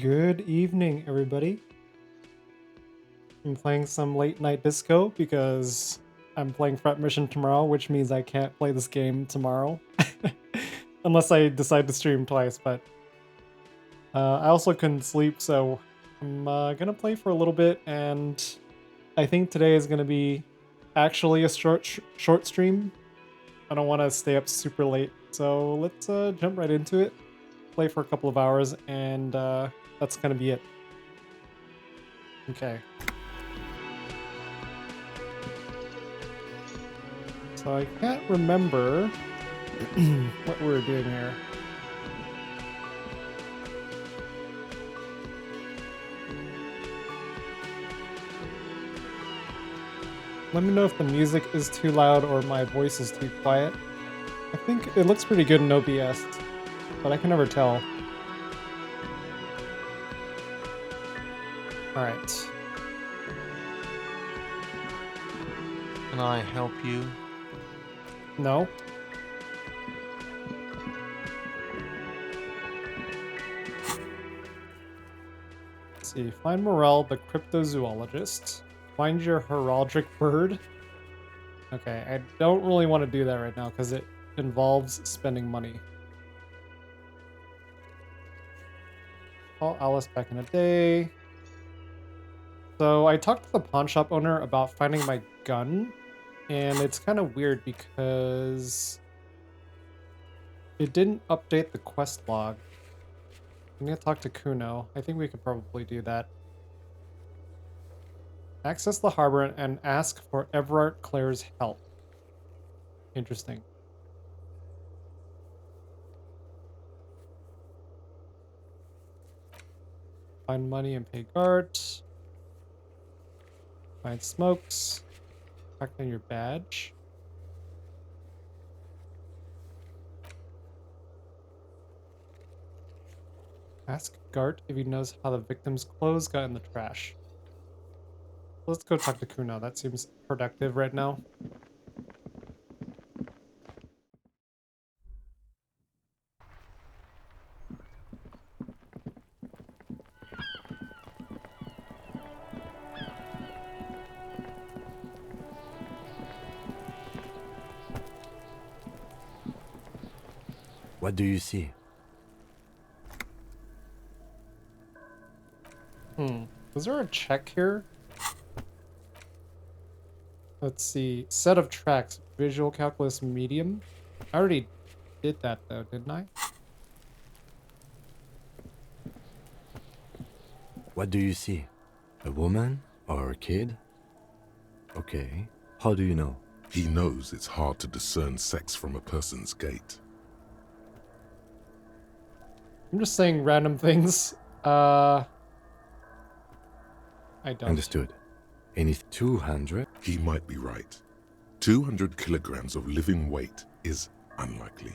Good evening, everybody. I'm playing some late night disco because I'm playing Fret Mission tomorrow, which means I can't play this game tomorrow. Unless I decide to stream twice, but I also couldn't sleep, so I'm gonna play for a little bit, and I think today is gonna be actually a short stream. I don't want to stay up super late, so let's jump right into it. Play for a couple of hours, and that's gonna be it. Okay. So I can't remember what we were doing here. Let me know if the music is too loud or my voice is too quiet. I think it looks pretty good in OBS, but I can never tell. Alright. Can I help you? No? Let's see. Find Morel, the cryptozoologist. Find your heraldic bird. Okay, I don't really want to do that right now because it involves spending money. Call Alice back in a day. So I talked to the pawn shop owner about finding my gun, and it's kind of weird because it didn't update the quest log. I'm gonna talk to Kuno. I think we could probably do that. Access the harbor and ask for Everard Clare's help. Interesting. Find money and pay guard. Find smokes. Track down your badge. Ask Gart if he knows how the victim's clothes got in the trash. Let's go talk to Kuno. That seems productive right now. What do you see? Was there a check here? Let's see. Set of tracks. Visual calculus medium. I already did that though, didn't I? What do you see? A woman or a kid? Okay. How do you know? He knows it's hard to discern sex from a person's gait. I'm just saying random things. I don't. Understood. Any 200? He might be right. 200 kilograms of living weight is unlikely.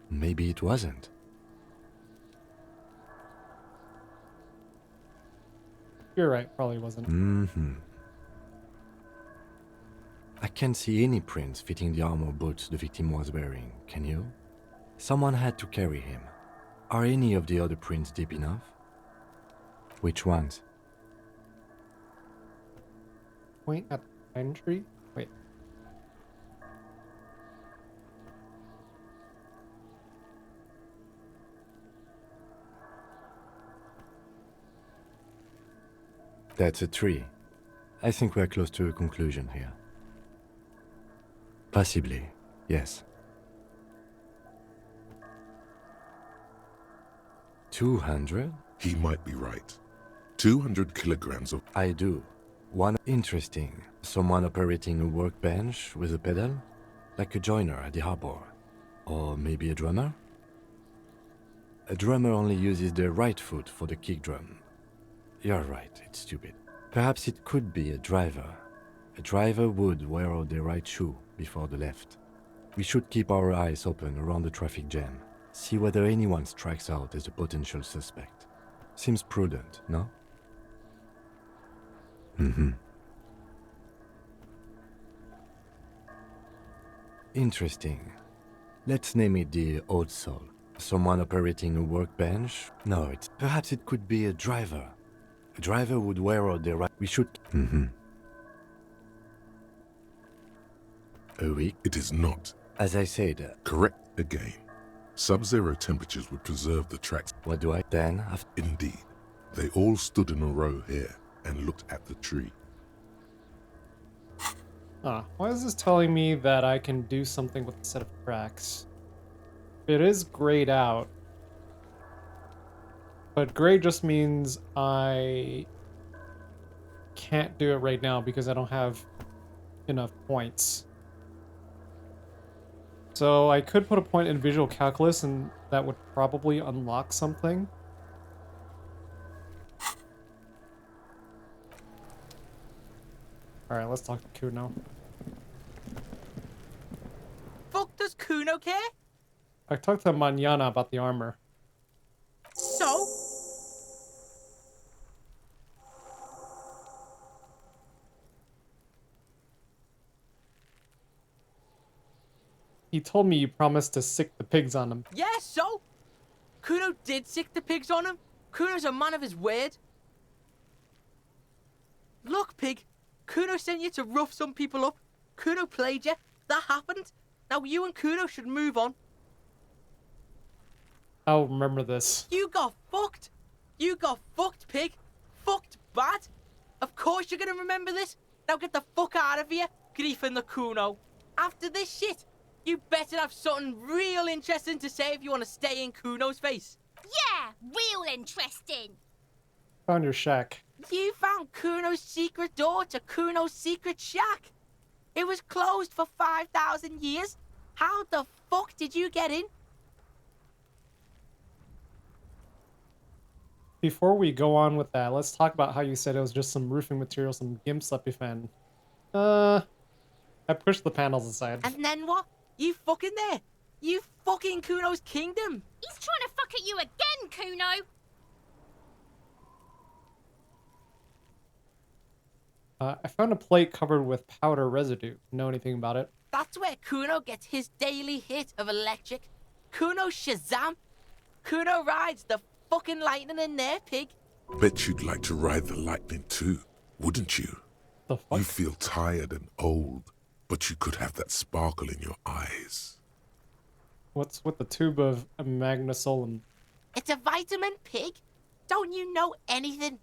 Maybe it wasn't. You're right, probably wasn't. I can't see any prints fitting the armor boots the victim was wearing, can you? Someone had to carry him. Are any of the other prints deep enough? Which ones? Point at the pine tree? Wait. That's a tree. I think we're close to a conclusion here. Possibly, yes. 200? He might be right. 200 kilograms of... I do. One interesting. Someone operating a workbench with a pedal? Like a joiner at the harbor. Or maybe a drummer? A drummer only uses the right foot for the kick drum. You're right, it's stupid. Perhaps it could be a driver. A driver would wear the right shoe before the left. We should keep our eyes open around the traffic jam. See whether anyone strikes out as a potential suspect. Seems prudent, no? Interesting. Let's name it the Old Soul. Someone operating a workbench? No, perhaps it could be a driver. A driver would wear out their right. We should. A week? It is not. As I said, Correct again. Sub-zero temperatures would preserve the tracks. what do I then? Indeed. They all stood in a row here and looked at the tree. Why is this telling me that I can do something with a set of tracks? It is grayed out. But gray just means I can't do it right now because I don't have enough points. So I could put a point in visual calculus and that would probably unlock something. Alright, let's talk to Kuno. Fuck does Kuno care? I talked to Manana about the armor. So? He told me you promised to sick the pigs on him. Yeah, so? Kuno did sick the pigs on him. Kuno's a man of his word. Look, pig. Kuno sent you to rough some people up. Kuno played you. That happened. Now you and Kuno should move on. I'll remember this. You got fucked. You got fucked, pig. Fucked bad. Of course you're gonna remember this. Now get the fuck out of here, Grief and the Kuno. After this shit, you better have something real interesting to say if you want to stay in Kuno's face. Yeah, real interesting. Found your shack. You found Kuno's secret door to Kuno's secret shack. It was closed for 5,000 years. How the fuck did you get in? Before we go on with that, let's talk about how you said it was just some roofing material, some gimps up you found. I pushed the panels aside. And then what? You fucking there. You fucking Kuno's kingdom. He's trying to fuck at you again, Kuno. I found a plate covered with powder residue. Know anything about it? That's where Kuno gets his daily hit of electric. Kuno Shazam. Kuno rides the fucking lightning in there, pig. Bet you'd like to ride the lightning too, wouldn't you? The fuck? You feel tired and old, but you could have that sparkle in your eyes. What's with the tube of magnesolum? It's a vitamin, pig. Don't you know anything?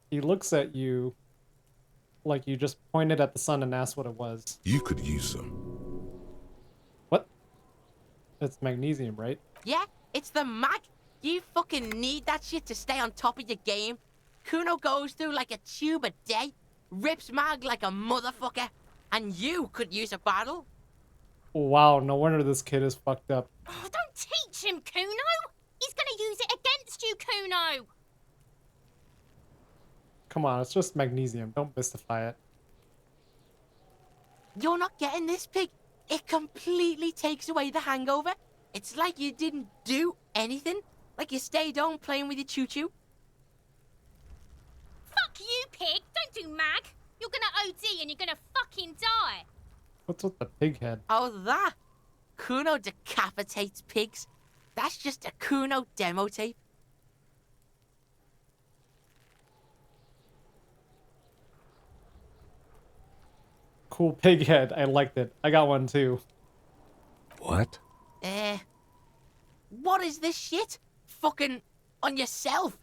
He looks at you like you just pointed at the sun and asked what it was. You could use some. What? It's magnesium, right? Yeah, it's the mag. You fucking need that shit to stay on top of your game. Kuno goes through like a tube a day, rips mag like a motherfucker, and you could use a battle. Wow, no wonder this kid is fucked up. Oh, don't teach him, Kuno. He's gonna use it against you, Kuno. Come on, it's just magnesium. Don't mystify it. You're not getting this, pig. It completely takes away the hangover. It's like you didn't do anything. Like you stayed home playing with your choo-choo. Fuck you, pig. Don't do mag. You're gonna OD and you're gonna fucking die. What's with the pig head? Oh, that? Kuno decapitates pigs. That's just a Kuno demo tape. Cool pig head. I liked it. I got one too. What? What is this shit? Fucking on yourself.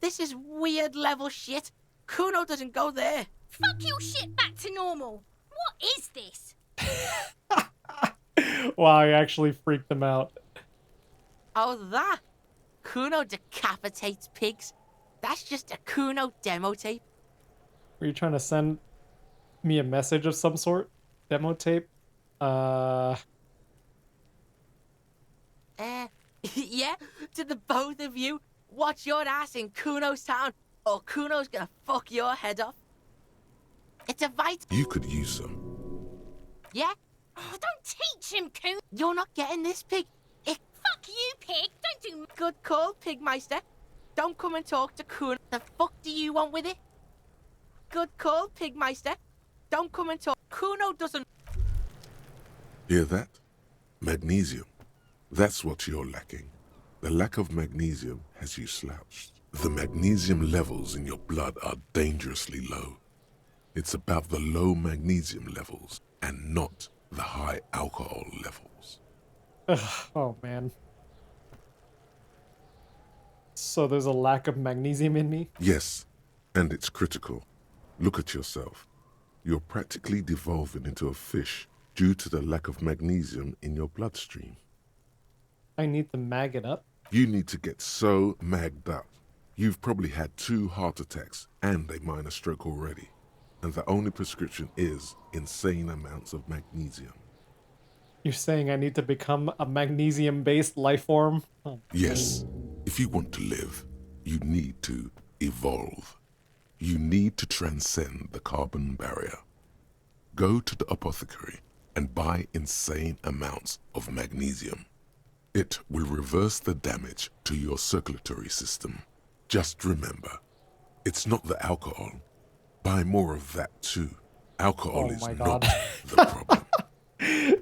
This is weird level shit. Kuno doesn't go there. Fuck your shit back to normal. What is this? Wow, I actually freaked him out. Oh, that? Kuno decapitates pigs. That's just a Kuno demo tape. Were you trying to send me a message of some sort? Demo tape? Yeah, to the both of you. Watch your ass in Kuno's town, or Kuno's gonna fuck your head off. It's a You could use some. Yeah? Oh, don't teach him, Kuno. You're not getting this, pig. Fuck you, pig. Don't do... Good call, Pigmeister. Don't come and talk to Kuno. The fuck do you want with it? Good call, Pigmeister. Don't come and talk. Kuno doesn't... Hear that? Magnesium. That's what you're lacking. The lack of magnesium has you slouched. The magnesium levels in your blood are dangerously low. It's about the low magnesium levels and not the high alcohol levels. Ugh, oh man. So there's a lack of magnesium in me? Yes, and it's critical. Look at yourself. You're practically devolving into a fish due to the lack of magnesium in your bloodstream. I need to mag it up? You need to get so magged up. You've probably had 2 heart attacks and a minor stroke already. And the only prescription is insane amounts of magnesium. You're saying I need to become a magnesium-based life form? Oh. Yes, if you want to live, you need to evolve. You need to transcend the carbon barrier. Go to the apothecary and buy insane amounts of magnesium. It will reverse the damage to your circulatory system. Just remember, it's not the alcohol. Buy more of that too. Alcohol is not the problem.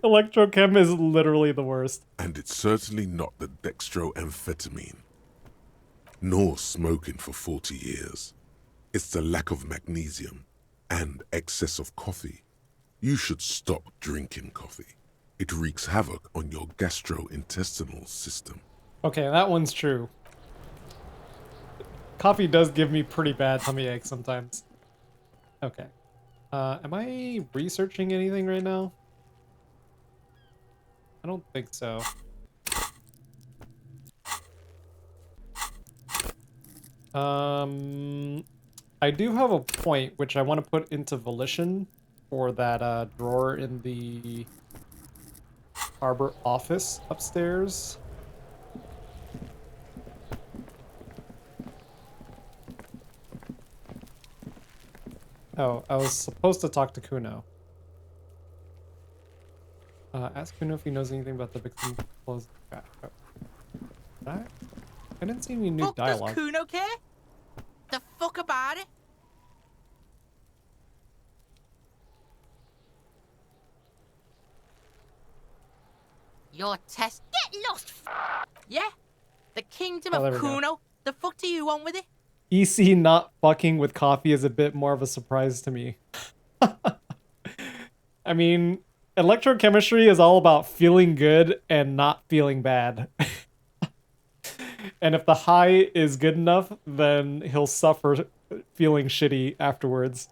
Electrochem is literally the worst. And it's certainly not the dextroamphetamine. Nor smoking for 40 years. It's the lack of magnesium and excess of coffee. You should stop drinking coffee. It wreaks havoc on your gastrointestinal system. Okay, that one's true. Coffee does give me pretty bad tummy aches sometimes. Okay. Am I researching anything right now? I don't think so. I do have a point which I want to put into volition for that drawer in the harbor office upstairs. Oh, I was supposed to talk to Kuno. Ask Kuno if he knows anything about the victim closed trash. Oh. I didn't see any new Fuck, dialogue. does Kuno care? The fuck about it? Your test. Get lost, Yeah? The kingdom Oh, there of we go. Kuno? The fuck do you want with it? EC not fucking with coffee is a bit more of a surprise to me. I mean, electrochemistry is all about feeling good and not feeling bad. And if the high is good enough, then he'll suffer feeling shitty afterwards.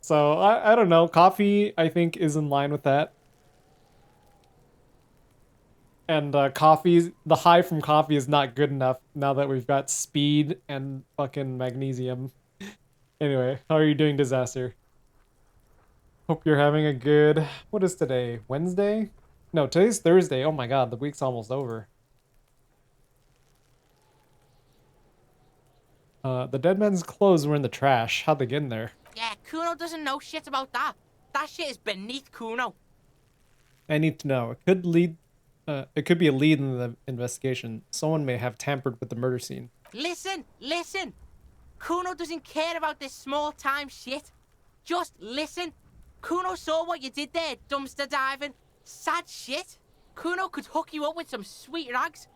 So, I don't know. Coffee, I think, is in line with that. And coffee, the high from coffee is not good enough now that we've got speed and fucking magnesium. Anyway, how are you doing, Disaster? Hope you're having a good... What is today? Wednesday? No, today's Thursday. Oh my god, the week's almost over. The dead man's clothes were in the trash. How'd they get in there? Yeah, Kuno doesn't know shit about that. That shit is beneath Kuno. I need to know. It could lead... it could be a lead in the investigation. Someone may have tampered with the murder scene. Listen, listen. Kuno doesn't care about this small-time shit. Just listen. Kuno saw what you did there, dumpster diving. Sad shit. Kuno could hook you up with some sweet rags.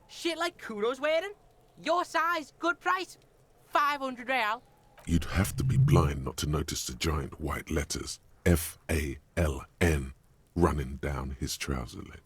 Shit like Kuno's wearing. Your size, good price. 500 real. You'd have to be blind not to notice the giant white letters F-A-L-N running down his trouser leg.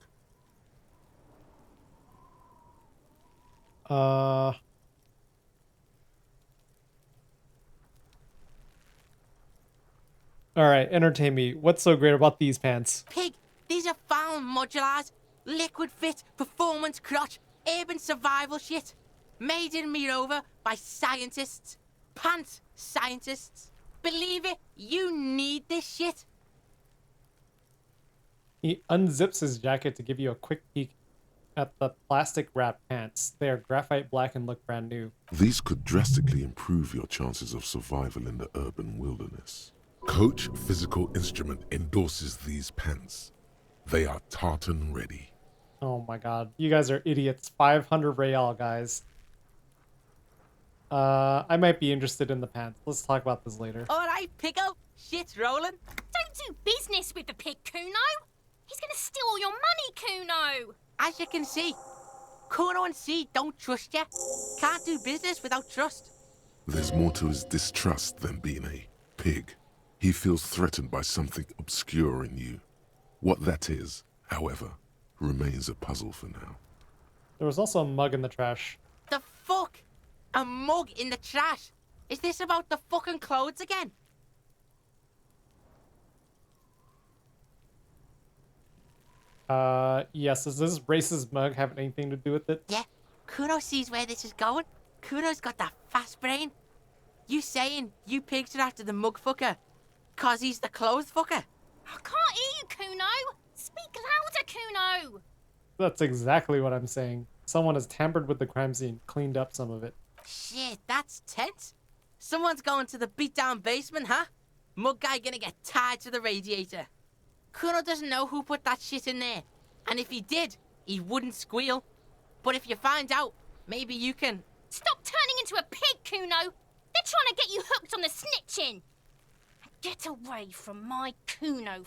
Alright, entertain me. What's so great about these pants? Pig, these are found modulars. Liquid fit, performance crotch, urban survival shit. Made in Mirova by scientists. Pants scientists. Believe it, you need this shit. He unzips his jacket to give you a quick peek at the plastic wrap pants. They are graphite black and look brand new. These could drastically improve your chances of survival in the urban wilderness. Coach Physical Instrument endorses these pants. They are tartan ready. Oh my god, you guys are idiots. 500 real, guys. I might be interested in the pants. Let's talk about this later. Alright, Pico. Shit's rolling. Don't do business with the pig, Kuno. He's gonna steal all your money, Kuno. As you can see, Kuno and C don't trust you. Can't do business without trust. There's more to his distrust than being a pig. He feels threatened by something obscure in you. What that is, however, remains a puzzle for now. There was also a mug in the trash. The fuck? A mug in the trash? Is this about the fucking clothes again? Yes, does this racist mug have anything to do with it? Yeah, Kuno sees where this is going. Kuno's got that fast brain. You saying you pigs are after the mug fucker, 'cause he's the clothes fucker? I can't hear you, Kuno. Speak louder, Kuno. That's exactly what I'm saying. Someone has tampered with the crime scene, cleaned up some of it. Shit, that's tense. Someone's going to the beat-down basement, huh? Mug guy gonna get tied to the radiator. Kuno doesn't know who put that shit in there. And if he did, he wouldn't squeal. But if you find out, maybe you can... Stop turning into a pig, Kuno. They're trying to get you hooked on the snitching. Get away from my Kuno.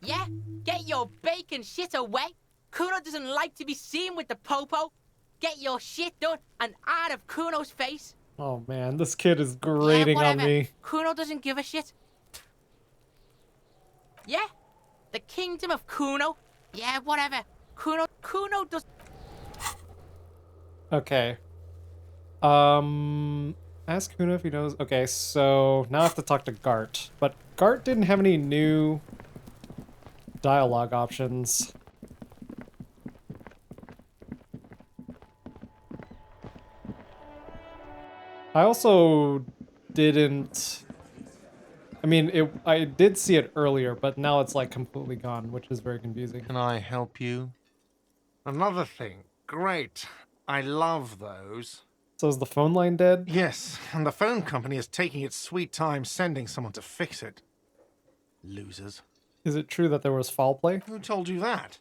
Yeah, get your bacon shit away. Kuno doesn't like to be seen with the popo. Get your shit done and out of Kuno's face. Oh man, this kid is grating on whatever. me. Kuno doesn't give a shit. Yeah, the kingdom of Kuno. Yeah, whatever. Kuno does... Okay. Ask Kuno if he knows. Okay, so now I have to talk to Gart. But Gart didn't have any new dialogue options. I also didn't... I mean, I did see it earlier, but now it's like completely gone, which is very confusing. Can I help you? Another thing. Great. I love those. So is the phone line dead? Yes, and the phone company is taking its sweet time sending someone to fix it. Losers. Is it true that there was foul play? Who told you that?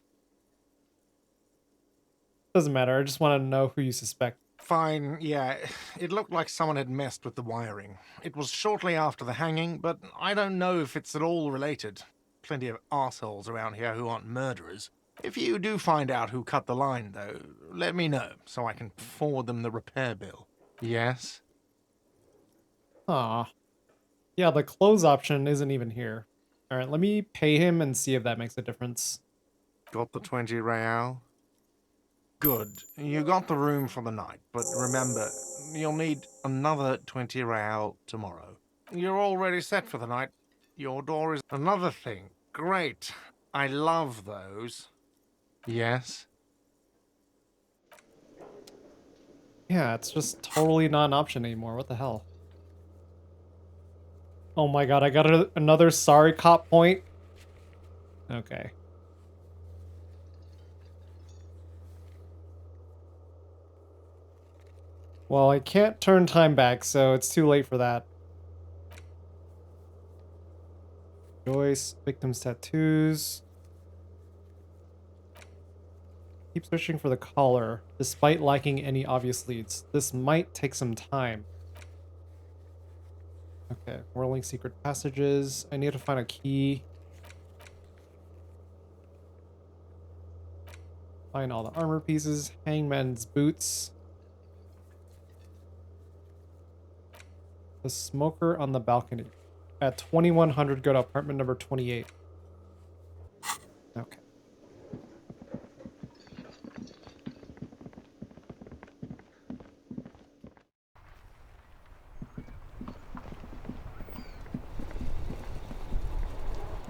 Doesn't matter, I just want to know who you suspect. Fine, yeah. It looked like someone had messed with the wiring. It was shortly after the hanging, but I don't know if it's at all related. Plenty of assholes around here who aren't murderers. If you do find out who cut the line, though, let me know, so I can forward them the repair bill. Yes? Aw. Yeah, the close option isn't even here. Alright, let me pay him and see if that makes a difference. Got the 20 real? Good. You got the room for the night, but remember, you'll need another 20 real tomorrow. You're already set for the night. Your door is... Another thing. Great. I love those. Yes? Yeah, it's just totally not an option anymore. What the hell? Oh my god, I got another sorry cop point. Okay. Well, I can't turn time back, so it's too late for that. Joyce, victim's tattoos. Keep searching for the collar, despite lacking any obvious leads. This might take some time. Okay, whirling secret passages. I need to find a key. Find all the armor pieces. Hangman's boots. The smoker on the balcony. At 2100, go to apartment number 28. Okay.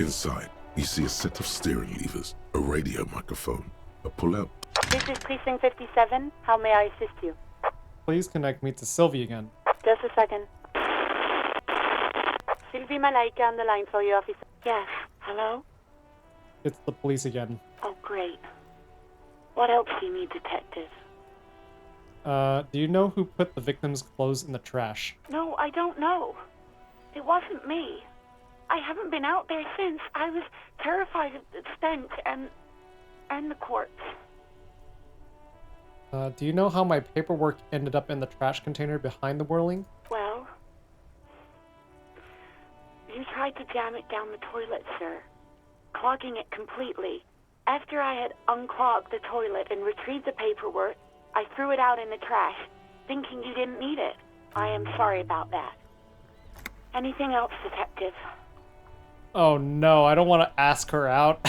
Inside, you see a set of steering levers, a radio microphone, a pull-out. This is Precinct 57. How may I assist you? Please connect me to Sylvie again. Just a second. Sylvie Malaika on the line for you, officer. Yes. Hello? It's the police again. Oh, great. What else do you need, detective? Do you know who put the victim's clothes in the trash? No, I don't know. It wasn't me. I haven't been out there since. I was terrified of the stench and the corpse. Do you know how my paperwork ended up in the trash container behind the whirling? Well, you tried to jam it down the toilet, sir, clogging it completely. After I had unclogged the toilet and retrieved the paperwork, I threw it out in the trash, thinking you didn't need it. I am sorry about that. Anything else, Detective? Oh no, I don't want to ask her out.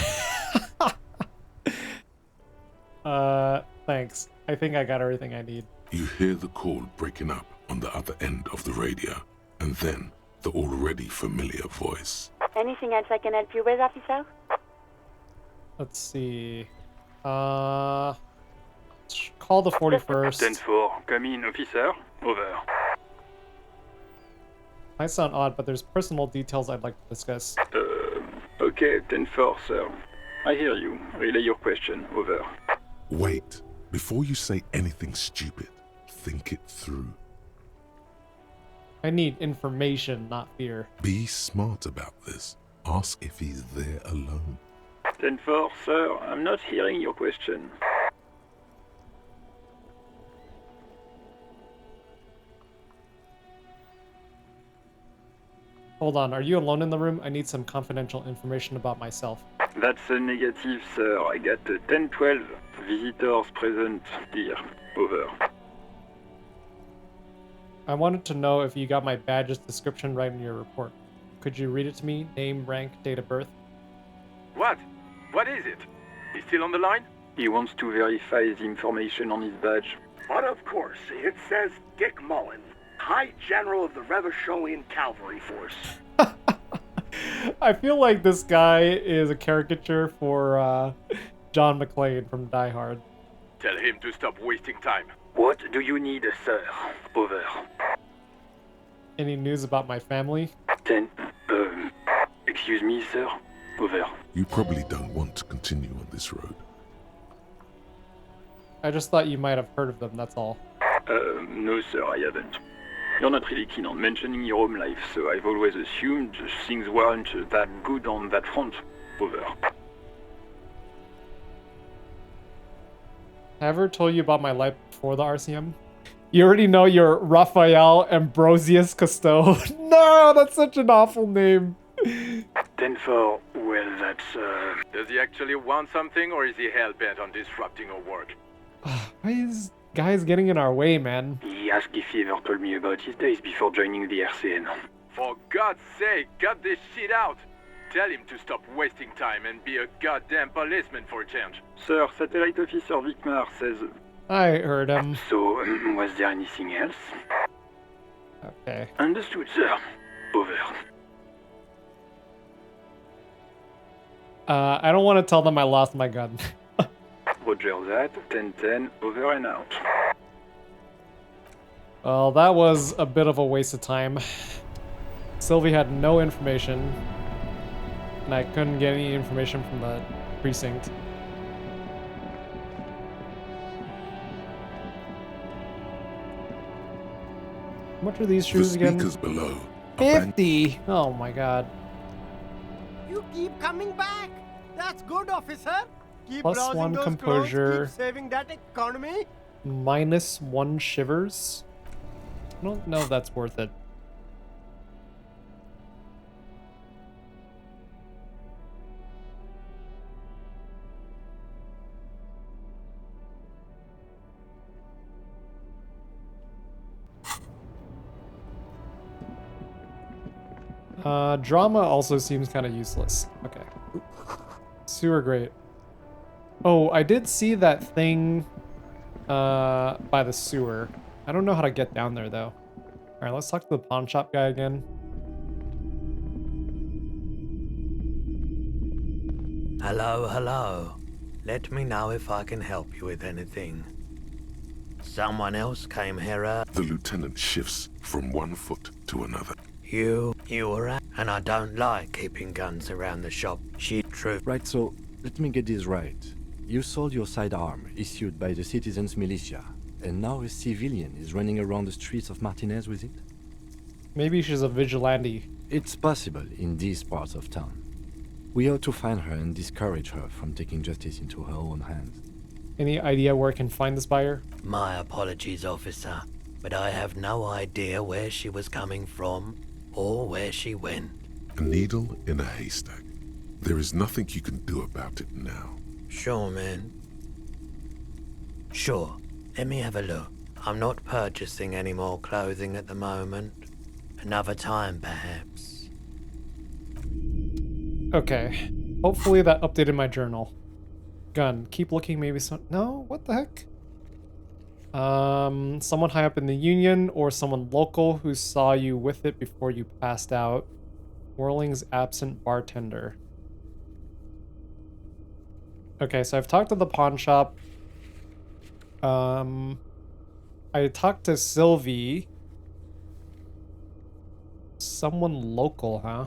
Thanks. I think I got everything I need. You hear the call breaking up on the other end of the radio, and then the already familiar voice. Anything else I can help you with, officer? Let's see. Call the 41st. 10-4, come in, officer. Over. Might sound odd, but there's personal details I'd like to discuss. Okay, 10-4, sir. I hear you. Relay your question. Over. Wait. Before you say anything stupid, think it through. I need information, not fear. Be smart about this. Ask if he's there alone. 10-4, sir. I'm not hearing your question. Hold on, are you alone in the room? I need some confidential information about myself. That's a negative, sir. I got 10-12 visitors present here. Over. I wanted to know if you got my badge's description right in your report. Could you read it to me? Name, rank, date of birth? What? What is it? He's still on the line? He wants to verify the information on his badge. But of course, it says Dick Mullen, High General of the Revacholian Cavalry Force. I feel like this guy is a caricature for John McClane from Die Hard. Tell him to stop wasting time. What do you need, sir? Over. Any news about my family? 10. Excuse me, sir. Over. You probably don't want to continue on this road. I just thought you might have heard of them, that's all. No, sir, I haven't. You're not really keen on mentioning your home life, so I've always assumed things weren't that good on that front. Over. I ever told you about my life before the RCM? You already know you're Raphael Ambrosius Cousteau. No, that's such an awful name. 10-4, well, that's, Does he actually want something, or is he hell-bent on disrupting our work? Why is guys getting in our way, man? He asked if he ever told me about his days before joining the RCN. For God's sake, cut this shit out! Tell him to stop wasting time and be a goddamn policeman for a change. Sir, Satellite Officer Vicmar says... I heard him. So, was there anything else? Okay. Understood, sir. Over. I don't want to tell them I lost my gun. Roger that. 10-10, over and out. Well, that was a bit of a waste of time. Sylvie had no information, and I couldn't get any information from the precinct. How much are these shoes The again? speakers below. are 50! Oh my god. You keep coming back. That's good, officer. Keep Plus browsing one those composure. clothes, keep saving that economy. -1 shivers? I don't know if that's worth it. Drama also seems kind of useless. Okay. Sewer grate. Oh, I did see that thing by the sewer. I don't know how to get down there though. Alright, let's talk to the pawn shop guy again. Hello, hello. Let me know if I can help you with anything. Someone else came here, The lieutenant shifts from one foot to another. You were at, and I don't like keeping guns around the shop. She true. Right, so let me get this right. You sold your sidearm, issued by the citizens' militia, and now a civilian is running around the streets of Martinez with it? Maybe she's a vigilante. It's possible in these parts of town. We ought to find her and discourage her from taking justice into her own hands. Any idea where I can find this buyer? My apologies, officer, but I have no idea where she was coming from or where she went. A needle in a haystack. There is nothing you can do about it now. Sure, man. Sure, let me have a look. I'm not purchasing any more clothing at the moment. Another time, perhaps. Okay. Hopefully that updated my journal. Gun. Keep looking, maybe some... No? What the heck? Someone high up in the Union or someone local who saw you with it before you passed out. Whirling's absent bartender. Okay, so I've talked to the pawn shop. I talked to Sylvie. Someone local, huh?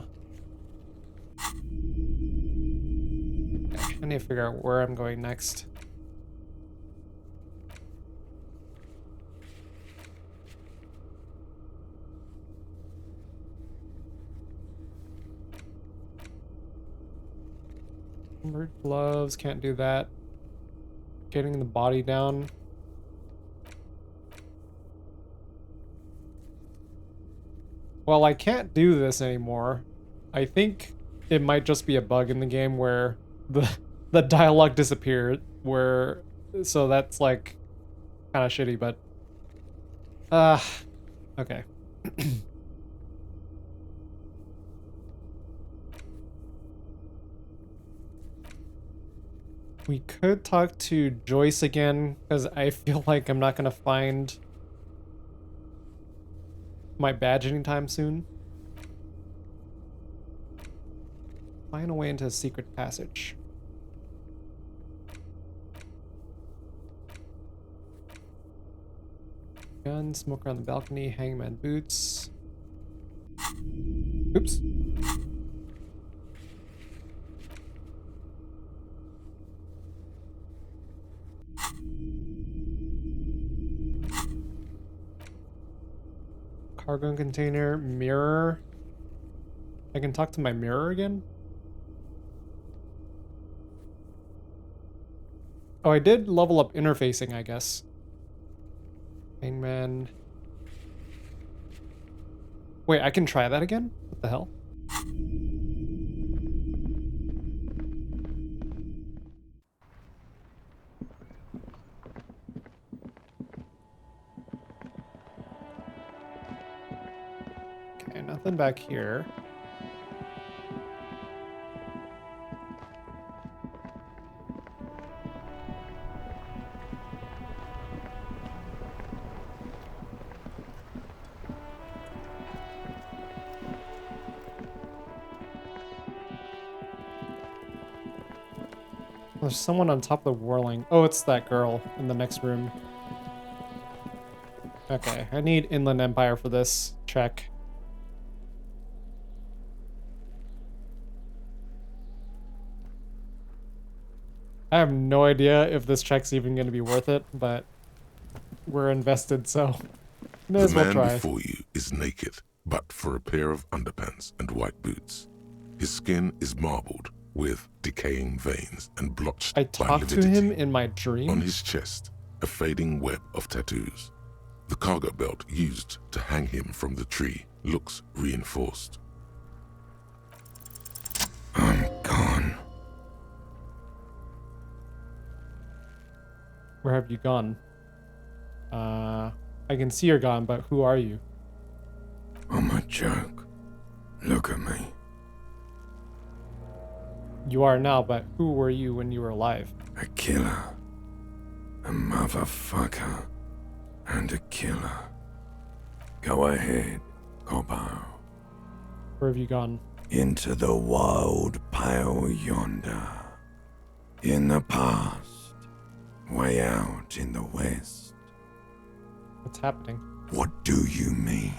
Okay, I need to figure out where I'm going next. Armored gloves, can't do that. Getting the body down. Well, I can't do this anymore. I think it might just be a bug in the game where the dialogue disappeared, where so that's like kind of shitty, but okay. We could talk to Joyce again, because I feel like I'm not gonna find my badge anytime soon. Find a way into a secret passage. Gun, smoke around the balcony, hangman boots. Oops. Cargo container, mirror. I can talk to my mirror again? Oh, I did level up interfacing, I guess. Hangman. Wait, I can try that again? What the hell? Okay, nothing back here. There's someone on top of the whirling. Oh, it's that girl in the next room. Okay, I need Inland Empire for this. Check. I have no idea if this check's even going to be worth it, but we're invested, so may as well The try. man before you is naked, but for a pair of underpants and white boots. His skin is marbled with decaying veins and blotched I by talked to lividity. him in my dream. On his chest, a fading web of tattoos. The cargo belt used to hang him from the tree looks reinforced. I'm gone. Where have you gone? I can see you're gone, but who are you? I'm a joke. Look at me. You are now, but who were you when you were alive? A killer. A motherfucker. And a killer. Go ahead, Cobo. Where have you gone? Into the wild pale yonder. In the past. Way out in the west. What's happening? What do you mean?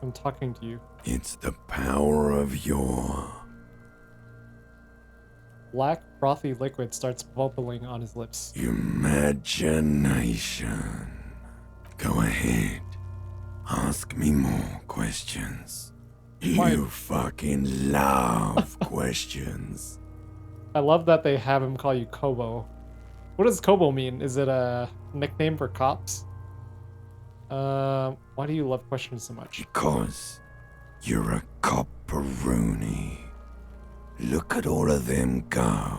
I'm talking to you. It's the power of your... Black, frothy liquid starts bubbling on his lips. imagination. Go ahead. Ask me more questions. Why? You fucking love questions. I love that they have him call you Kobo. What does Kobo mean? Is it a nickname for cops? Why do you love questions so much? Because you're a copperoonie. Look at all of them go.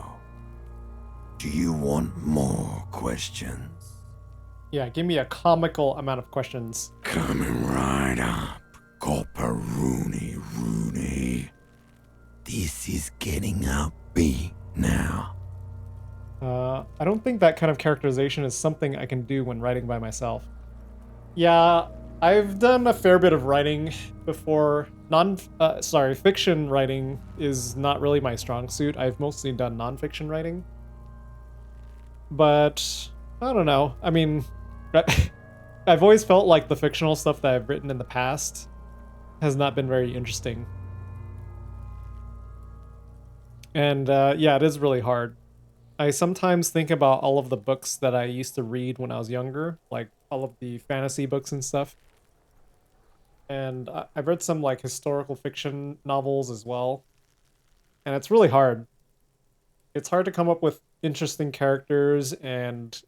Do you want more questions? Yeah, give me a comical amount of questions. Coming right up, Copper Rooney. This is getting upbeat now. I don't think that kind of characterization is something I can do when writing by myself. Yeah, I've done a fair bit of writing before. Fiction writing is not really my strong suit. I've mostly done nonfiction writing. But, I don't know. I mean, I've always felt like the fictional stuff that I've written in the past has not been very interesting. And yeah, it is really hard. I sometimes think about all of the books that I used to read when I was younger, like all of the fantasy books and stuff. And I've read some like historical fiction novels as well. And it's really hard. It's hard to come up with interesting characters and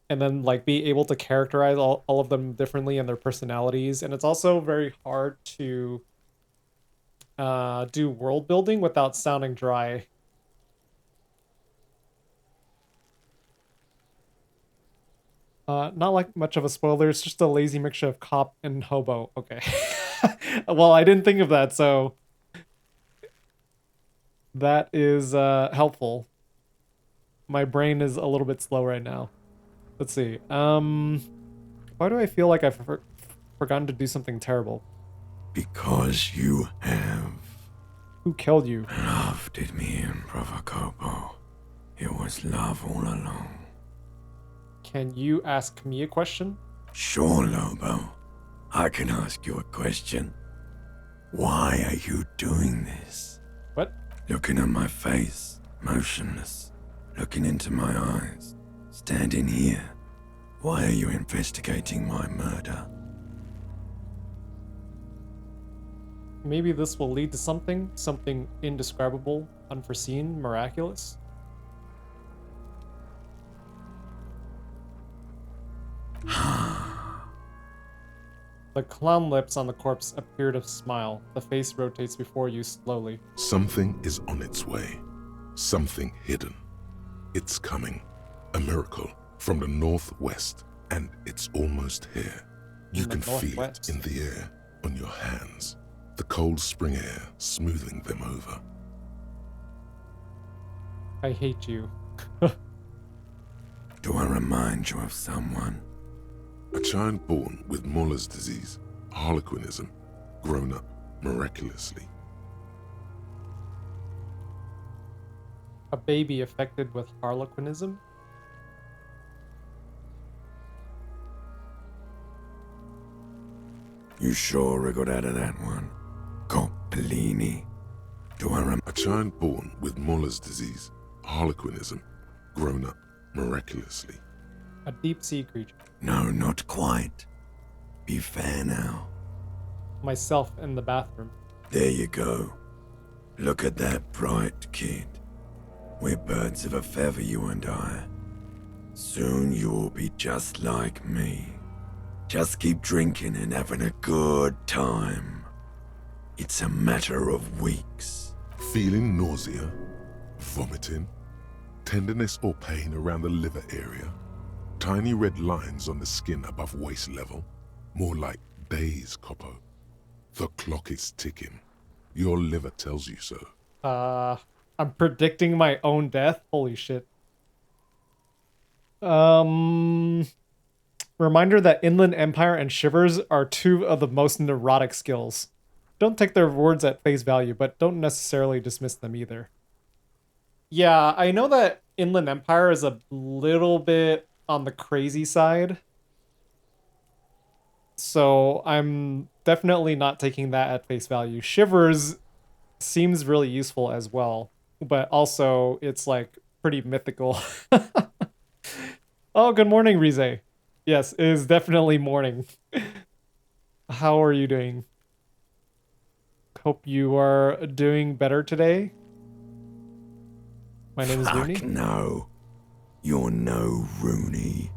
then like be able to characterize all of them differently and their personalities. And it's also very hard to do world building without sounding dry. Not like much of a spoiler, it's just a lazy mixture of cop and hobo. Okay. Well, I didn't think of that, so that is helpful. My brain is a little bit slow right now. Let's see. Why do I feel like I've forgotten to do something terrible? Because you have. Who killed you? Love did me in, Brother Copo. It was love all along. Can you ask me a question? Sure, Lobo. I can ask you a question. Why are you doing this? What? Looking at my face, motionless. Looking into my eyes. Standing here. Why are you investigating my murder? Maybe this will lead to something indescribable, unforeseen, miraculous. The clown lips on the corpse appear to smile. The face rotates before you slowly. Something is on its way. Something hidden. It's coming. A miracle from the northwest, and it's almost here. You can feel it in the air, on your hands. The cold spring air smoothing them over. I hate you. Do I remind you of someone? A child born with Muller's disease, harlequinism, grown up miraculously. A baby affected with harlequinism? You sure wriggled out of that one? Coppellini. Do I remember? A child born with Muller's disease, harlequinism, grown up miraculously. A deep sea creature. No, not quite. Be fair now. Myself in the bathroom. There you go. Look at that bright kid. We're birds of a feather, you and I. Soon you will be just like me. Just keep drinking and having a good time. It's a matter of weeks. Feeling nausea, vomiting, tenderness or pain around the liver area, tiny red lines on the skin above waist level, more like days, Coppo. The clock is ticking. Your liver tells you so. I'm predicting my own death? Holy shit. Reminder that Inland Empire and Shivers are two of the most neurotic skills. Don't take their words at face value, but don't necessarily dismiss them either. Yeah, I know that Inland Empire is a little bit on the crazy side. So I'm definitely not taking that at face value. Shivers seems really useful as well, but also it's like pretty mythical. Oh, good morning, Rize. Yes, it is definitely morning. How are you doing? Hope you are doing better today. My name is Rooney. No. You're no Rooney.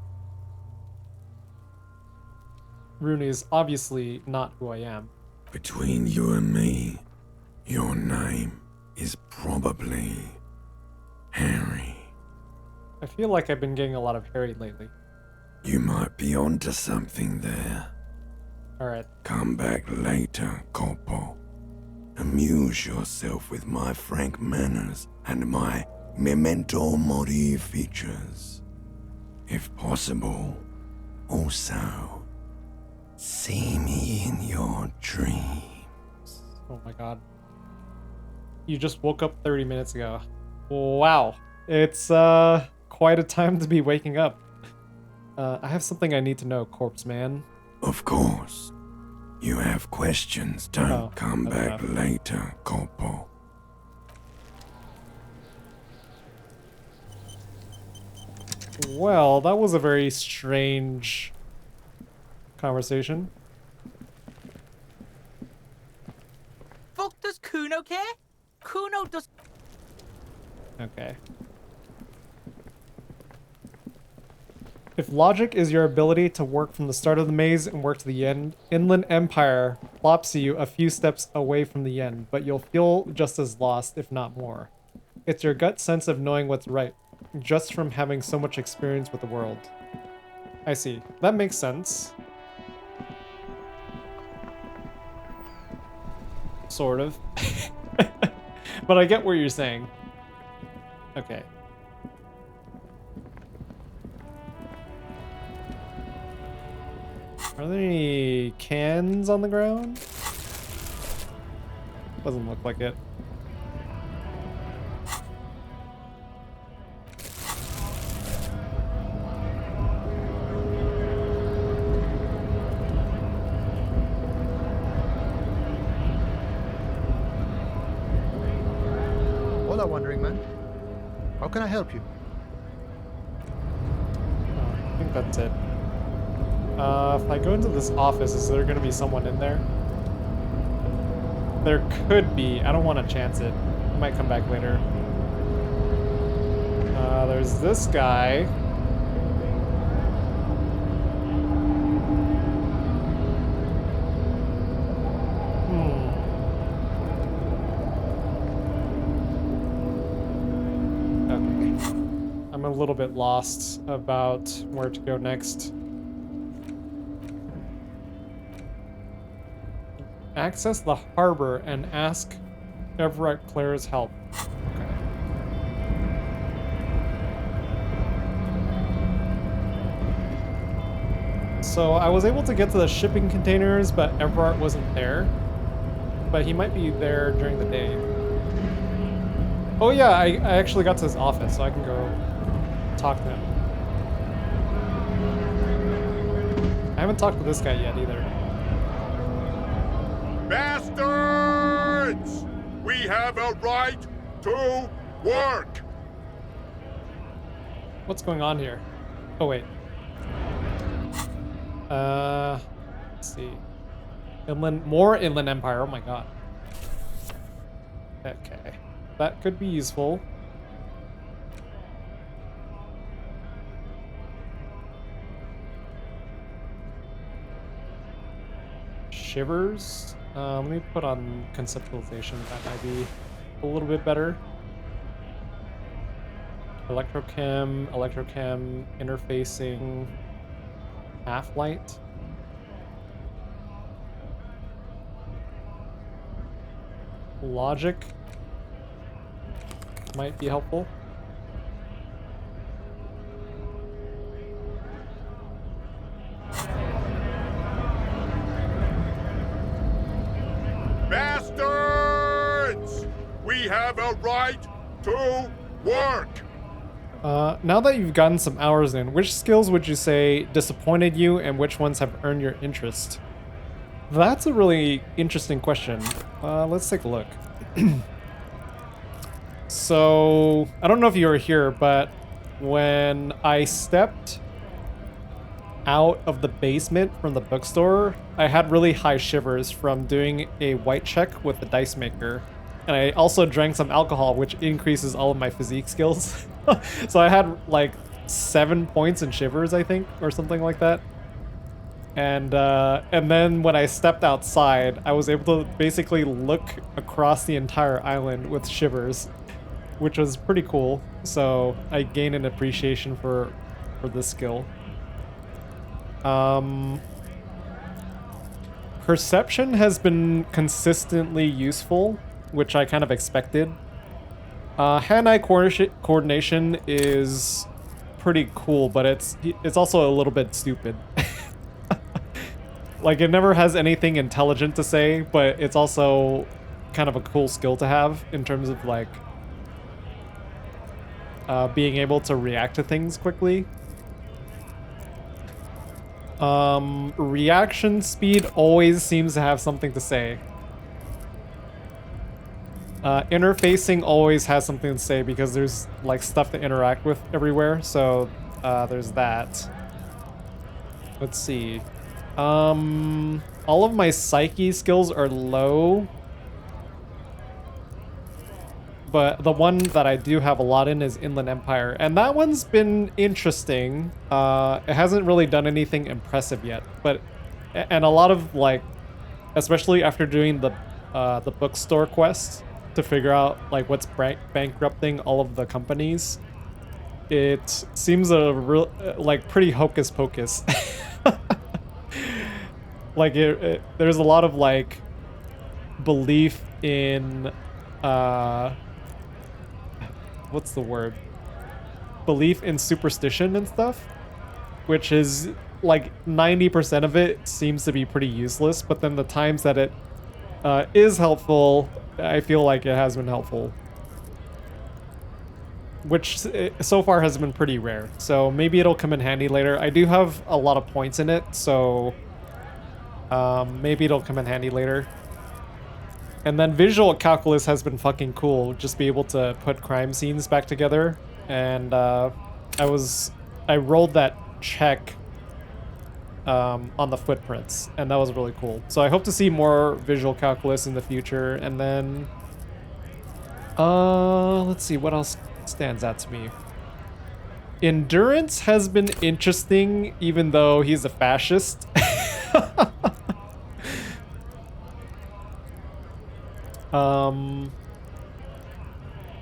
Rooney is obviously not who I am. Between you and me, your name is probably Harry. I feel like I've been getting a lot of Harry lately. You might be onto something there. Alright. Come back later, Corpo. Amuse yourself with my frank manners and my memento mori features. If possible, also, see me in your dreams. Oh my god. You just woke up 30 minutes ago. Wow. It's quite a time to be waking up. I have something I need to know, Corpse Man. Of course. You have questions, don't come back later, Corpo. Well, that was a very strange conversation. Fuck does Kuno care? Kuno does... Okay. If logic is your ability to work from the start of the maze and work to the end, Inland Empire plops you a few steps away from the end, but you'll feel just as lost, if not more. It's your gut sense of knowing what's right, just from having so much experience with the world. I see. That makes sense. Sort of. But I get what you're saying. Okay. Are there any cans on the ground? Doesn't look like it. Hola, Wandering Man. How can I help you? I think that's it. If I go into this office, is there going to be someone in there? There could be. I don't want to chance it. I might come back later. There's this guy. Okay. I'm a little bit lost about where to go next. Access the harbor and ask Everett Claire's help. Okay. So I was able to get to the shipping containers, but Everett wasn't there. But he might be there during the day. Oh yeah, I actually got to his office, so I can go talk to him. I haven't talked to this guy yet either. Bastards! We have a right to work! What's going on here? Oh, wait. Let's see. More Inland Empire, oh my god. Okay. That could be useful. Shivers? Let me put on conceptualization. That might be a little bit better. Electrochem, interfacing, half-light. Logic might be helpful. Bastards! We have a right to work! Now that you've gotten some hours in, which skills would you say disappointed you and which ones have earned your interest? That's a really interesting question. Let's take a look. So, I don't know if you were here, but when I stepped out of the basement from the bookstore, I had really high shivers from doing a white check with the dice maker. And I also drank some alcohol, which increases all of my physique skills. So I had like 7 points in shivers, I think, or something like that. And then when I stepped outside, I was able to basically look across the entire island with shivers, which was pretty cool. So I gained an appreciation for this skill. Perception has been consistently useful, which I kind of expected. Hand-eye coordination is pretty cool, but it's also a little bit stupid. Like, it never has anything intelligent to say, but it's also kind of a cool skill to have in terms of, like, being able to react to things quickly. Reaction speed always seems to have something to say. Interfacing always has something to say because there's, like, stuff to interact with everywhere, so there's that. Let's see. All of my psyche skills are low. But the one that I do have a lot in is Inland Empire. And that one's been interesting. It hasn't really done anything impressive yet. And a lot of, like, especially after doing the bookstore quest to figure out, like, what's bankrupting all of the companies, it seems like pretty hocus pocus. Like, there's a lot of, like, belief in, what's the word? Belief in superstition and stuff, which is, like, 90% of it seems to be pretty useless, but then the times that it is helpful, I feel like it has been helpful. Which so far has been pretty rare, so maybe it'll come in handy later. I do have a lot of points in it, so maybe it'll come in handy later. And then visual calculus has been fucking cool. Just be able to put crime scenes back together. And I rolled that check on the footprints, and that was really cool. So I hope to see more visual calculus in the future. And then let's see what else stands out to me. Endurance has been interesting, even though he's a fascist.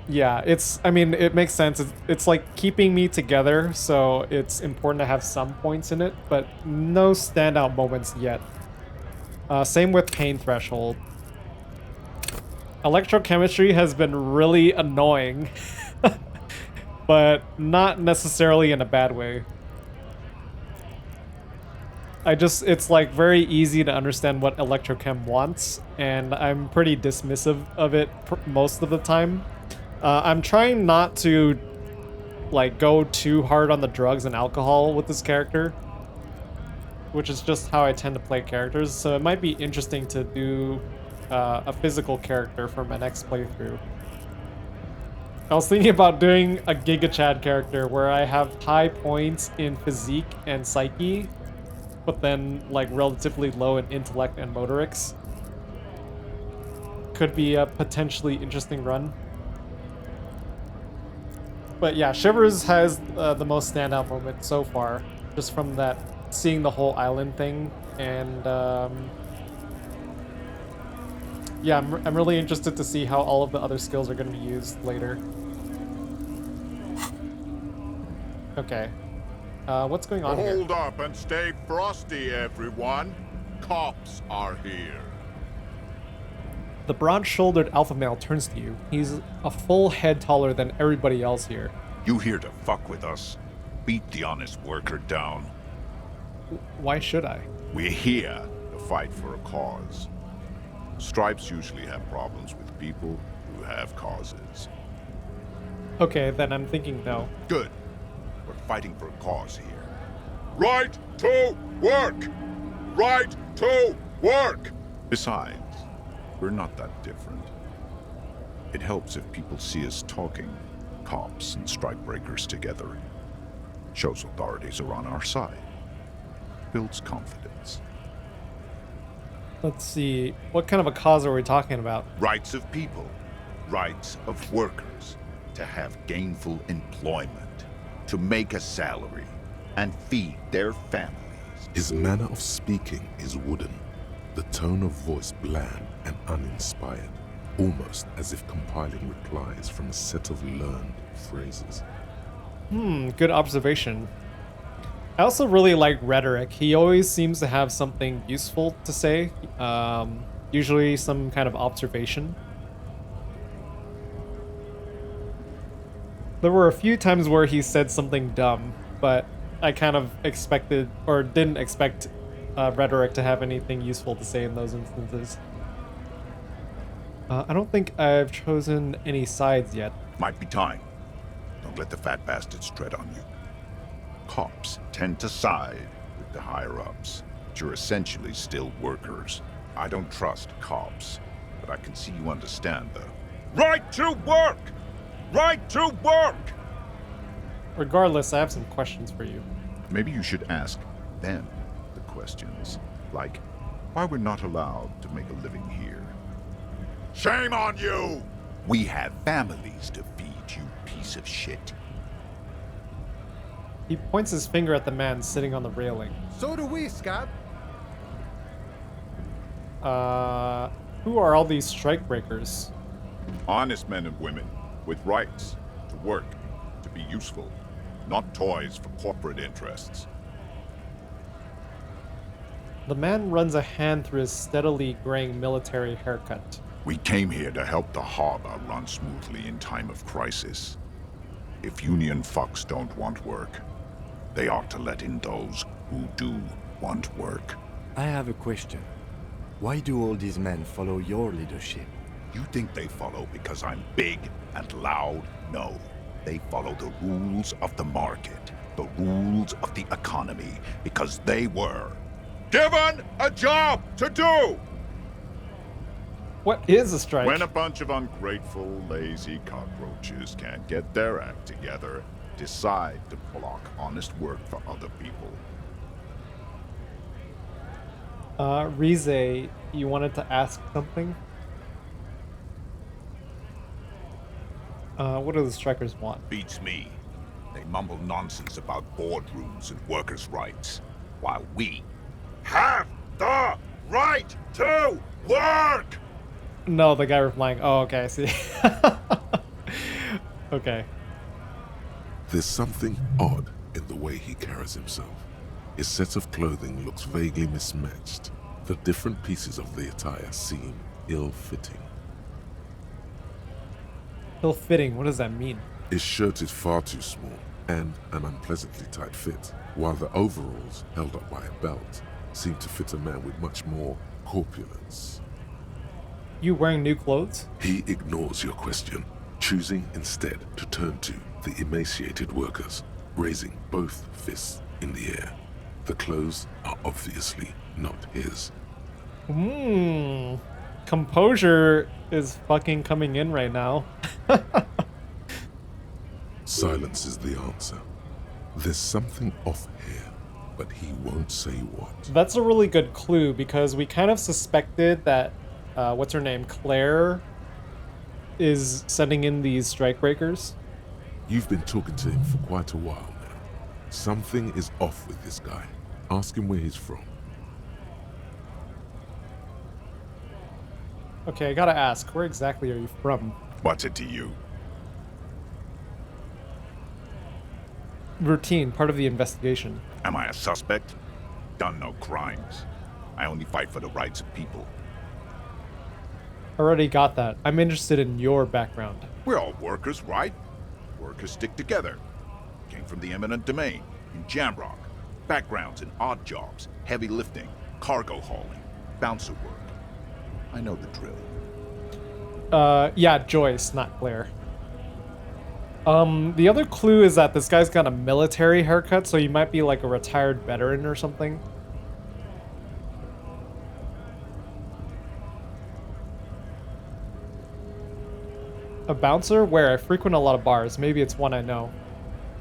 Yeah, I mean, it makes sense. It's like keeping me together, so it's important to have some points in it, but no standout moments yet. Same with pain threshold. Electrochemistry has been really annoying, but not necessarily in a bad way. It's like very easy to understand what electrochem wants, and I'm pretty dismissive of it most of the time. I'm trying not to, like, go too hard on the drugs and alcohol with this character, which is just how I tend to play characters, so it might be interesting to do a physical character for my next playthrough. I was thinking about doing a Giga Chad character where I have high points in physique and psyche, but then, like, relatively low in intellect and motorics. Could be a potentially interesting run. But yeah, Shivers has the most standout moment so far, just from that, seeing the whole island thing, and yeah, I'm really interested to see how all of the other skills are going to be used later. Okay. What's going on here? Hold up and stay frosty, everyone. Cops are here. The broad-shouldered alpha male turns to you. He's a full head taller than everybody else here. You here to fuck with us? Beat the honest worker down. Why should I? We're here to fight for a cause. Stripes usually have problems with people who have causes. Okay, then I'm thinking no. Good. We're fighting for a cause here. Right to work! Right to work! Besides, we're not that different. It helps if people see us talking, cops and strikebreakers together. Shows authorities are on our side. Builds confidence. Let's see, what kind of a cause are we talking about? Rights of people. Rights of workers. To have gainful employment. To make a salary. And feed their families. His manner of speaking is wooden. The tone of voice bland and uninspired. almost as if compiling replies from a set of learned phrases. Good observation. I also really like rhetoric. He always seems to have something useful to say, usually some kind of observation. There were a few times where he said something dumb, but I kind of expected, or didn't expect, rhetoric to have anything useful to say in those instances. I don't think I've chosen any sides yet. Might be time. Don't let the fat bastards tread on you. Cops tend to side with the higher-ups, but you're essentially still workers. I don't trust cops, but I can see you understand the right to work! Right to work! Regardless, I have some questions for you. Maybe you should ask them the questions, like why we're not allowed to make a living here. Shame on you! We have families to feed, you piece of shit. He points his finger at the man sitting on the railing. So do we, Scab. Who are all these strikebreakers? Honest men and women with rights to work, to be useful, not toys for corporate interests. The man runs a hand through his steadily graying military haircut. We came here to help the harbor run smoothly in time of crisis. If union fucks don't want work, they ought to let in those who do want work. I have a question. Why do all these men follow your leadership? You think they follow because I'm big and loud? No. They follow the rules of the market, the rules of the economy, because they were given a job to do! What is a strike? When a bunch of ungrateful, lazy cockroaches can't get their act together, decide to block honest work for other people. Rize, you wanted to ask something? What do the strikers want? Beats me. They mumble nonsense about boardrooms and workers' rights, while we have the right to work! No, the guy replying, oh, okay, I see. Okay. There's something odd in the way he carries himself. His set of clothing looks vaguely mismatched. The different pieces of the attire seem ill-fitting. Ill-fitting, what does that mean? His shirt is far too small and an unpleasantly tight fit, while the overalls, held up by a belt, seem to fit a man with much more corpulence. You wearing new clothes? He ignores your question, choosing instead to turn to the emaciated workers, raising both fists in the air. The clothes are obviously not his. Composure is fucking coming in right now. Silence is the answer. There's something off here, but he won't say what. That's a really good clue because we kind of suspected that, what's her name, Claire, is sending in these strikebreakers. You've been talking to him for quite a while now. Something is off with this guy. Ask him where he's from. Okay, I gotta ask, where exactly are you from? What's it to you? Routine, part of the investigation. Am I a suspect? Done no crimes. I only fight for the rights of people. Already got that. I'm interested in your background. We're all workers, right? Workers stick together. Came from the eminent domain, in Jamrock. Backgrounds in odd jobs, heavy lifting, cargo hauling, bouncer work. I know the drill. Yeah, Joyce, not Claire. The other clue is that this guy's got a military haircut, so he might be like a retired veteran or something. A bouncer? Where? I frequent a lot of bars. Maybe it's one I know.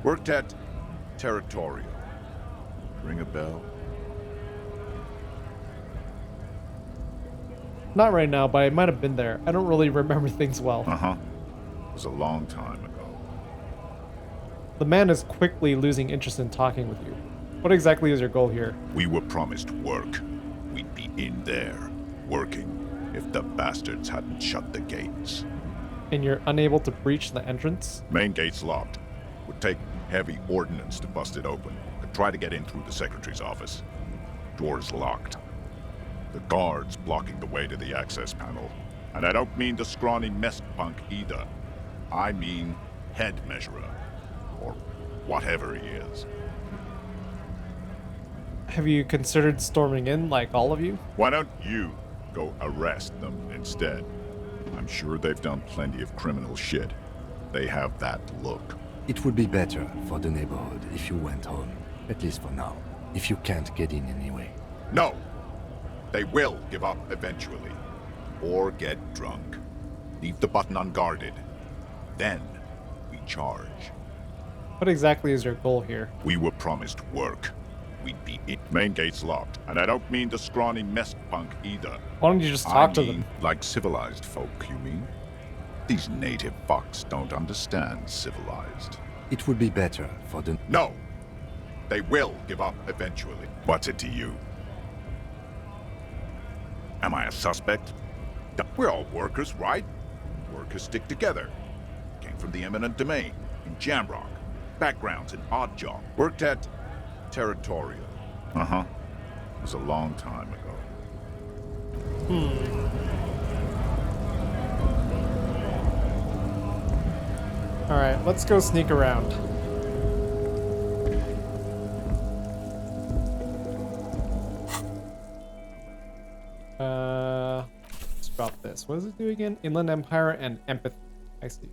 Worked at Territorial. Ring a bell? Not right now, but I might have been there. I don't really remember things well. Uh-huh. It was a long time ago. The man is quickly losing interest in talking with you. What exactly is your goal here? We were promised work. We'd be in there, working. if the bastards hadn't shut the gates. And you're unable to breach the entrance? Main gate's locked. Would take heavy ordnance to bust it open. Could try to get in through the secretary's office. Door's locked. The guard's blocking the way to the access panel. And I don't mean the scrawny mess punk either. I mean head measurer. Or whatever he is. Have you considered storming in, like all of you? Why don't you go arrest them instead? I'm sure they've done plenty of criminal shit. They have that look. It would be better for the neighborhood if you went home, at least for now, if you can't get in anyway. No! They will give up eventually. Or get drunk. Leave the button unguarded. Then, we charge. What exactly is your goal here? We were promised work. We'd be in. Main gate's locked. And I don't mean the scrawny mess punk either. Why don't you just talk to them? Like civilized folk, you mean? These native fucks don't understand civilized. It would be better for the... No! They will give up eventually. What's it to you? Am I a suspect? We're all workers, right? Workers stick together. Came from the eminent domain, in Jamrock. Backgrounds in odd job. Worked at Territorial. Uh-huh. It was a long time ago. Alright, let's go sneak around. Let's drop this. What does it do again? Inland Empire and Empathy. I see.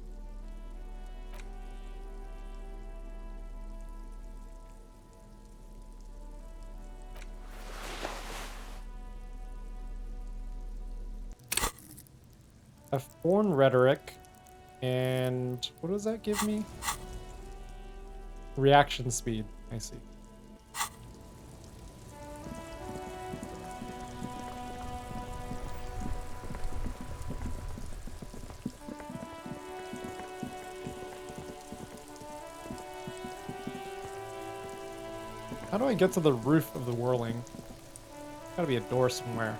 A foreign rhetoric, and what does that give me? Reaction speed. I see. How do I get to the roof of the whirling? Gotta be a door somewhere.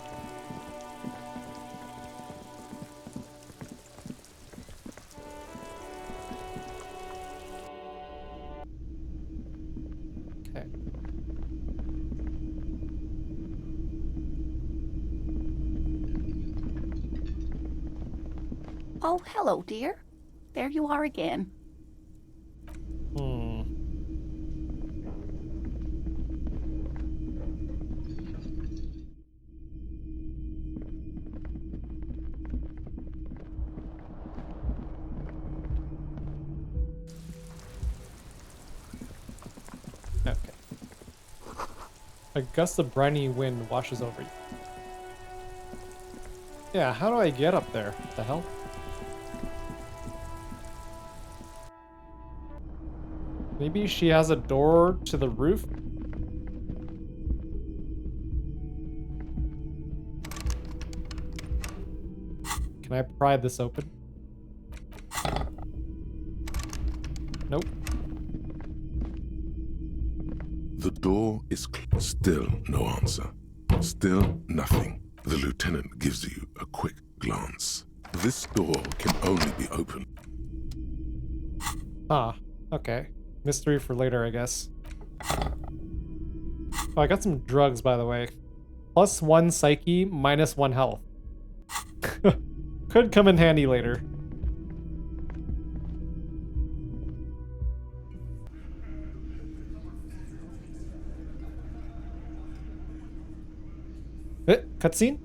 Oh, hello, dear. There you are again. Okay. A gust of briny wind washes over you. Yeah, how do I get up there? What the hell? Maybe she has a door to the roof? Can I pry this open? Nope. The door is closed. Still no answer. Still nothing. The lieutenant gives you a quick glance. This door can only be opened. Ah, okay. Mystery for later, I guess. Oh, I got some drugs, by the way. +1 psyche, -1 health. Could come in handy later. Cutscene?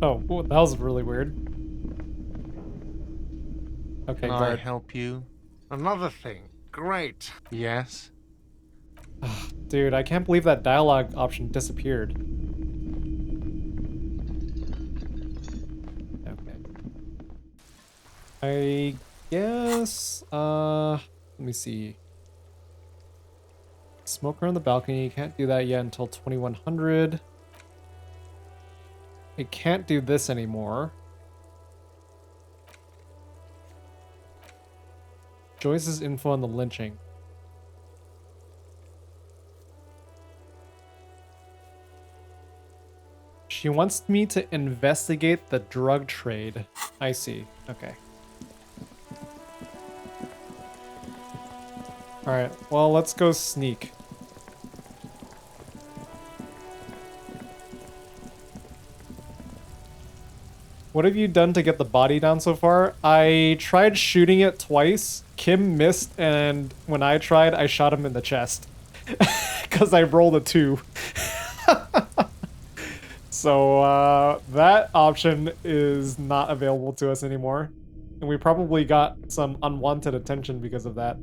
Oh, that was really weird. Okay, Can I guard. help you? Another thing. Great. Yes? Dude, I can't believe that dialogue option disappeared. Okay. I guess, let me see. Smoker on the balcony, can't do that yet until 2100. I can't do this anymore. Joyce's info on the lynching. She wants me to investigate the drug trade. I see. Okay. Alright, well, let's go sneak. What have you done to get the body down so far? I tried shooting it twice. Kim missed, and when I tried, I shot him in the chest. Because I rolled a 2. So, that option is not available to us anymore. And we probably got some unwanted attention because of that.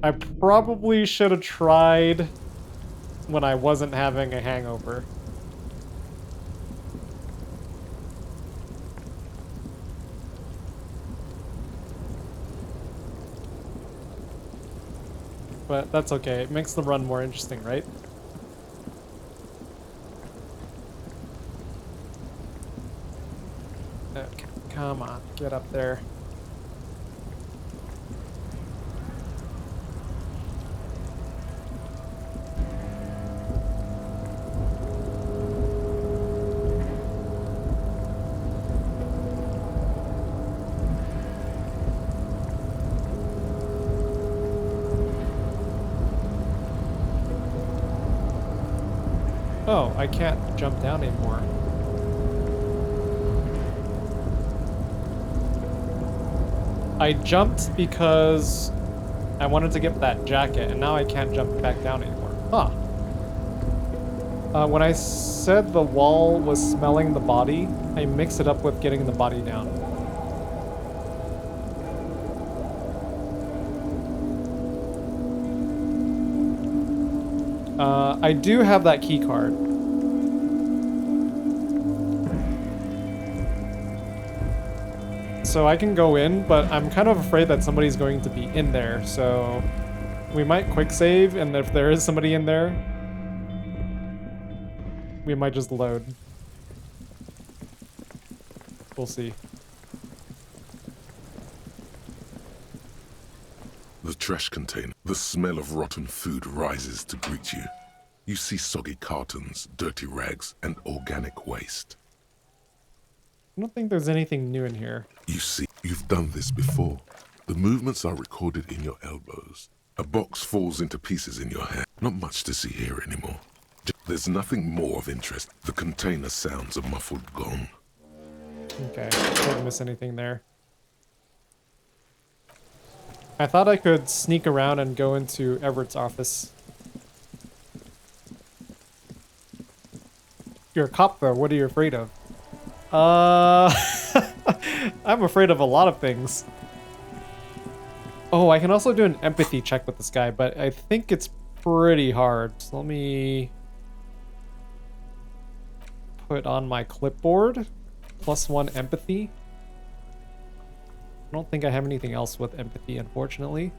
I probably should have tried when I wasn't having a hangover. But that's okay. It makes the run more interesting, right? Okay, come on, get up there. Oh, I can't jump down anymore. I jumped because I wanted to get that jacket, and now I can't jump back down anymore. Huh. When I said the wall was smelling the body, I mixed it up with getting the body down. I do have that key card. So I can go in, but I'm kind of afraid that somebody's going to be in there, so we might quick save, and if there is somebody in there, we might just load. We'll see. The trash container. The smell of rotten food rises to greet you. You see soggy cartons, dirty rags, and organic waste. I don't think there's anything new in here. You see, you've done this before. The movements are recorded in your elbows. A box falls into pieces in your hand. Not much to see here anymore. There's nothing more of interest. The container sounds a muffled gong. Okay, didn't miss anything there. I thought I could sneak around and go into Everett's office. You're a cop, though. What are you afraid of? I'm afraid of a lot of things. Oh, I can also do an empathy check with this guy, but I think it's pretty hard. So let me put on my clipboard. +1 empathy. I don't think I have anything else with empathy, unfortunately.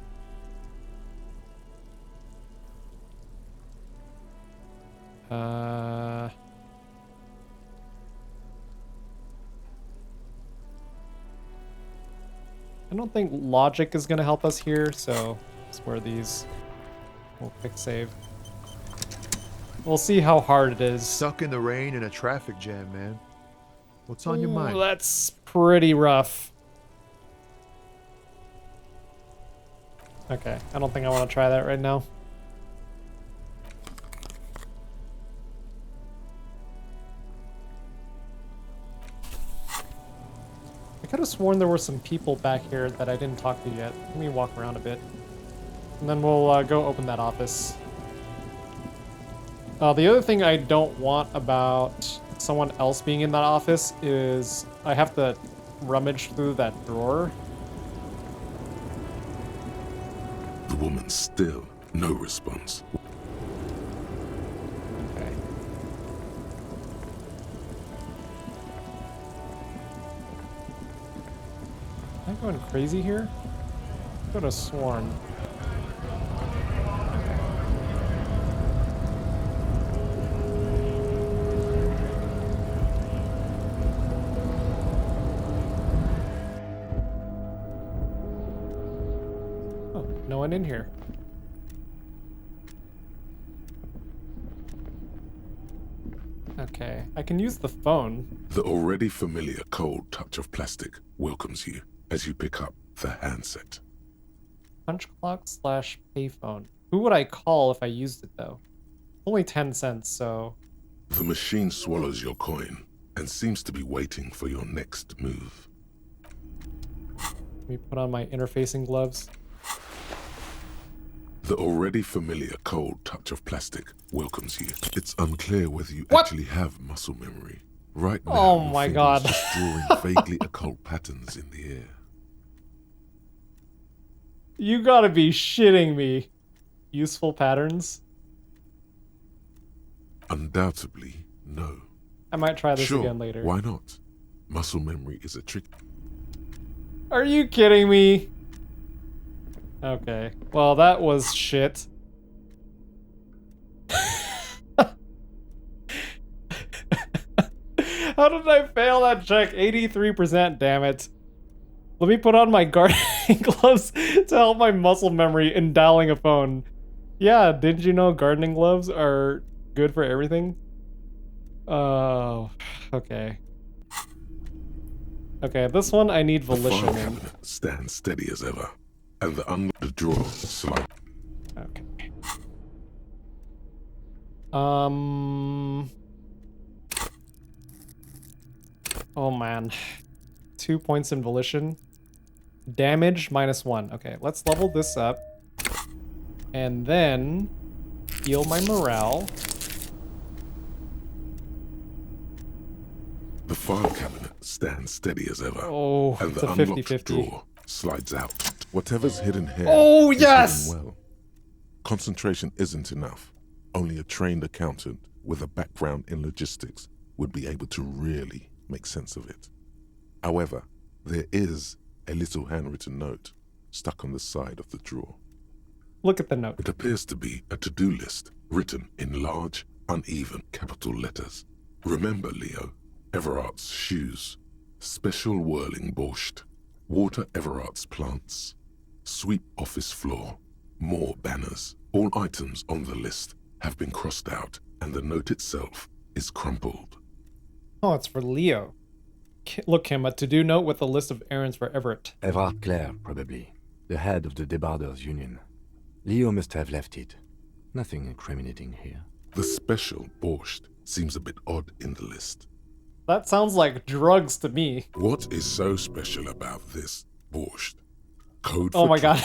I don't think logic is going to help us here, so let's wear these. We'll quick save. We'll see how hard it is. Stuck in the rain in a traffic jam, man. What's on your mind? That's pretty rough. Okay, I don't think I want to try that right now. I could have sworn there were some people back here that I didn't talk to yet. Let me walk around a bit. And then we'll go open that office. The other thing I don't want about someone else being in that office is I have to rummage through that drawer. The woman still, no response. Okay. Am I going crazy here? I could have sworn. Oh, no one in here. Okay, I can use the phone. The already familiar cold touch of plastic welcomes you as you pick up the handset. Punch clock slash payphone. Who would I call if I used it though? Only 10 cents, so... The machine swallows your coin and seems to be waiting for your next move. Let me put on my interfacing gloves. The already familiar cold touch of plastic welcomes you. It's unclear whether you What? actually have muscle memory. Right now, Oh your my finger God. is just drawing vaguely occult patterns in the air. You gotta be shitting me. Useful patterns? Undoubtedly, no. I might try this Sure, again later. why not? Muscle memory is a trick. Are you kidding me? Okay. Well, that was shit. How did I fail that check? 83%, damn it. Let me put on my gardening gloves to help my muscle memory in dialing a phone. Yeah, didn't you know gardening gloves are good for everything? Oh, okay. Okay, this one I need The volition file in. cabinet stands steady as ever, and the drawer slide. Okay. Oh man. 2 points in volition. Damage -1. Okay, let's level this up. And then heal my morale. The file cabinet stands steady as ever, Oh, and it's the a unlocked 50-50. drawer slides out. Whatever's hidden here Oh, is yes! hidden well. Concentration isn't enough. Only a trained accountant with a background in logistics would be able to really make sense of it. However, there is a little handwritten note stuck on the side of the drawer. Look at the note. It appears to be a to-do list written in large, uneven capital letters. Remember, Leo, Everart's shoes, special whirling borscht, water Everart's plants, sweep office floor, more banners. All items on the list have been crossed out, and the note itself is crumpled. Oh, it's for Leo. Look, Kim, a to-do note with a list of errands for Everett. Everard Clare, probably. The head of the Debarders Union. Leo must have left it. Nothing incriminating here. The special borscht seems a bit odd in the list. That sounds like drugs to me. What is so special about this borscht? Code for Oh my god.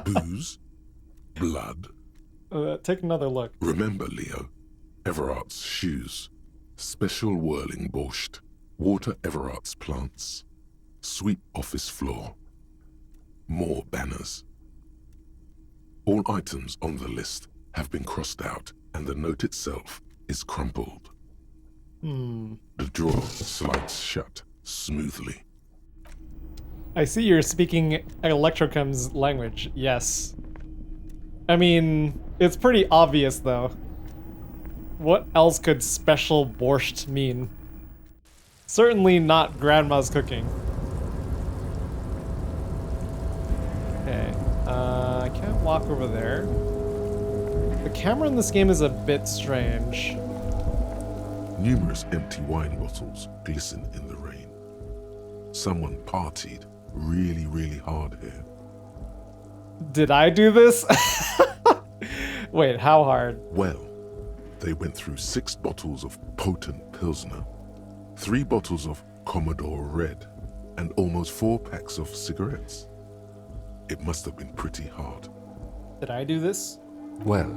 booze? Blood? Take another look. Remember, Leo, Everart's shoes, special whirling borscht, water Everart's plants, sweep office floor, more banners. All items on the list have been crossed out, and the note itself is crumpled. The drawer slides shut smoothly. I see you're speaking Electrochem's language. Yes. I mean, it's pretty obvious though. What else could special borscht mean? Certainly not grandma's cooking. Okay. I can't walk over there. The camera in this game is a bit strange. Numerous empty wine bottles glisten in the rain. Someone partied really, really hard here. Did I do this? Wait, how hard? Well, they went through 6 bottles of potent Pilsner, 3 bottles of Commodore Red, and almost 4 packs of cigarettes. It must have been pretty hard. Did I do this? Well,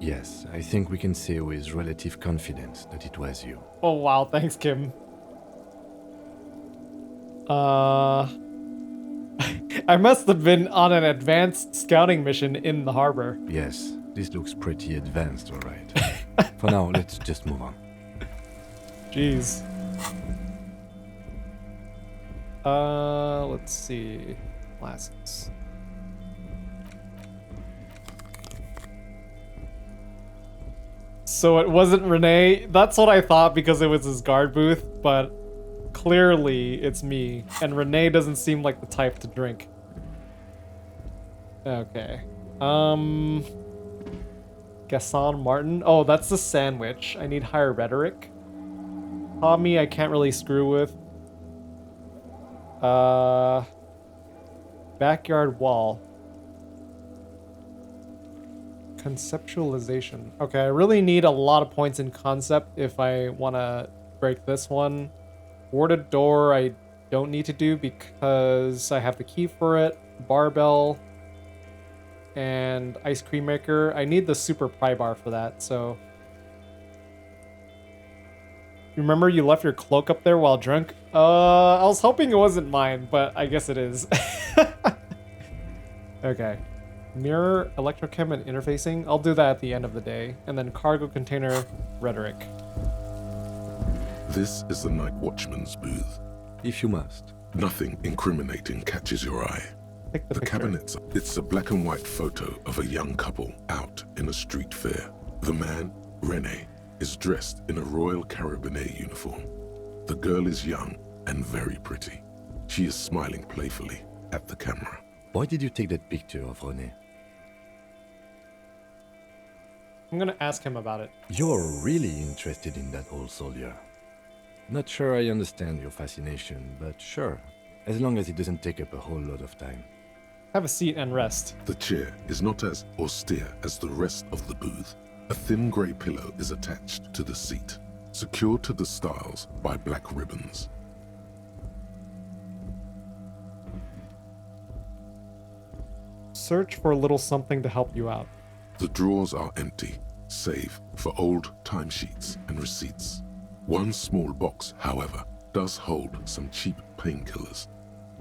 yes, I think we can say with relative confidence that it was you. Oh wow, thanks Kim. I must have been on an advanced scouting mission in the harbor. Yes, this looks pretty advanced, alright. For now, let's just move on. Jeez. Let's see. Glasses. So it wasn't Renee? That's what I thought because it was his guard booth, but clearly it's me. And Renee doesn't seem like the type to drink. Okay. Gaston Martin? Oh, that's the sandwich. I need higher rhetoric. Tommy I can't really screw with. Backyard wall. Conceptualization. Okay, I really need a lot of points in concept if I want to break this one. Warded door I don't need to do because I have the key for it. Barbell and ice cream maker. I need the super pry bar for that, so... Remember you left your cloak up there while drunk? I was hoping it wasn't mine, but I guess it is. Okay. Mirror, electrochem, and interfacing. I'll do that at the end of the day. And then cargo container, rhetoric. This is the night watchman's booth. If you must. Nothing incriminating catches your eye. Take the picture. Cabinet's it's a black and white photo of a young couple out in a street fair. The man, Rene, is dressed in a Royal Carabinier uniform. The girl is young and very pretty. She is smiling playfully at the camera. Why did you take that picture of Rene? I'm gonna ask him about it. You're really interested in that old soldier. Not sure I understand your fascination, but sure. As long as it doesn't take up a whole lot of time. Have a seat and rest. The chair is not as austere as the rest of the booth. A thin grey pillow is attached to the seat, secured to the stiles by black ribbons. Search for a little something to help you out. The drawers are empty, save for old timesheets and receipts. One small box, however, does hold some cheap painkillers.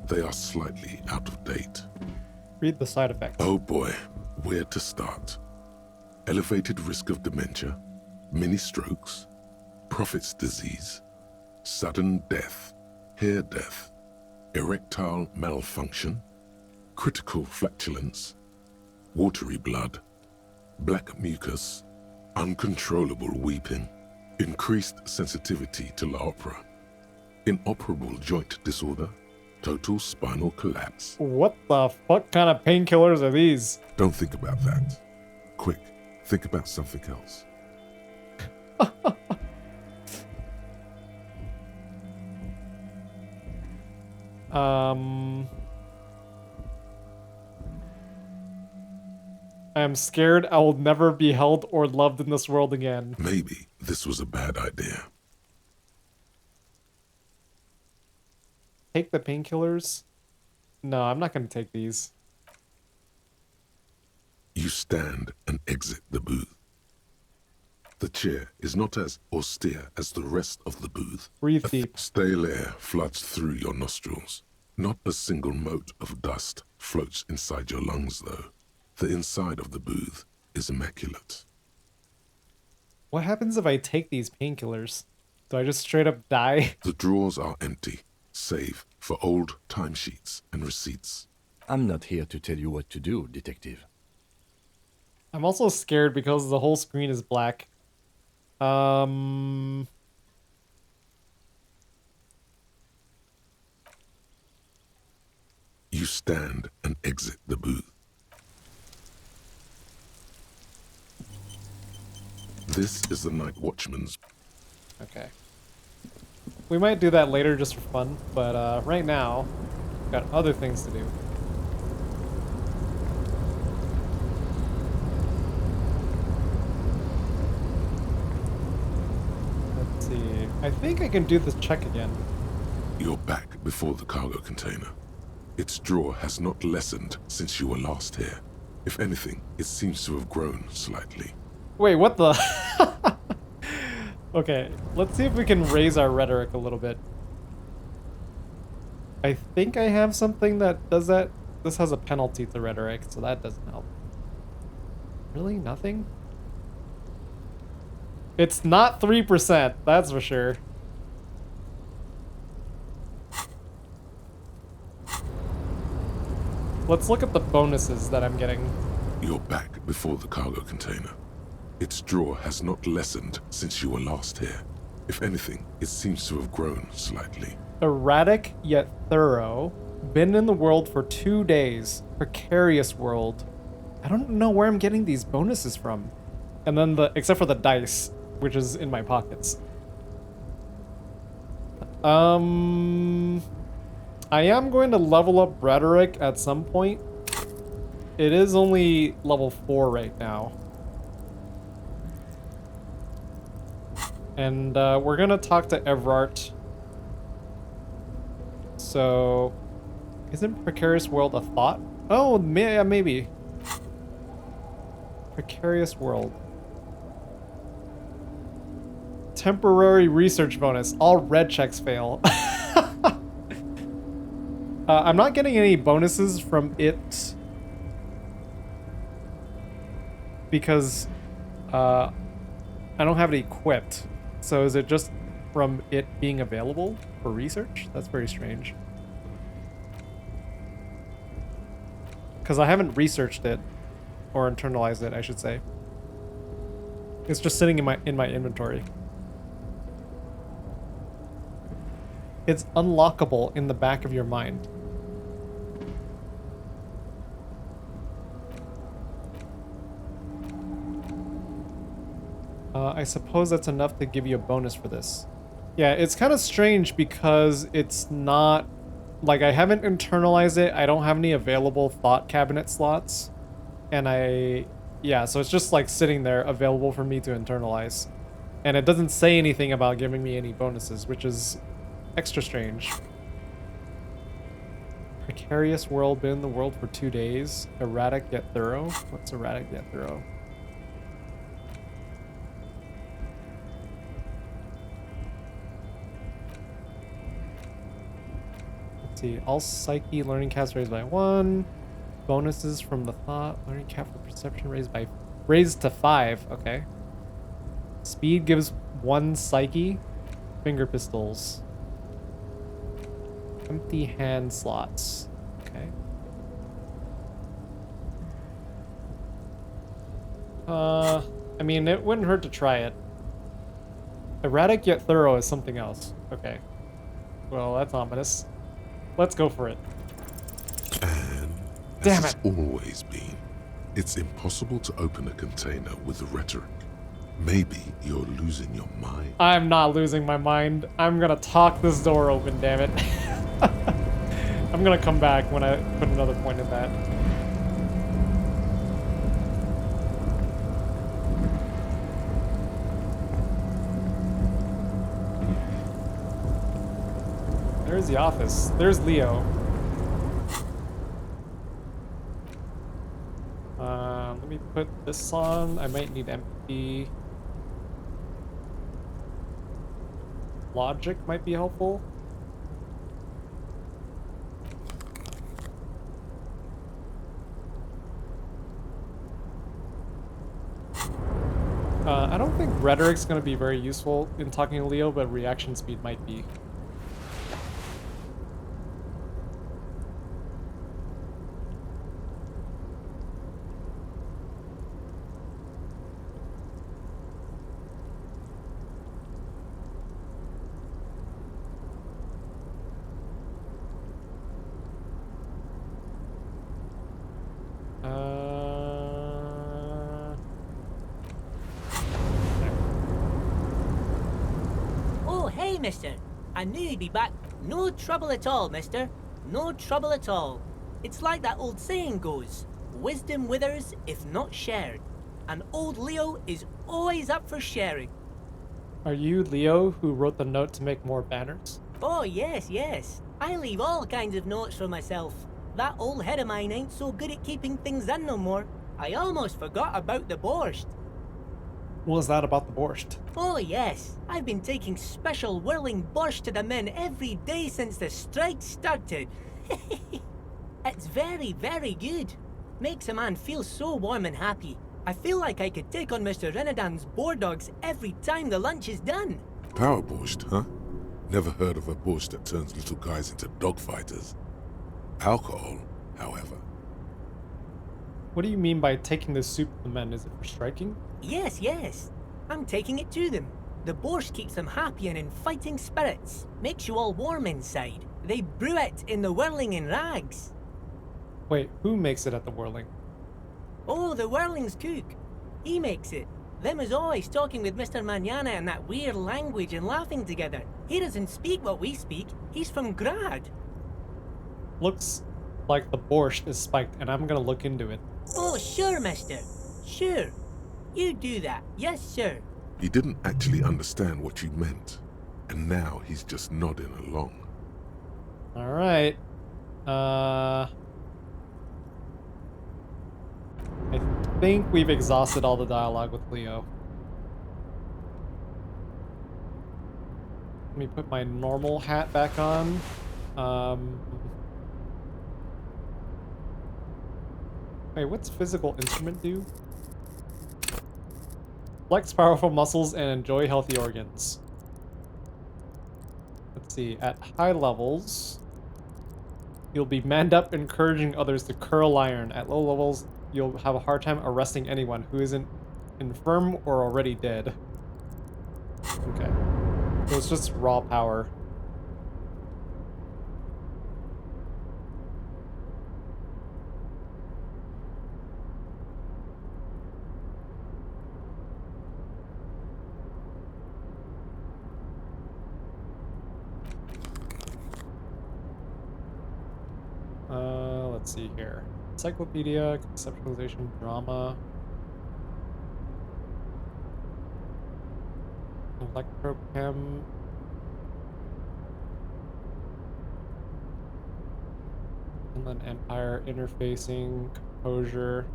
They are slightly out of date. Read the side effects. Oh boy, where to start? Elevated risk of dementia, mini strokes, prophet's disease, sudden death, hair death, erectile malfunction, critical flatulence, watery blood, black mucus, uncontrollable weeping, increased sensitivity to La Opera, inoperable joint disorder, total spinal collapse. What the fuck kind of painkillers are these? Don't think about that. Quick, think about something else. I am scared I will never be held or loved in this world again. Maybe this was a bad idea. Take the painkillers? No, I'm not going to take these. You stand and exit the booth. The chair is not as austere as the rest of the booth. Breathe deep. Stale air floods through your nostrils. Not a single mote of dust floats inside your lungs, though. The inside of the booth is immaculate. What happens if I take these painkillers? Do I just straight up die? The drawers are empty, save for old timesheets and receipts. I'm not here to tell you what to do, detective. I'm also scared because the whole screen is black. You stand and exit the booth. This is the night watchman's. Okay. We might do that later just for fun, but right now, we've got other things to do. Let's see. I think I can do this check again. You're back before the cargo container. Its drawer has not lessened since you were last here. If anything, it seems to have grown slightly. Wait, what the? Okay, let's see if we can raise our rhetoric a little bit. I think I have something that does that. This has a penalty to rhetoric, so that doesn't help. Really? Nothing? It's not 3%, that's for sure. Let's look at the bonuses that I'm getting. You're back before the cargo container. Its drawer has not lessened since you were last here. If anything, it seems to have grown slightly. Erratic yet thorough. Been in the world for 2 days. Precarious world. I don't know where I'm getting these bonuses from. And then except for the dice, which is in my pockets. I am going to level up Rhetoric at some point. It is only level 4 right now. And we're gonna talk to Evrart. So, isn't Precarious World a thought? Oh, maybe. Precarious World. Temporary research bonus. All red checks fail. I'm not getting any bonuses from it because I don't have it equipped. So is it just from it being available for research? That's very strange. Because I haven't researched it or internalized it, I should say. It's just sitting in my inventory. It's unlockable in the back of your mind. I suppose that's enough to give you a bonus for this. Yeah, it's kind of strange because it's not... Like, I haven't internalized it. I don't have any available thought cabinet slots. And yeah, so it's just like sitting there available for me to internalize. And it doesn't say anything about giving me any bonuses, which is extra strange. Precarious world, been in the world for 2 days. Erratic yet thorough. What's erratic yet thorough? Let's see. All psyche learning caps raised by 1. Bonuses from the thought. Learning cap for perception raised to 5. Okay. Speed gives 1 psyche. Finger pistols. Empty hand slots. Okay. I mean, it wouldn't hurt to try it. Erratic yet thorough is something else. Okay. Well, that's ominous. Let's go for it. And damn as it! it's always been, it's impossible to open a container with rhetoric. Maybe you're losing your mind. I'm not losing my mind. I'm gonna talk this door open, damn it. I'm gonna come back when I put another point in that. There's the office. There's Leo. Let me put this on. I might need empty. Logic might be helpful. I don't think rhetoric's going to be very useful in talking to Leo, but reaction speed might be. Oh, hey, mister. I knew you'd be back. No trouble at all, mister. No trouble at all. It's like that old saying goes, wisdom withers if not shared. And old Leo is always up for sharing. Are you Leo who wrote the note to make more banners? Oh, yes, yes. I leave all kinds of notes for myself. That old head of mine ain't so good at keeping things in no more. I almost forgot about the borscht. What was that about the borscht? Oh, yes. I've been taking special whirling borscht to the men every day since the strike started. It's very, very good. Makes a man feel so warm and happy. I feel like I could take on Mr. Renadan's boar dogs every time the lunch is done. Power borscht, huh? Never heard of a borscht that turns little guys into dogfighters. Alcohol, however. What do you mean by taking the soup to the men? Is it for striking? Yes, yes. I'm taking it to them. The borscht keeps them happy and in fighting spirits. Makes you all warm inside. They brew it in the whirling in rags. Wait, who makes it at the whirling? Oh, the whirling's cook. He makes it. Them is always talking with Mr. Manana in that weird language and laughing together. He doesn't speak what we speak. He's from Grad. Looks like the borscht is spiked, and I'm gonna look into it. Oh, sure, mister. Sure. You do that. Yes, sir. He didn't actually understand what you meant, and now he's just nodding along. Alright. I think we've exhausted all the dialogue with Leo. Let me put my normal hat back on. Wait, what's physical instrument do? Flex powerful muscles and enjoy healthy organs. Let's see, at high levels, you'll be manned up, encouraging others to curl iron. At low levels, you'll have a hard time arresting anyone who isn't infirm or already dead. Okay. So it's just raw power. Let's see here. Encyclopedia, conceptualization, drama, electrochem, Inland Empire, interfacing, composure,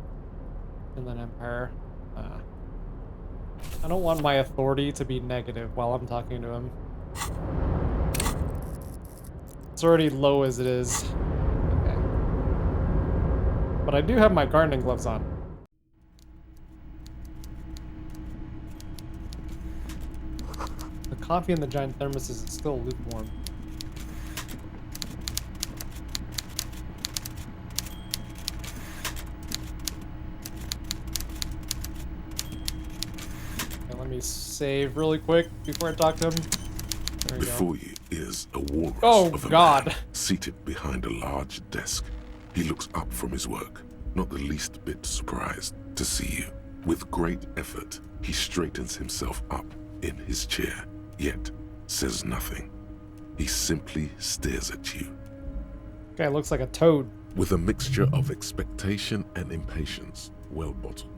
Inland Empire. I don't want my authority to be negative while I'm talking to him. It's already low as it is. But I do have my gardening gloves on. The coffee in the giant thermos is still lukewarm. Okay, let me save really quick before I talk to him. There we Before go. you is a walrus of a man seated behind a large desk. He looks up from his work, not the least bit surprised to see you. With great effort, he straightens himself up in his chair, yet says nothing. He simply stares at you. Guy looks like a toad. With a mixture of expectation and impatience, well bottled.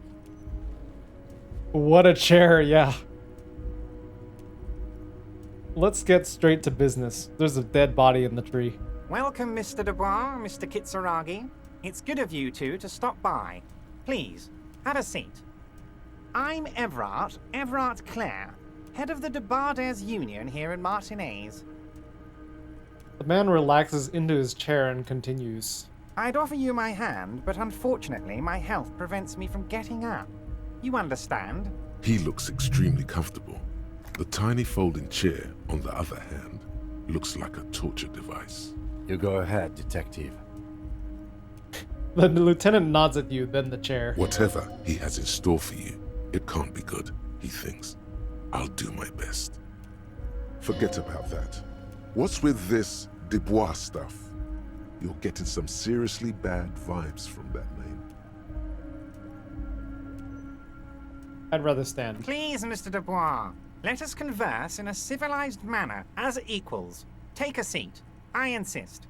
What a chair, yeah. Let's get straight to business. There's a dead body in the tree. Welcome, Mr. Dubois, Mr. Kitsuragi. It's good of you two to stop by. Please, have a seat. I'm Everard Clare, head of the Debarders Union here in Martinez. The man relaxes into his chair and continues. I'd offer you my hand, but unfortunately my health prevents me from getting up. You understand? He looks extremely comfortable. The tiny folding chair, on the other hand, looks like a torture device. You go ahead, detective. The lieutenant nods at you, then the chair. Whatever he has in store for you, it can't be good, he thinks. I'll do my best. Forget about that. What's with this Dubois stuff? You're getting some seriously bad vibes from that name. I'd rather stand. Please, Mr. Dubois, let us converse in a civilized manner, as equals. Take a seat. I insist.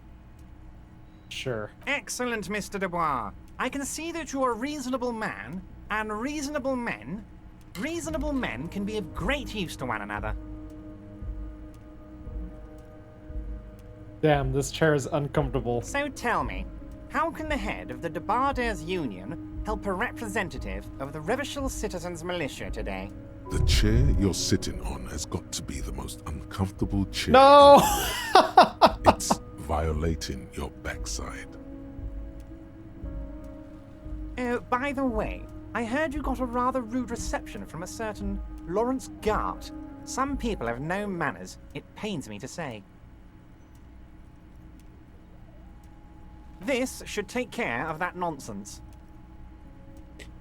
Sure. Excellent, Mr. Dubois. I can see that you're a reasonable man, and reasonable men can be of great use to one another. Damn, this chair is uncomfortable. So tell me, how can the head of the Debarders Union help a representative of the Revachol Citizens Militia today? The chair you're sitting on has got to be the most uncomfortable chair. No! It's violating your backside. By the way, I heard you got a rather rude reception from a certain Lawrence Gart. Some people have no manners, it pains me to say. This should take care of that nonsense.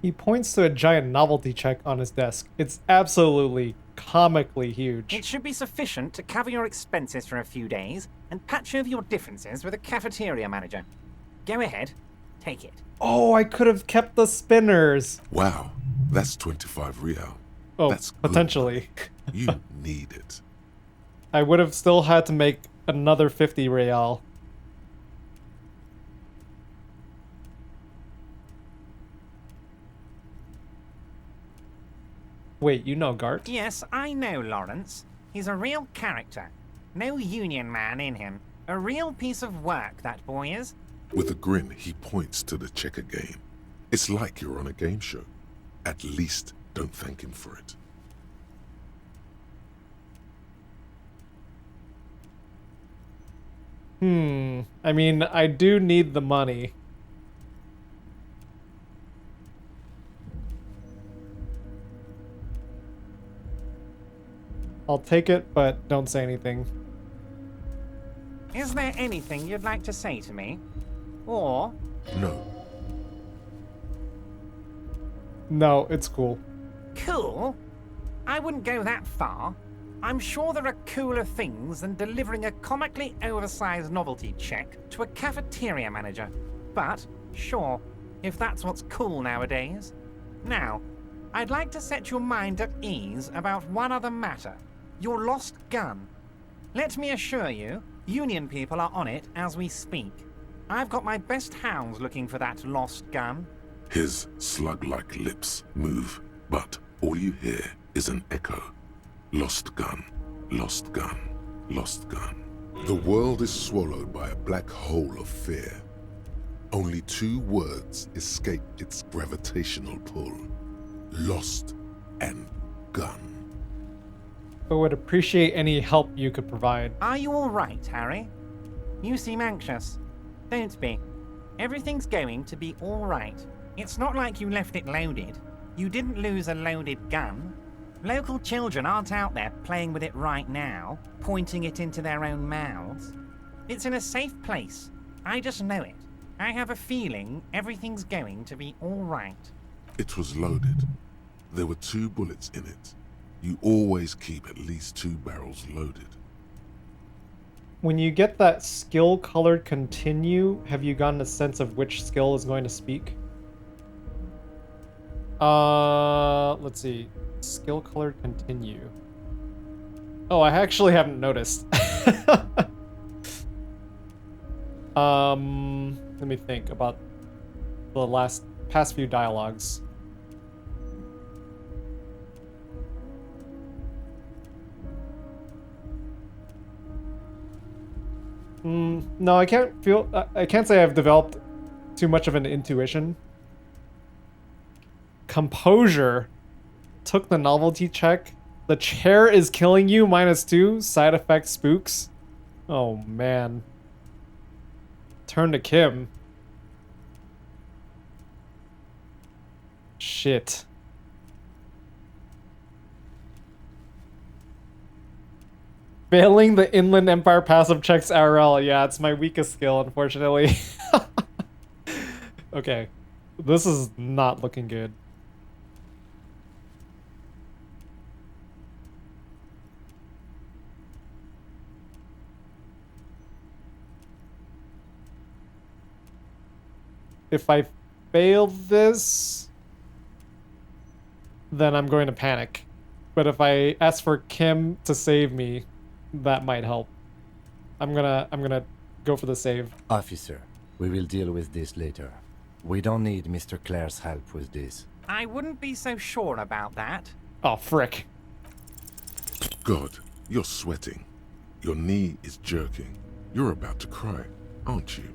He points to a giant novelty check on his desk. It's absolutely comically huge. It should be sufficient to cover your expenses for a few days and patch over your differences with a cafeteria manager. Go ahead, take it. Oh, I could have kept the spinners. Wow, that's 25 real. Oh, That's good potentially. money. You need it. I would have still had to make another 50 real. Wait, you know Gart? Yes, I know Lawrence. He's a real character. No union man in him. A real piece of work, that boy is. With a grin, he points to the checker game. It's like you're on a game show. At least don't thank him for it. I mean, I do need the money. I'll take it, but don't say anything. Is there anything you'd like to say to me? Or... No. No, it's cool. Cool? I wouldn't go that far. I'm sure there are cooler things than delivering a comically oversized novelty check to a cafeteria manager. But, sure, if that's what's cool nowadays. Now, I'd like to set your mind at ease about one other matter. Your lost gun. Let me assure you, Union people are on it as we speak. I've got my best hounds looking for that lost gun. His slug-like lips move, but all you hear is an echo. Lost gun, lost gun, lost gun. The world is swallowed by a black hole of fear. Only 2 words escape its gravitational pull. Lost and gun. But would appreciate any help you could provide. Are you all right, Harry? You seem anxious. Don't be. Everything's going to be all right. It's not like you left it loaded. You didn't lose a loaded gun. Local children aren't out there playing with it right now, pointing it into their own mouths. It's in a safe place. I just know it. I have a feeling everything's going to be all right. It was loaded. There were 2 bullets in it. You always keep at least 2 barrels loaded. When you get that skill-colored continue, have you gotten a sense of which skill is going to speak? Let's see. Skill-colored continue. Oh, I actually haven't noticed. Let me think about the past few dialogues. No, I can't say I've developed too much of an intuition. Composure took the novelty check. The chair is killing you, -2. Side effect spooks. Oh, man. Turn to Kim. Shit. Failing the Inland Empire passive checks IRL. Yeah, it's my weakest skill, unfortunately. Okay. This is not looking good. If I fail this, then I'm going to panic. But if I ask for Kim to save me, that might help. I'm gonna go for the save. Officer, we will deal with this later. We don't need Mr. Clare's help with this. I wouldn't be so sure about that. Oh, frick. God, you're sweating. Your knee is jerking. You're about to cry, aren't you?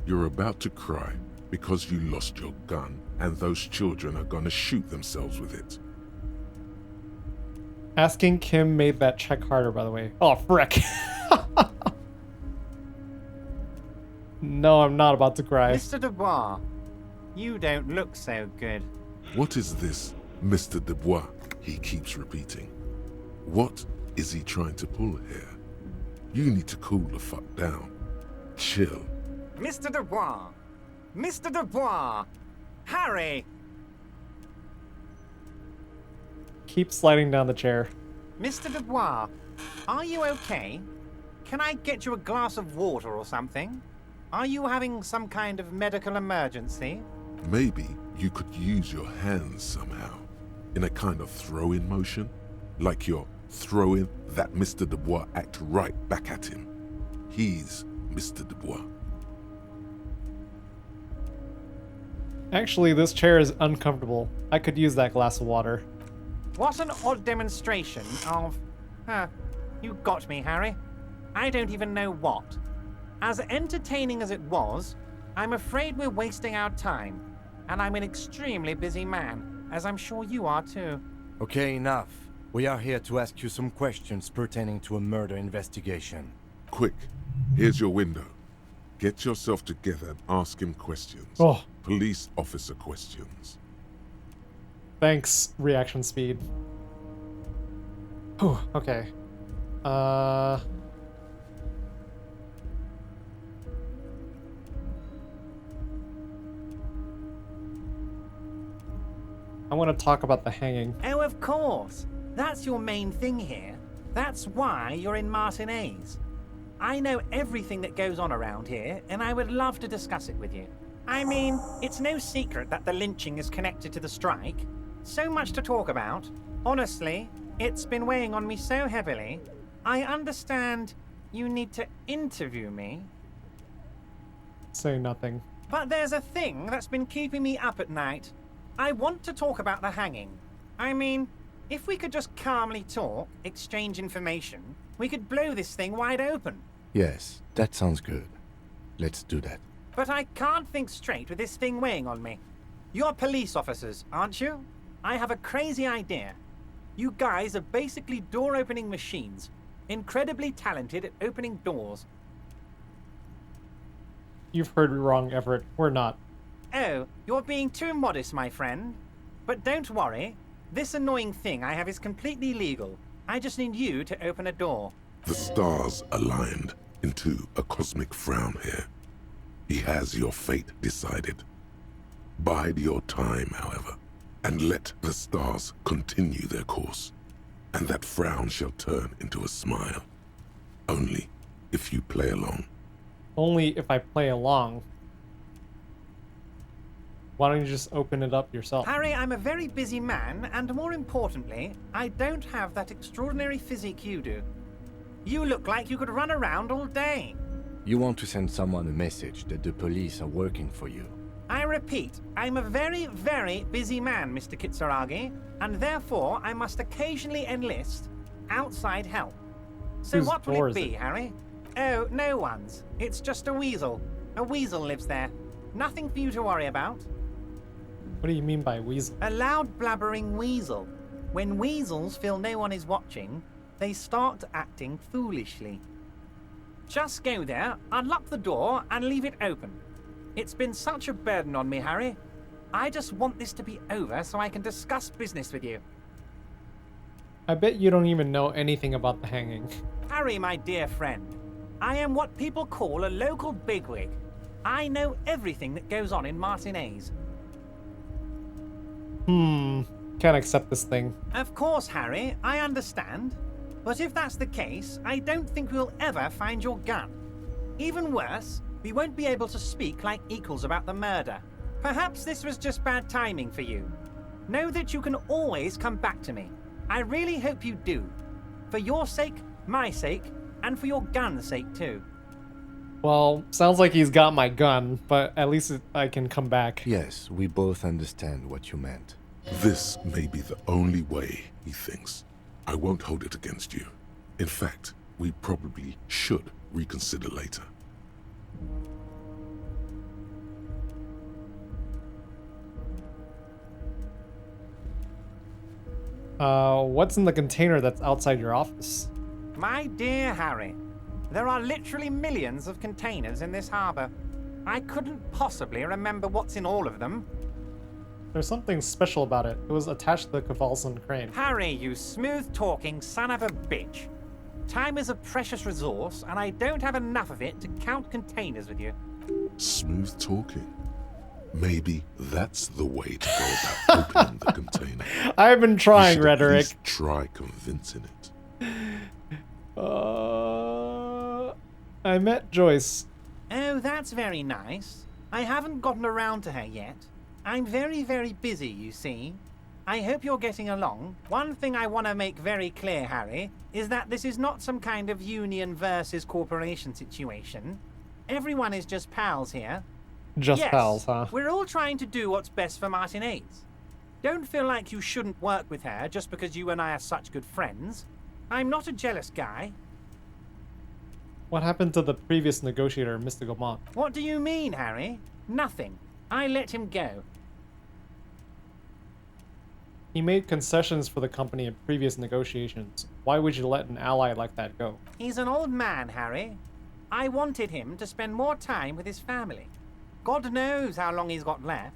You're about to cry because you lost your gun and those children are gonna shoot themselves with it. Asking Kim made that check harder, by the way. Oh, frick. No, I'm not about to cry. Mr. Dubois, you don't look so good. What is this, Mr. Dubois? He keeps repeating. What is he trying to pull here? You need to cool the fuck down. Chill. Mr. Dubois! Mr. Dubois! Harry! Keep sliding down the chair. Mr. Dubois, are you okay? Can I get you a glass of water or something? Are you having some kind of medical emergency? Maybe you could use your hands somehow. in a kind of throw-in motion, like you're throwing that Mr. Dubois act right back at him. He's Mr. Dubois. Actually, this chair is uncomfortable. I could use that glass of water. What an odd demonstration of... you got me, Harry. I don't even know what. As entertaining as it was, I'm afraid we're wasting our time. And I'm an extremely busy man, as I'm sure you are too. Okay, enough. We are here to ask you some questions pertaining to a murder investigation. Quick, here's your window. Get yourself together and ask him questions. Oh. Police officer questions. Thanks, reaction speed. Whew, okay. I want to talk about the hanging. Oh, of course. That's your main thing here. That's why you're in Martinez. I know everything that goes on around here, and I would love to discuss it with you. I mean, it's no secret that the lynching is connected to the strike. So much to talk about. Honestly, it's been weighing on me so heavily. I understand you need to interview me. Say nothing. But there's a thing that's been keeping me up at night. I want to talk about the hanging. I mean, if we could just calmly talk, exchange information, we could blow this thing wide open. Yes, that sounds good. Let's do that. But I can't think straight with this thing weighing on me. You're police officers, aren't you? I have a crazy idea. You guys are basically door-opening machines, incredibly talented at opening doors. You've heard me wrong, Everett. We're not. Oh, you're being too modest, my friend. But don't worry. This annoying thing I have is completely legal. I just need you to open a door. The stars aligned into a cosmic frown here. He has your fate decided. Bide your time, however, and let the stars continue their course, and that frown shall turn into a smile. Only if you play along. Only if I play along. Why don't you just open it up yourself? Harry, I'm a very busy man, and more importantly, I don't have that extraordinary physique you do. You look like you could run around all day. You want to send someone a message that the police are working for you. I repeat, I'm a very, very busy man, Mr. Kitsuragi, and therefore I must occasionally enlist outside help. So Whose what will door it is be, it? Harry? Oh, no one's. It's just a weasel. A weasel lives there. Nothing for you to worry about. What do you mean by weasel? A loud blabbering weasel. When weasels feel no one is watching, they start acting foolishly. Just go there, unlock the door, and leave it open. It's been such a burden on me, Harry. I just want this to be over so I can discuss business with you. I bet you don't even know anything about the hanging. Harry, my dear friend, I am what people call a local bigwig. I know everything that goes on in Martinez. Can't accept this thing. Of course, Harry, I understand. But if that's the case, I don't think we'll ever find your gun. Even worse, we won't be able to speak like equals about the murder. Perhaps this was just bad timing for you. Know that you can always come back to me. I really hope you do. For your sake, my sake, and for your gun's sake too. Well, sounds like he's got my gun, but at least I can come back. Yes, we both understand what you meant. This may be the only way, he thinks. I won't hold it against you. In fact, we probably should reconsider later. What's in the container that's outside your office? My dear Harry, there are literally millions of containers in this harbor. I couldn't possibly remember what's in all of them. There's something special about it. It was attached to the Cavalson crane. Harry, you smooth-talking son of a bitch. Time is a precious resource, and I don't have enough of it to count containers with you. Smooth talking. Maybe that's the way to go about opening the container. I've been trying, You should at Rhetoric. least try convincing it. I met Joyce. Oh, that's very nice. I haven't gotten around to her yet. I'm very, very busy, you see. I hope you're getting along. One thing I want to make very clear, Harry, is that this is not some kind of union versus corporation situation. Everyone is just pals here. Just yes, pals, huh? We're all trying to do what's best for Martinez. Don't feel like you shouldn't work with her just because you and I are such good friends. I'm not a jealous guy. What happened to the previous negotiator, Mr. Gaumont? What do you mean, Harry? Nothing. I let him go. He made concessions for the company in previous negotiations. Why would you let an ally like that go? He's an old man, Harry. I wanted him to spend more time with his family. God knows how long he's got left.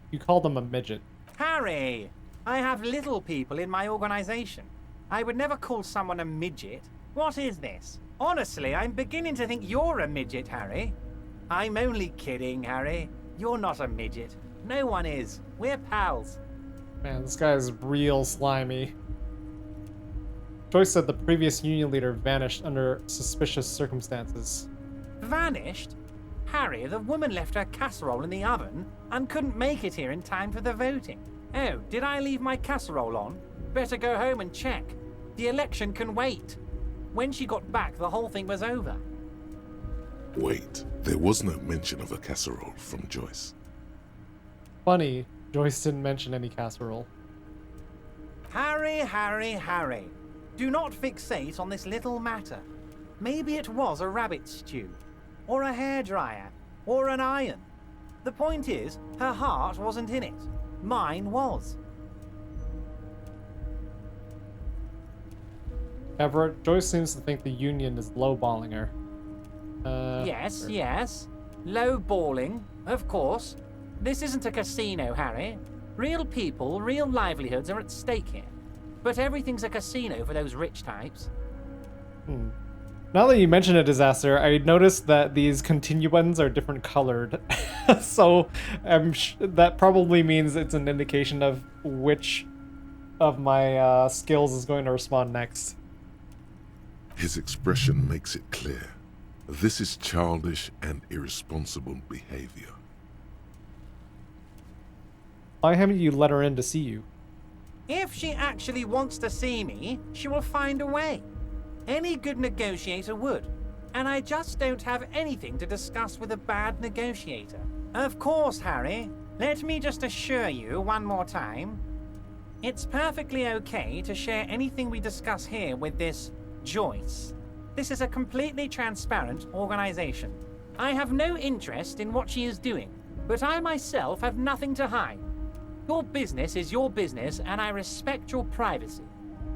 You called him a midget. Harry! I have little people in my organization. I would never call someone a midget. What is this? Honestly, I'm beginning to think you're a midget, Harry. I'm only kidding, Harry. You're not a midget. No one is. We're pals. Man, this guy is real slimy. Joyce said the previous union leader vanished under suspicious circumstances. Vanished? Harry, the woman left her casserole in the oven and couldn't make it here in time for the voting. Oh, did I leave my casserole on? Better go home and check. The election can wait. When she got back, the whole thing was over. Wait, there was no mention of a casserole from Joyce. Funny, Joyce didn't mention any casserole. Harry, Harry, Harry. Do not fixate on this little matter. Maybe it was a rabbit stew, or a hairdryer, or an iron. The point is, her heart wasn't in it. Mine was. Everett, Joyce seems to think the union is lowballing her. Yes, yes. Lowballing, of course. This isn't a casino, Harry. Real people, real livelihoods are at stake here. But everything's a casino for those rich types. Now that you mention a disaster, I noticed that these continuums are different colored. So that probably means it's an indication of which of my skills is going to respond next. His expression makes it clear. This is childish and irresponsible behavior. Why haven't you let her in to see you? If she actually wants to see me, she will find a way. Any good negotiator would. And I just don't have anything to discuss with a bad negotiator. Of course, Harry. Let me just assure you one more time. It's perfectly okay to share anything we discuss here with this Joyce. This is a completely transparent organization. I have no interest in what she is doing, but I myself have nothing to hide. Your business is your business, and I respect your privacy.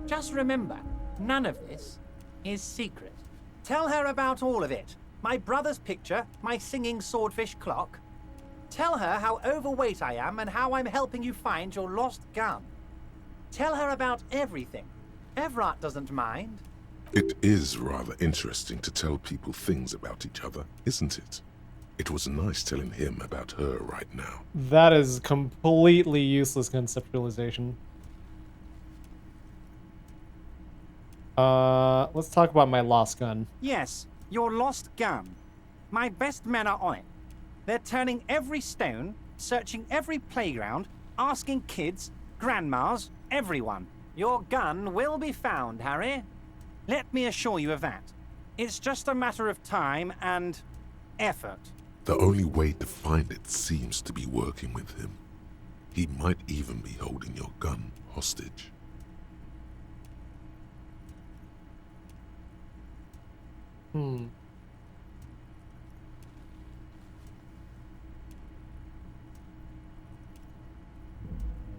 Just remember, none of this is secret. Tell her about all of it. My brother's picture, my singing swordfish clock. Tell her how overweight I am and how I'm helping you find your lost gun. Tell her about everything. Everett doesn't mind. It is rather interesting to tell people things about each other, isn't it? It was nice telling him about her right now. That is completely useless conceptualization. Let's talk about my lost gun. Yes, your lost gun. My best men are on it. They're turning every stone, searching every playground, asking kids, grandmas, everyone. Your gun will be found, Harry. Let me assure you of that. It's just a matter of time and effort. The only way to find it seems to be working with him. He might even be holding your gun hostage.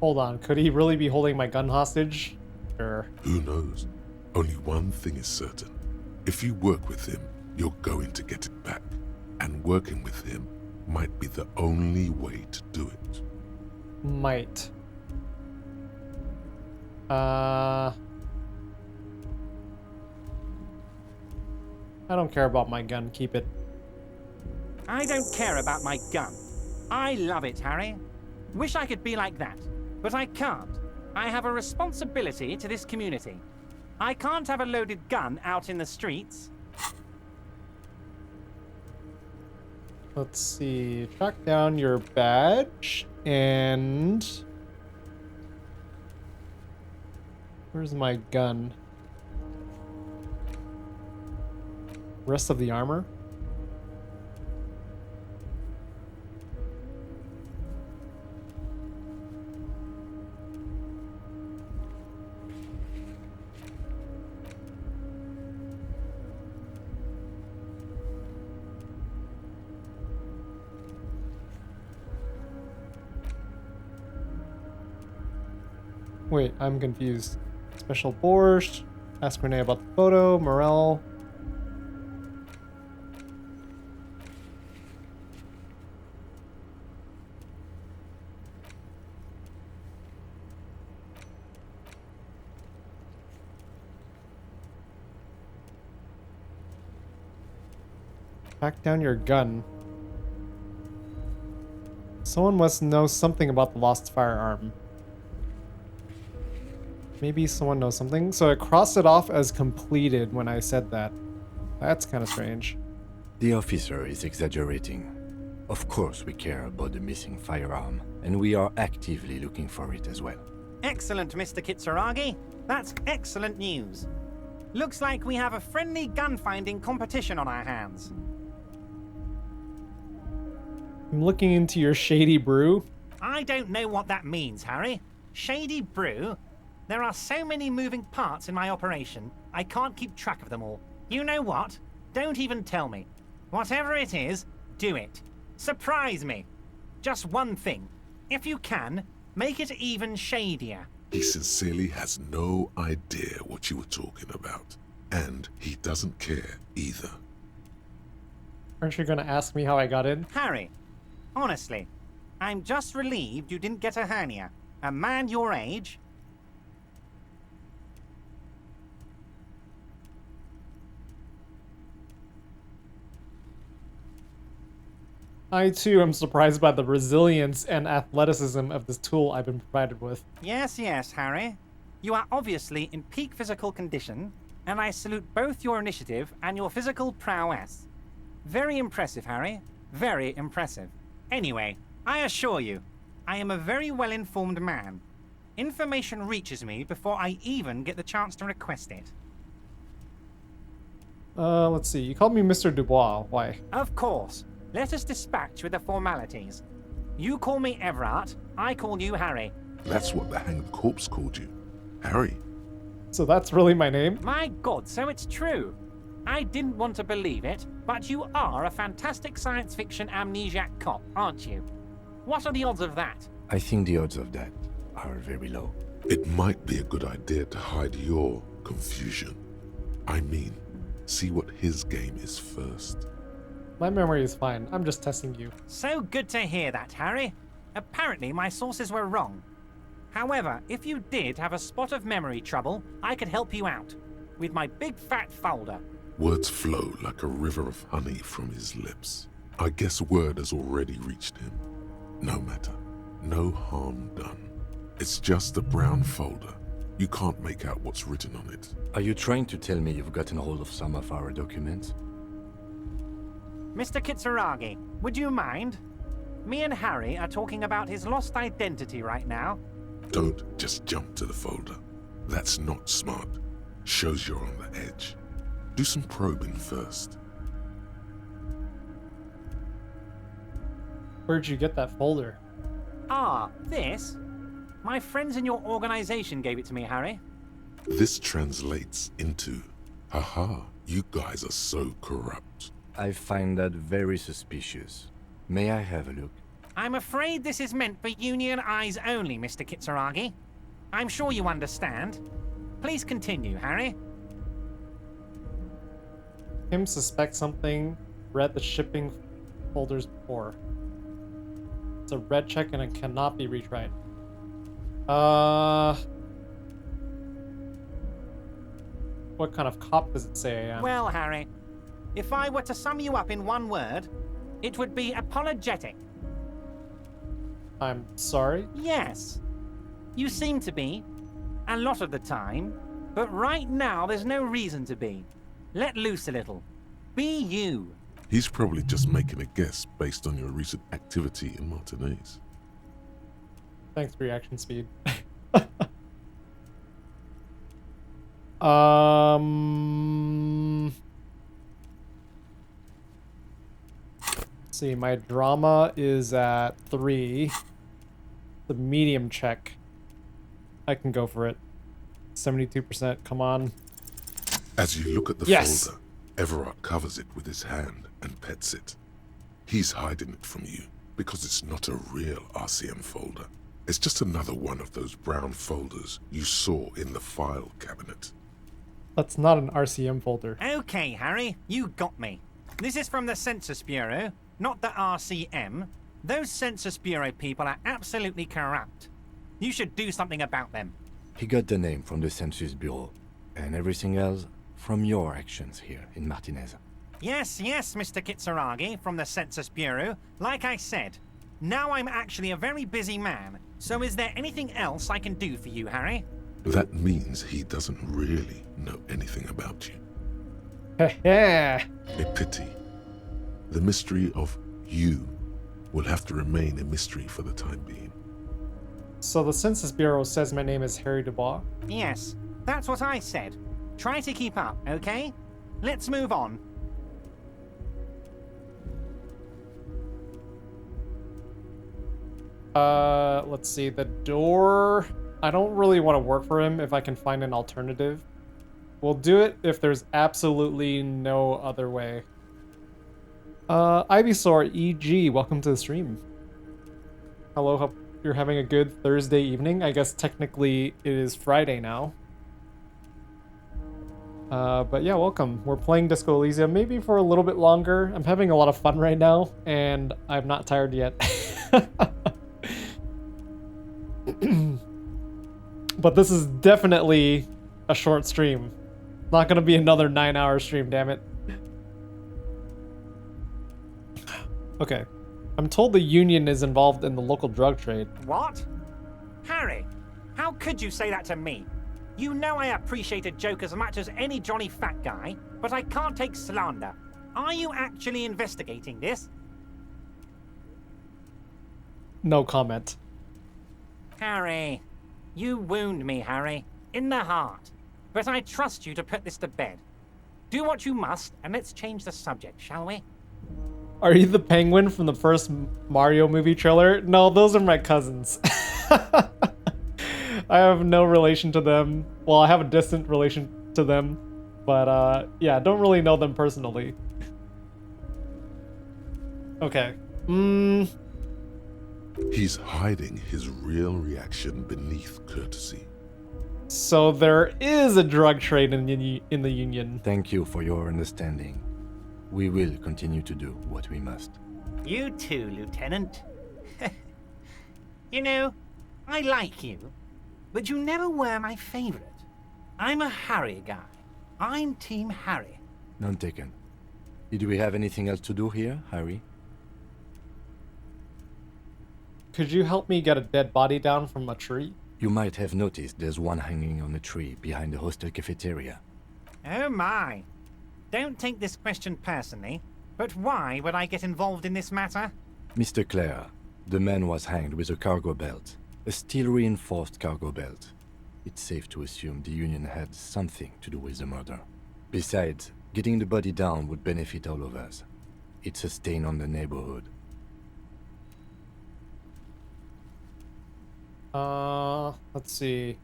Hold on, could he really be holding my gun hostage? Sure. Who knows? Only one thing is certain. If you work with him, you're going to get it back. And working with him might be the only way to do it. Might. I don't care about my gun, keep it. I don't care about my gun. I love it, Harry. Wish I could be like that, but I can't. I have a responsibility to this community. I can't have a loaded gun out in the streets. Let's see, track down your badge and Where's my gun? Rest of the armor? Wait, I'm confused. Special borscht. Ask Renee about the photo. Morel. Pack down your gun. Someone must know something about the lost firearm. Maybe someone knows something. So I crossed it off as completed when I said that. That's kind of strange. The officer is exaggerating. Of course we care about the missing firearm, and we are actively looking for it as well. Excellent, Mr. Kitsuragi. That's excellent news. Looks like we have a friendly gun-finding competition on our hands. I'm looking into your shady brew. I don't know what that means, Harry. Shady brew? There are so many moving parts in my operation, I can't keep track of them all. You know what? Don't even tell me. Whatever it is, do it. Surprise me. Just one thing. If you can, make it even shadier. He sincerely has no idea what you were talking about. And he doesn't care either. Aren't you gonna ask me how I got in? Harry, honestly, I'm just relieved you didn't get a hernia. A man your age... I too am surprised by the resilience and athleticism of this tool I've been provided with. Yes, yes, Harry. You are obviously in peak physical condition, and I salute both your initiative and your physical prowess. Very impressive, Harry. Very impressive. Anyway, I assure you, I am a very well-informed man. Information reaches me before I even get the chance to request it. Let's see. You called me Mr. Dubois. Why? Of course. Let us dispatch with the formalities. You call me Everard, I call you Harry. That's what the hanged corpse called you. Harry. So that's really my name? My God, so it's true. I didn't want to believe it, but you are a fantastic science fiction amnesiac cop, aren't you? What are the odds of that? I think the odds of that are very low. It might be a good idea to hide your confusion. I mean, see what his game is first. My memory is fine. I'm just testing you. So good to hear that, Harry. Apparently my sources were wrong. However, if you did have a spot of memory trouble, I could help you out. With my big fat folder. Words flow like a river of honey from his lips. I guess word has already reached him. No matter. No harm done. It's just a brown folder. You can't make out what's written on it. Are you trying to tell me you've gotten hold of some of our documents? Mr. Kitsuragi, would you mind? Me and Harry are talking about his lost identity right now. Don't just jump to the folder. That's not smart. Shows you're on the edge. Do some probing first. Where'd you get that folder? Ah, this? My friends in your organization gave it to me, Harry. This translates into, haha, you guys are so corrupt. I find that very suspicious. May I have a look? I'm afraid this is meant for Union eyes only, Mr. Kitsuragi. I'm sure you understand. Please continue, Harry. Kim suspects something. Read the shipping folders before. It's a red check and it cannot be retried. What kind of cop does it say I am? Well, Harry, if I were to sum you up in one word, it would be apologetic. I'm sorry? Yes. You seem to be. A lot of the time. But right now, there's no reason to be. Let loose a little. Be you. He's probably just making a guess based on your recent activity in Martinez. Thanks for reaction speed. Let's see, my drama is at 3. The medium check. I can go for it. 72%, come on. As you look at the folder, Everard covers it with his hand and pets it. He's hiding it from you because it's not a real RCM folder. It's just another one of those brown folders you saw in the file cabinet. That's not an RCM folder. Okay, Harry, you got me. This is from the Census Bureau, not the RCM. Those Census Bureau people are absolutely corrupt. You should do something about them. He got the name from the Census Bureau, and everything else from your actions here in Martinez. Yes, Mr. Kitsuragi from the Census Bureau. Like I said, now I'm actually a very busy man. So is there anything else I can do for you, Harry? That means he doesn't really know anything about you. A pity. The mystery of you will have to remain a mystery for the time being. So the Census Bureau says my name is Harry Dubois? Yes, that's what I said. Try to keep up, okay? Let's move on. Let's see, the door... I don't really want to work for him if I can find an alternative. We'll do it if there's absolutely no other way. Ivysaur EG, welcome to the stream. Hello, hope you're having a good Thursday evening. I guess technically it is Friday now. But yeah, welcome. We're playing Disco Elysium, maybe for a little bit longer. I'm having a lot of fun right now, and I'm not tired yet. But this is definitely a short stream. Not gonna be another 9-hour stream, damn it. Okay. I'm told the union is involved in the local drug trade. What? Harry, how could you say that to me? You know I appreciate a joke as much as any Johnny Fat Guy, but I can't take slander. Are you actually investigating this? No comment. Harry, you wound me, Harry, in the heart. But I trust you to put this to bed. Do what you must, and let's change the subject, shall we? Are you the penguin from the first Mario movie trailer? No, those are my cousins. I have no relation to them. Well, I have a distant relation to them. But, yeah, don't really know them personally. Okay. He's hiding his real reaction beneath courtesy. So there is a drug trade in the Union. Thank you for your understanding. We will continue to do what we must. You too, Lieutenant. You know, I like you, but you never were my favorite. I'm a Harry guy. I'm Team Harry. None taken. Did we have anything else to do here, Harry? Could you help me get a dead body down from a tree? You might have noticed there's one hanging on a tree behind the hostel cafeteria. Oh my. Don't take this question personally, but why would I get involved in this matter? Mr. Clare, the man was hanged with a cargo belt. A steel-reinforced cargo belt. It's safe to assume the Union had something to do with the murder. Besides, getting the body down would benefit all of us. It's a stain on the neighborhood. Let's see.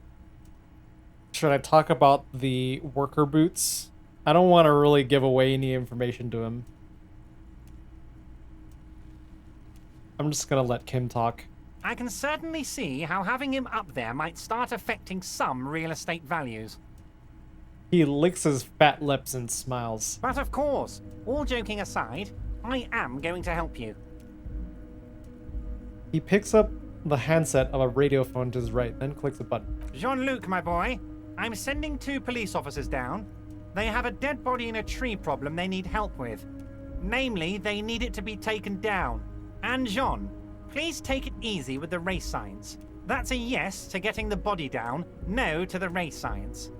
Should I talk about the worker boots? I don't want to really give away any information to him. I'm just gonna let Kim talk. I can certainly see how having him up there might start affecting some real estate values. He licks his fat lips and smiles. But of course, all joking aside, I am going to help you. He picks up the handset of a radio phone to his right, then clicks a button. Jean-Luc, my boy, I'm sending 2 police officers down. They have a dead body in a tree problem they need help with. Namely, they need it to be taken down. And Jean, please take it easy with the race signs. That's a yes to getting the body down, no to the race signs.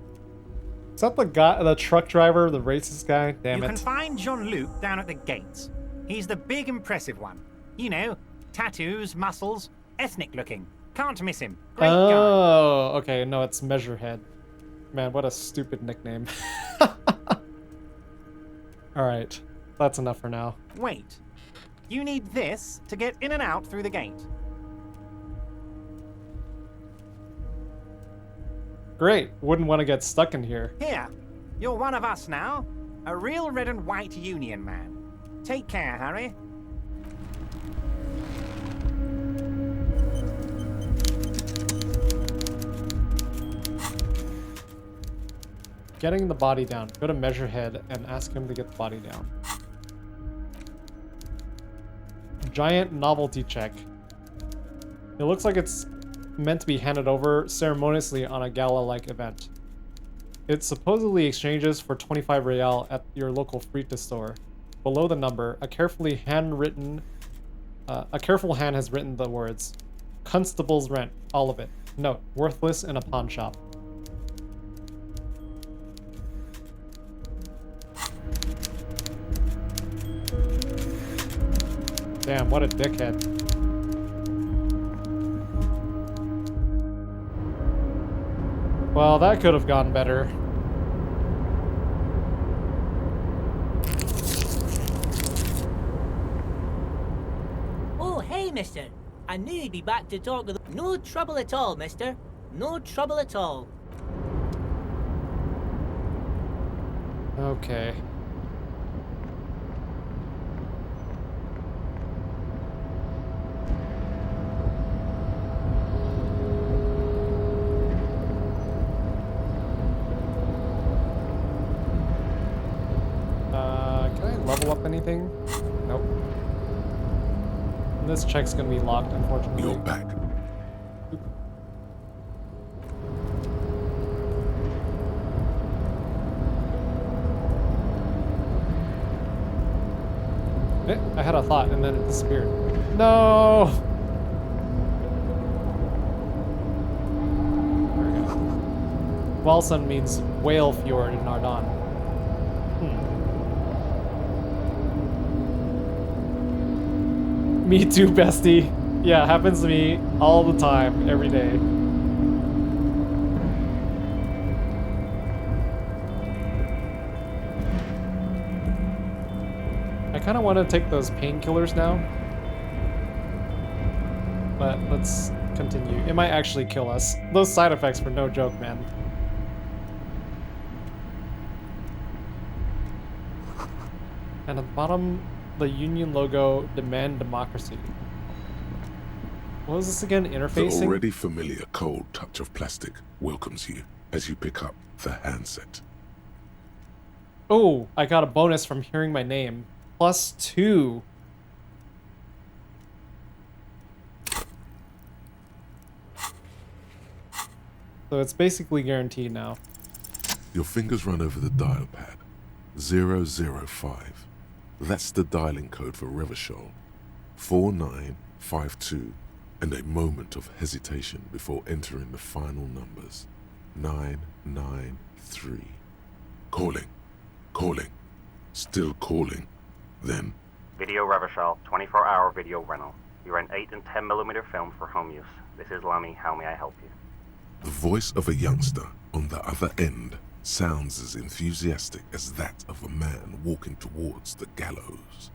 Is that the guy, the truck driver, the racist guy? Damn it. You can find Jean-Luc down at the gates. He's the big impressive one. You know, tattoos, muscles, ethnic looking. Can't miss him. Great guy. Oh, okay. No, it's Measurehead. Man, what a stupid nickname. Alright, that's enough for now. Wait. You need this to get in and out through the gate. Great, wouldn't want to get stuck in here. Here, you're one of us now. A real red and white Union man. Take care, Harry. Getting the body down. Go to measure head and ask him to get the body down. Giant novelty check. It looks like it's meant to be handed over ceremoniously on a gala-like event. It supposedly exchanges for 25 real at your local Frita store. Below the number, a careful hand has written the words, "Constable's rent, all of it. Note, worthless in a pawn shop." Damn, what a dickhead. Well, that could have gone better. Oh, hey, mister. I knew you'd be back to talk with... No trouble at all, mister. No trouble at all. Okay. Can I level up anything? Nope. And this check's gonna be locked, unfortunately. You're back. I had a thought and then it disappeared. No! There we go. Walsund means whale fjord in Ardan. Me too, bestie. Yeah, happens to me all the time, every day. I kind of want to take those painkillers now. But let's continue. It might actually kill us. Those side effects were no joke, man. And at the bottom, the Union logo, demand democracy. What was this again, interfacing? The already familiar cold touch of plastic welcomes you as you pick up the handset. Oh, I got a bonus from hearing my name. +2. So it's basically guaranteed now. Your fingers run over the dial pad. 005. That's the dialing code for Revachol. 4952. And a moment of hesitation before entering the final numbers. 993. Calling. Calling. Still calling. Then... Video Revachol, 24-hour video rental. You rent 8 and 10mm film for home use. This is Lummy. How may I help you? The voice of a youngster on the other end sounds as enthusiastic as that of a man walking towards the gallows.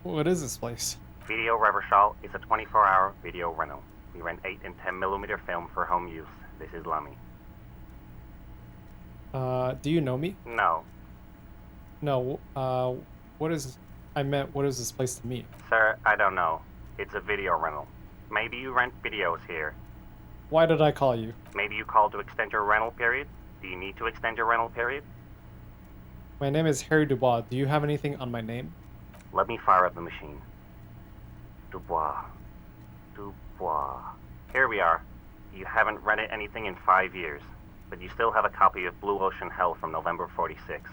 What is this place? Video Revachol is a 24-hour video rental. We rent 8 and 10mm film for home use. This is Lummy. Do you know me? No. No, what is... I meant, what is this place to me? Sir, I don't know. It's a video rental. Maybe you rent videos here. Why did I call you? Maybe you called to extend your rental period? Do you need to extend your rental period? My name is Harry Dubois. Do you have anything on my name? Let me fire up the machine. Dubois. Dubois. Here we are. You haven't rented anything in 5 years, but you still have a copy of Blue Ocean Hell from November '46.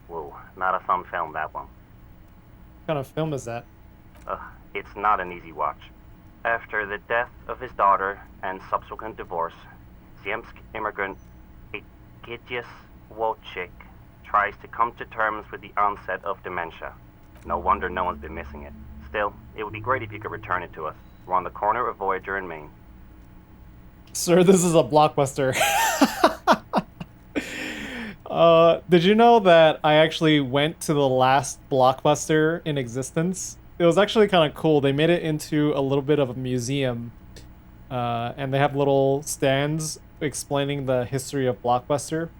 Whoa, not a fun film, that one. What kind of film is that? It's not an easy watch. After the death of his daughter and subsequent divorce, Ziemsk immigrant Egidius Wojcik tries to come to terms with the onset of dementia. No wonder no one's been missing it. Still, it would be great if you could return it to us. We're on the corner of Voyager and Main. Sir, this is a blockbuster. Did you know that I actually went to the last Blockbuster in existence? It was actually kind of cool. They made it into a little bit of a museum. And they have little stands explaining the history of Blockbuster.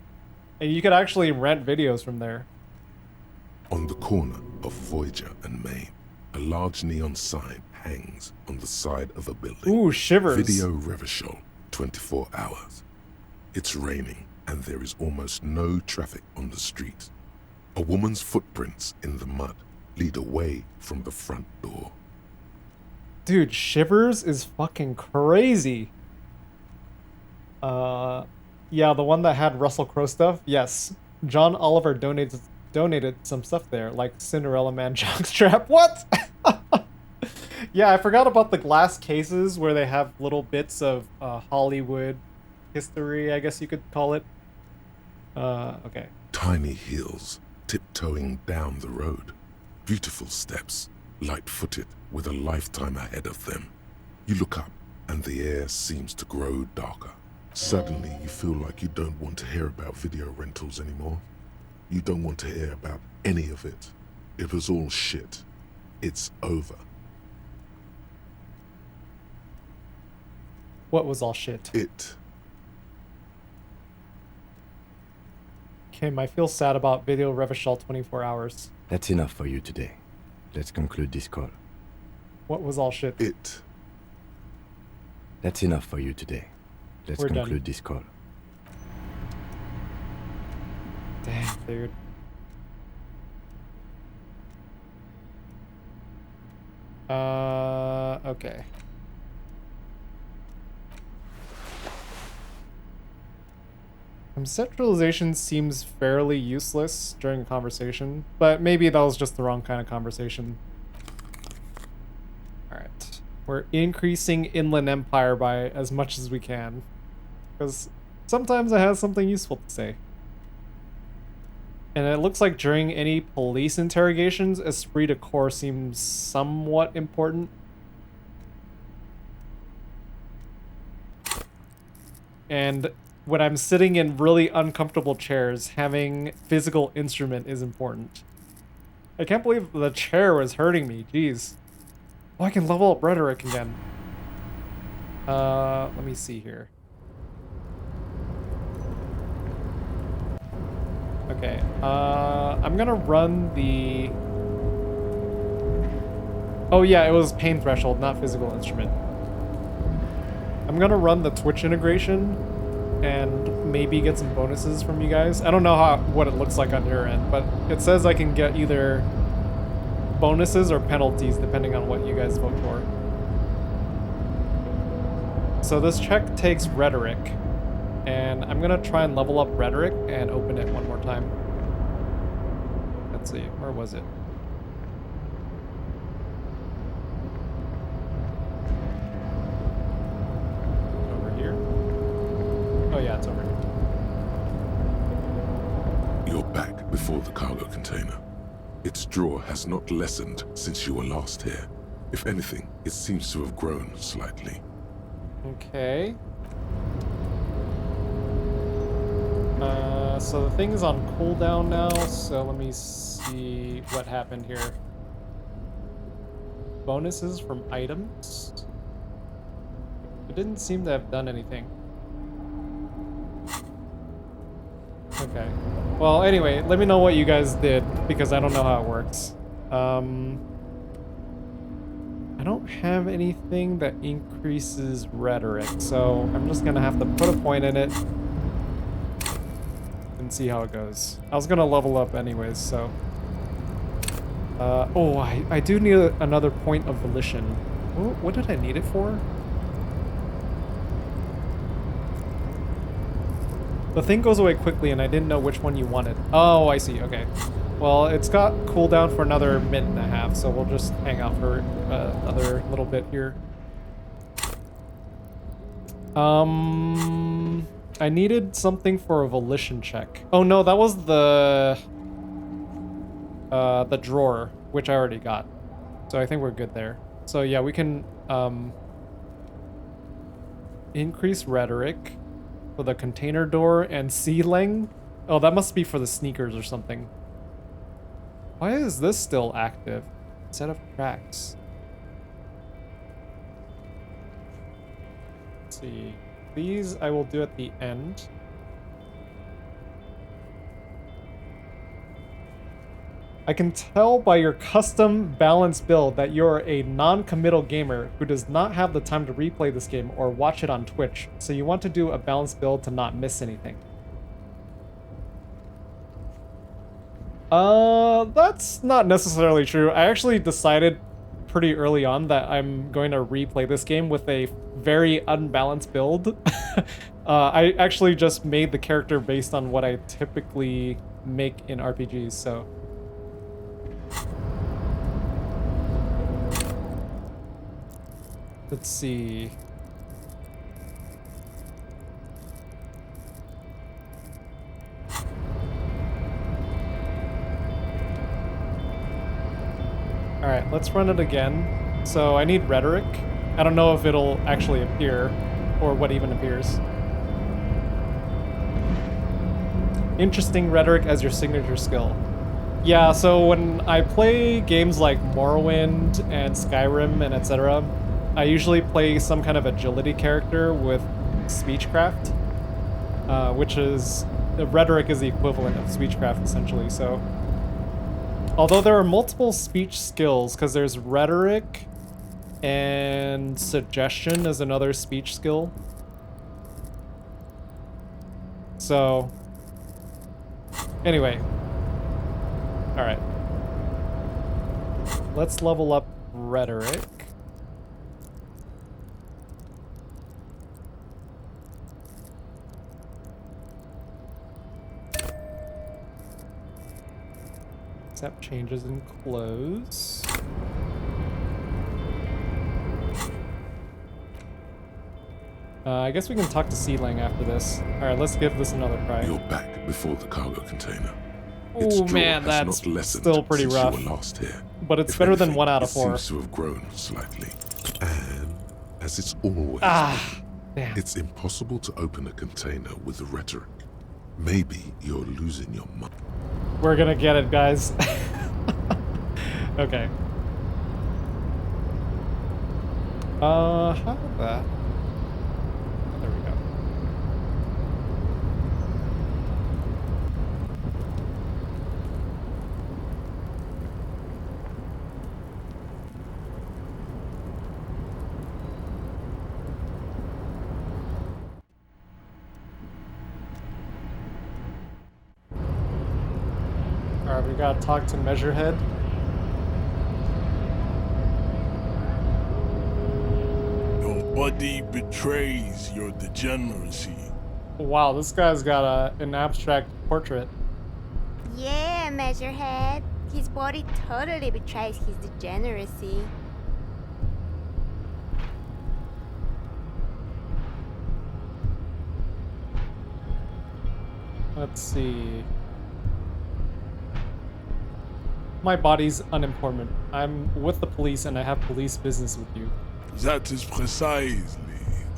And you could actually rent videos from there. On the corner of Voyager and Main, a large neon sign hangs on the side of a building. Ooh, shivers. Video Revachol, 24 hours. It's raining and there is almost no traffic on the street. A woman's footprints in the mud lead away from the front door. Dude, Shivers is fucking crazy. Yeah, the one that had Russell Crowe stuff. Yes, John Oliver donated some stuff there, like Cinderella Man jockstrap. What? Yeah, I forgot about the glass cases where they have little bits of Hollywood history, I guess you could call it. Okay. Tiny heels tiptoeing down the road. Beautiful steps, light-footed with a lifetime ahead of them. You look up and the air seems to grow darker. Suddenly you feel like you don't want to hear about video rentals anymore. You don't want to hear about any of it. It was all shit. It's over. What was all shit? It. Kim, I feel sad about Video Revachol 24 hours. That's enough for you today. Let's conclude this call. What was all shit? It. That's enough for you today. Let's We're conclude done. this call. Damn, dude. Okay. Conceptualization seems fairly useless during a conversation, but maybe that was just the wrong kind of conversation. Alright. We're increasing Inland Empire by as much as we can, because sometimes it has something useful to say. And it looks like during any police interrogations, esprit de corps seems somewhat important. And when I'm sitting in really uncomfortable chairs, having physical instrument is important. I can't believe the chair was hurting me, jeez. Oh, I can level up rhetoric again. Let me see here. Okay, I'm gonna run the... Oh yeah, it was pain threshold, not physical instrument. I'm gonna run the Twitch integration and maybe get some bonuses from you guys. I don't know what it looks like on your end, but it says I can get either bonuses or penalties depending on what you guys vote for. So this check takes rhetoric, and I'm gonna try and level up rhetoric and open it one more time. Let's see, where was it? Over here. Oh yeah, it's over here. You're back before the cargo container. Its draw has not lessened since you were last here. If anything, it seems to have grown slightly. Okay. So the thing is on cooldown now, so let me see what happened here. Bonuses from items? It didn't seem to have done anything. Okay. Well, anyway, let me know what you guys did, because I don't know how it works. I don't have anything that increases rhetoric, so I'm just gonna have to put a point in it and see how it goes. I was gonna level up anyways, so... oh, I do need another point of volition. What did I need it for? The thing goes away quickly and I didn't know which one you wanted. Oh, I see, okay. Well, it's got cooldown for another minute and a half, so we'll just hang out for another little bit here. I needed something for a volition check. Oh no, that was the drawer, which I already got. So I think we're good there. So yeah, we can increase rhetoric for the container door and ceiling. Oh, that must be for the sneakers or something. Why is this still active? Set of tracks. Let's see. These I will do at the end. I can tell by your custom balance build that you're a non-committal gamer who does not have the time to replay this game or watch it on Twitch, so you want to do a balanced build to not miss anything. That's not necessarily true. I actually decided pretty early on that I'm going to replay this game with a very unbalanced build. I actually just made the character based on what I typically make in RPGs, so... Let's see. Alright, let's run it again. So I need rhetoric. I don't know if it'll actually appear, or what even appears. Interesting rhetoric as your signature skill. Yeah, so when I play games like Morrowind and Skyrim and etc., I usually play some kind of agility character with speechcraft, which is... rhetoric is the equivalent of speechcraft, essentially, so... Although there are multiple speech skills, because there's rhetoric and suggestion is another speech skill. So... Anyway. Alright. Let's level up rhetoric. Accept changes in clothes. I guess we can talk to Sealang after this. Alright, let's give this another try. You're back before the cargo container. Oh man, that's still pretty rough. You were last here. But it's better than 1 out of 4. It seems to have grown slightly. And as it's always damn. It's impossible to open a container with the rhetoric. Maybe you're losing your mind. We're gonna get it, guys. Okay. How about that? There we go. Alright, we gotta talk to Measurehead. Your body betrays your degeneracy. Wow, this guy's got an abstract portrait. Yeah, Measurehead. His body totally betrays his degeneracy. Let's see. My body's unimportant. I'm with the police and I have police business with you. That is precisely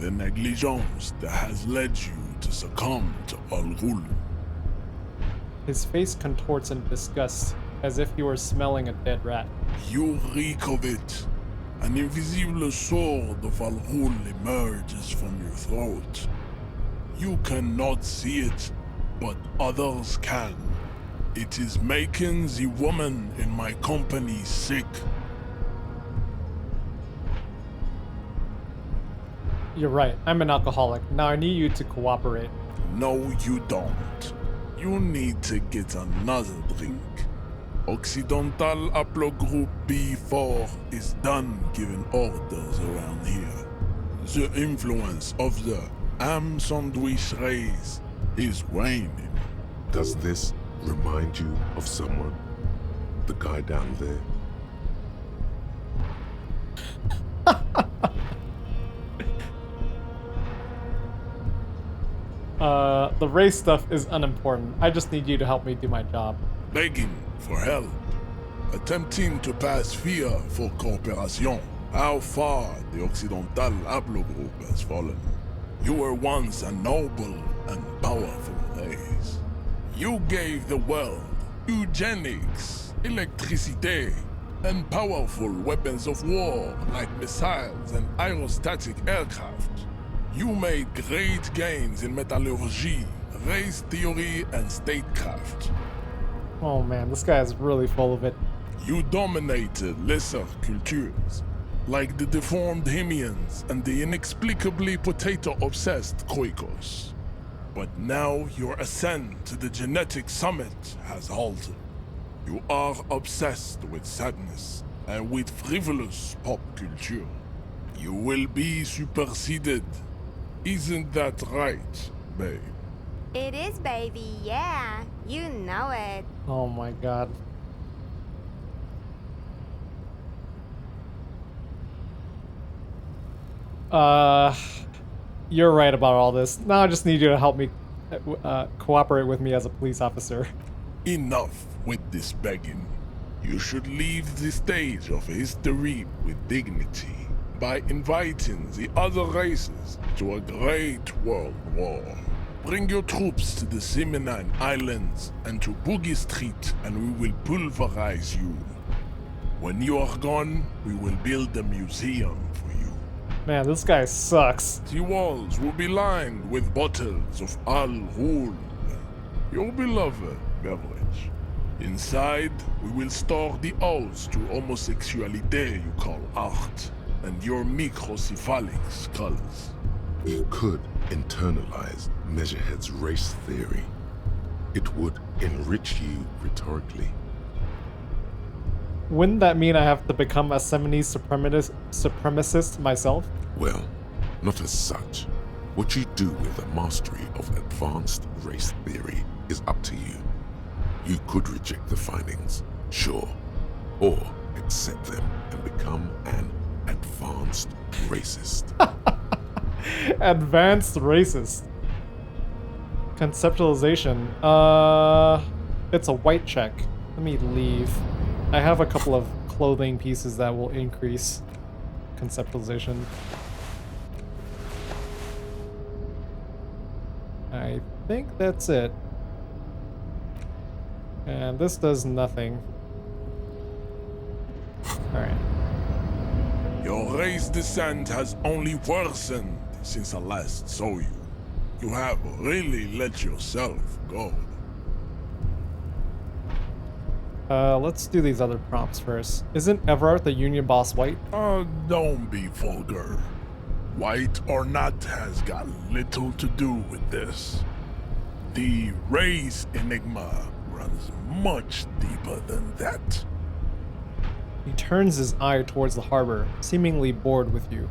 the negligence that has led you to succumb to thru. His face contorts in disgust, as if he were smelling a dead rat. You reek of it. An invisible sword of thru emerges from your throat. You cannot see it, but others can. It is making the woman in my company sick. You're right, I'm an alcoholic. Now I need you to cooperate. No, you don't. You need to get another drink. Occidental Haplogroup B4 is done giving orders around here. The influence of the ham sandwich race is waning. Does this remind you of someone? The guy down there? The race stuff is unimportant. I just need you to help me do my job. Begging for help. Attempting to pass via for cooperation. How far the Occidental Haplogroup has fallen. You were once a noble and powerful race. You gave the world eugenics, electricity, and powerful weapons of war like missiles and aerostatic aircraft. You made great gains in metallurgy, race theory, and statecraft. Oh man, this guy is really full of it. You dominated lesser cultures, like the deformed Hemians and the inexplicably potato-obsessed Khoikos. But now your ascent to the genetic summit has halted. You are obsessed with sadness and with frivolous pop culture. You will be superseded. Isn't that right, babe? It is, baby, yeah. You know it. Oh my god. You're right about all this. Now I just need you to help me cooperate with me as a police officer. Enough with this begging. You should leave the stage of history with dignity by inviting the other races to a great world war. Bring your troops to the Seminine Islands and to Boogie Street, and we will pulverize you. When you are gone, we will build a museum for you. Man, this guy sucks. The walls will be lined with bottles of Al-Ghul, your beloved beverage. Inside, we will store the odes to homosexuality you call art, and your microcephalic skulls. You could internalize Measurehead's race theory. It would enrich you rhetorically. Wouldn't that mean I have to become a 70s supremacist myself? Well, not as such. What you do with a mastery of advanced race theory is up to you. You could reject the findings, sure, or accept them and become an advanced racist. Advanced racist. Conceptualization. It's a white check. Let me leave. I have a couple of clothing pieces that will increase conceptualization. I think that's it. And this does nothing. Alright. Your race descent has only worsened since I last saw you. You have really let yourself go. Let's do these other prompts first. Isn't Everard the Union boss white? Don't be vulgar. White or not has got little to do with this. The race enigma runs much deeper than that. He turns his eye towards the harbor, seemingly bored with you.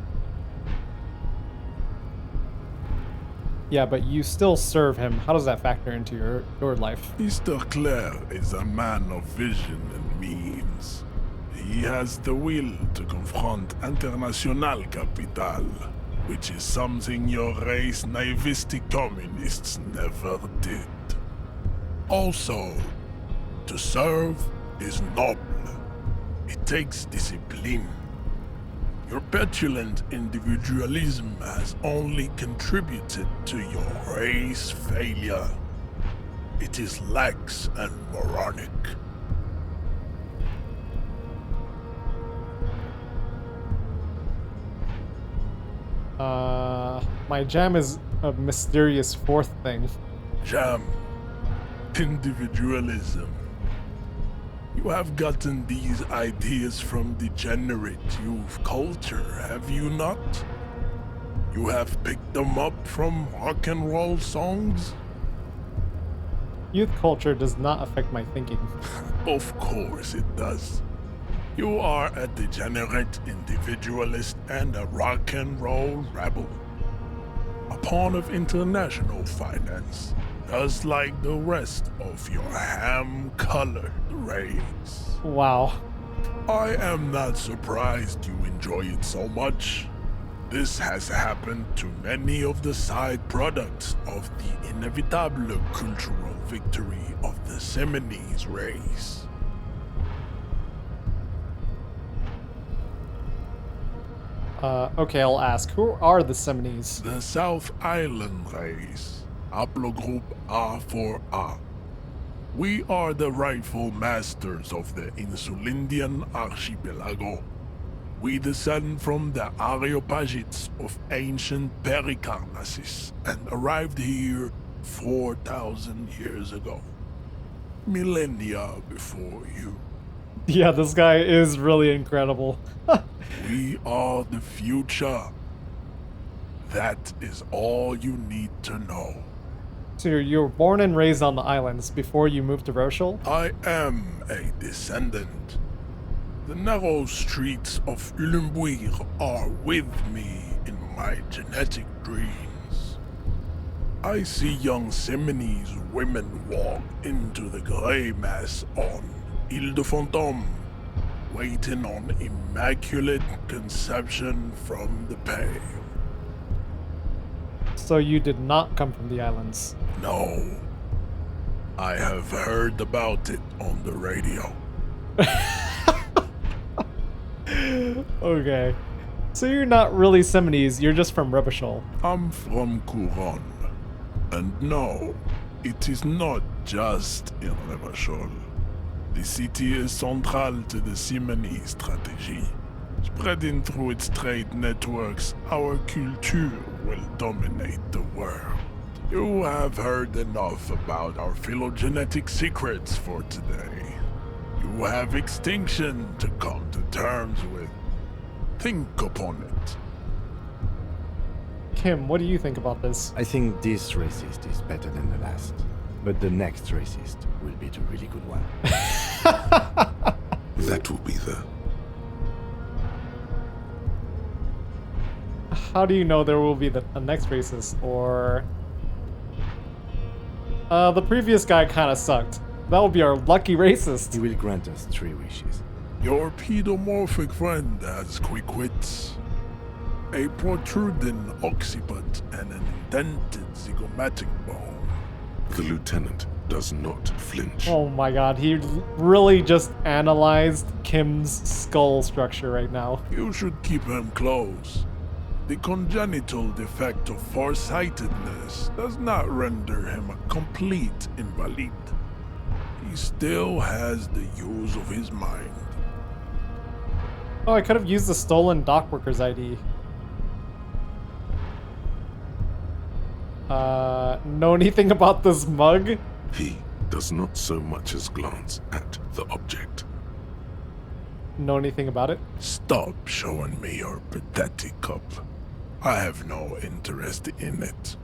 Yeah, but you still serve him. How does that factor into your life? Mr. Clare is a man of vision and means. He has the will to confront international capital, which is something your race naivistic communists never did. Also, to serve is noble. It takes discipline. Your petulant individualism has only contributed to your race failure. It is lax and moronic. My jam is a mysterious fourth thing. Jam. Individualism. You have gotten these ideas from degenerate youth culture, have you not? You have picked them up from rock and roll songs? Youth culture does not affect my thinking. Of course it does. You are a degenerate individualist and a rock and roll rebel. A pawn of international finance, just like the rest of your ham-colored race. Wow. I am not surprised you enjoy it so much. This has happened to many of the side products of the inevitable cultural victory of the Seminese race. Okay, I'll ask. Who are the Seminese? The South Island race. Haplogroup A4A. We are the rightful masters of the Insulindian archipelago. We descend from the Areopagites of ancient Pericarnassus and arrived here 4,000 years ago. Millennia before you. Yeah, this guy is really incredible. We are the future. That is all you need to know. So you were born and raised on the islands before you moved to Rochelle? I am a descendant. The narrow streets of Ulumbuir are with me in my genetic dreams. I see young Seminese women walk into the grey mass on Ile de Fantôme, waiting on immaculate conception from the pale. So you did not come from the islands? No. I have heard about it on the radio. Okay. So you're not really Seminese, you're just from Revachol. I'm from Couronne. And no, it is not just in Revachol. The city is central to the Simony strategy. Spreading through its trade networks, our culture will dominate the world. You have heard enough about our phylogenetic secrets for today. You have extinction to come to terms with. Think upon it. Kim, what do you think about this? I think this racist is better than the last. But the next racist will be the really good one. That will be the... How do you know there will be the next racist, or... the previous guy kinda sucked. That will be our lucky racist. He will grant us 3 wishes. Your pedomorphic friend has quick wits. A protruding occiput and an indented zygomatic bone. The lieutenant does not flinch. Oh my god, he really just analyzed Kim's skull structure right now. You should keep him close. The congenital defect of farsightedness does not render him a complete invalid. He still has the use of his mind. Oh, I could have used the stolen dockworker's ID. Know anything about this mug? He does not so much as glance at the object. Know anything about it? Stop showing me your pathetic cup. I have no interest in it.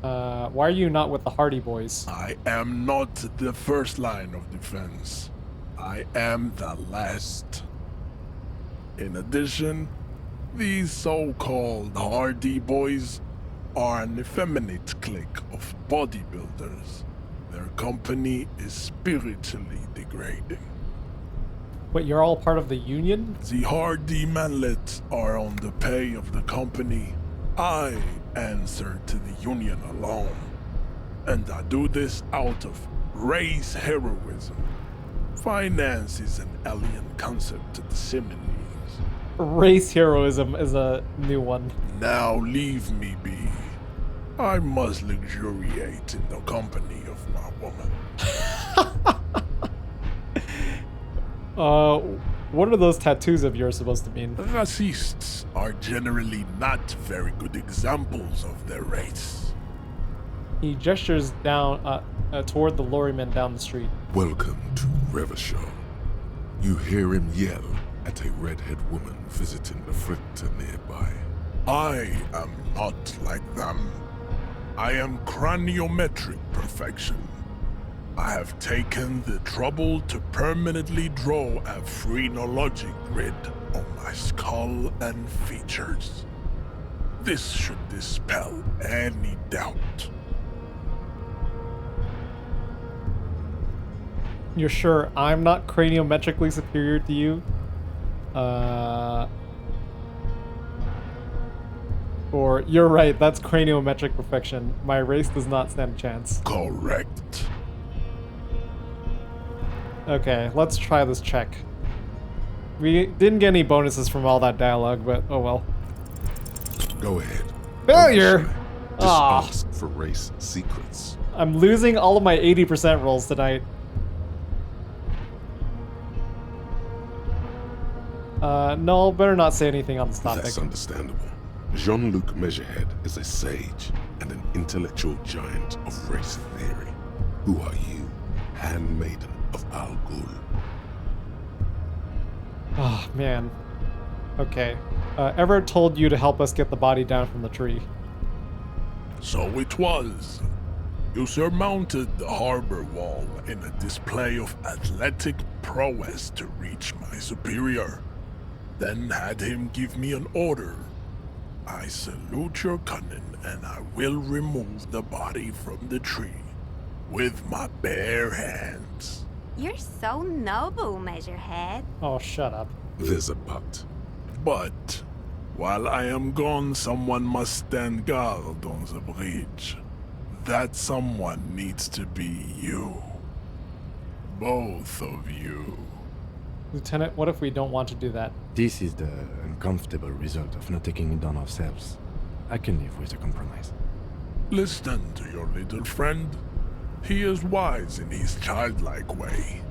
Why are you not with the Hardy Boys? I am not the first line of defense. I am the last. In addition, these so-called Hardy Boys are an effeminate clique of bodybuilders. Their company is spiritually degrading. But you're all part of the Union? The Hardy manlets are on the pay of the company. I answer to the Union alone. And I do this out of race heroism. Finance is an alien concept to the Simonies. Race heroism is a new one. Now leave me be. I must luxuriate in the company of my woman. What are those tattoos of yours supposed to mean? Racists are generally not very good examples of their race. He gestures down toward the lorryman down the street. Welcome to Revachol. You hear him yell at a redhead woman visiting the fritter nearby. I am not like them. I am craniometric perfection. I have taken the trouble to permanently draw a phrenologic grid on my skull and features. This should dispel any doubt. You're sure I'm not craniometrically superior to you? Or, you're right, that's craniometric perfection. My race does not stand a chance. Correct. Okay, let's try this check. We didn't get any bonuses from all that dialogue, but oh well. Go ahead. Failure! Just Ah. ask for race secrets. I'm losing all of my 80% rolls tonight. No, better not say anything on this topic. That's understandable. Jean-Luc Measurehead is a sage and an intellectual giant of race theory. Who are you, handmaiden of Al Ghul? Oh, man. Okay. Everett told you to help us get the body down from the tree. So it was. You surmounted the harbor wall in a display of athletic prowess to reach my superior. Then had him give me an order. I salute your cunning, and I will remove the body from the tree with my bare hands. You're so noble, Measurehead. Oh, shut up. There's a but. But while I am gone, someone must stand guard on the bridge. That someone needs to be you. Both of you. Lieutenant, what if we don't want to do that? This is the uncomfortable result of not taking it on ourselves. I can live with a compromise. Listen to your little friend. He is wise in his childlike way.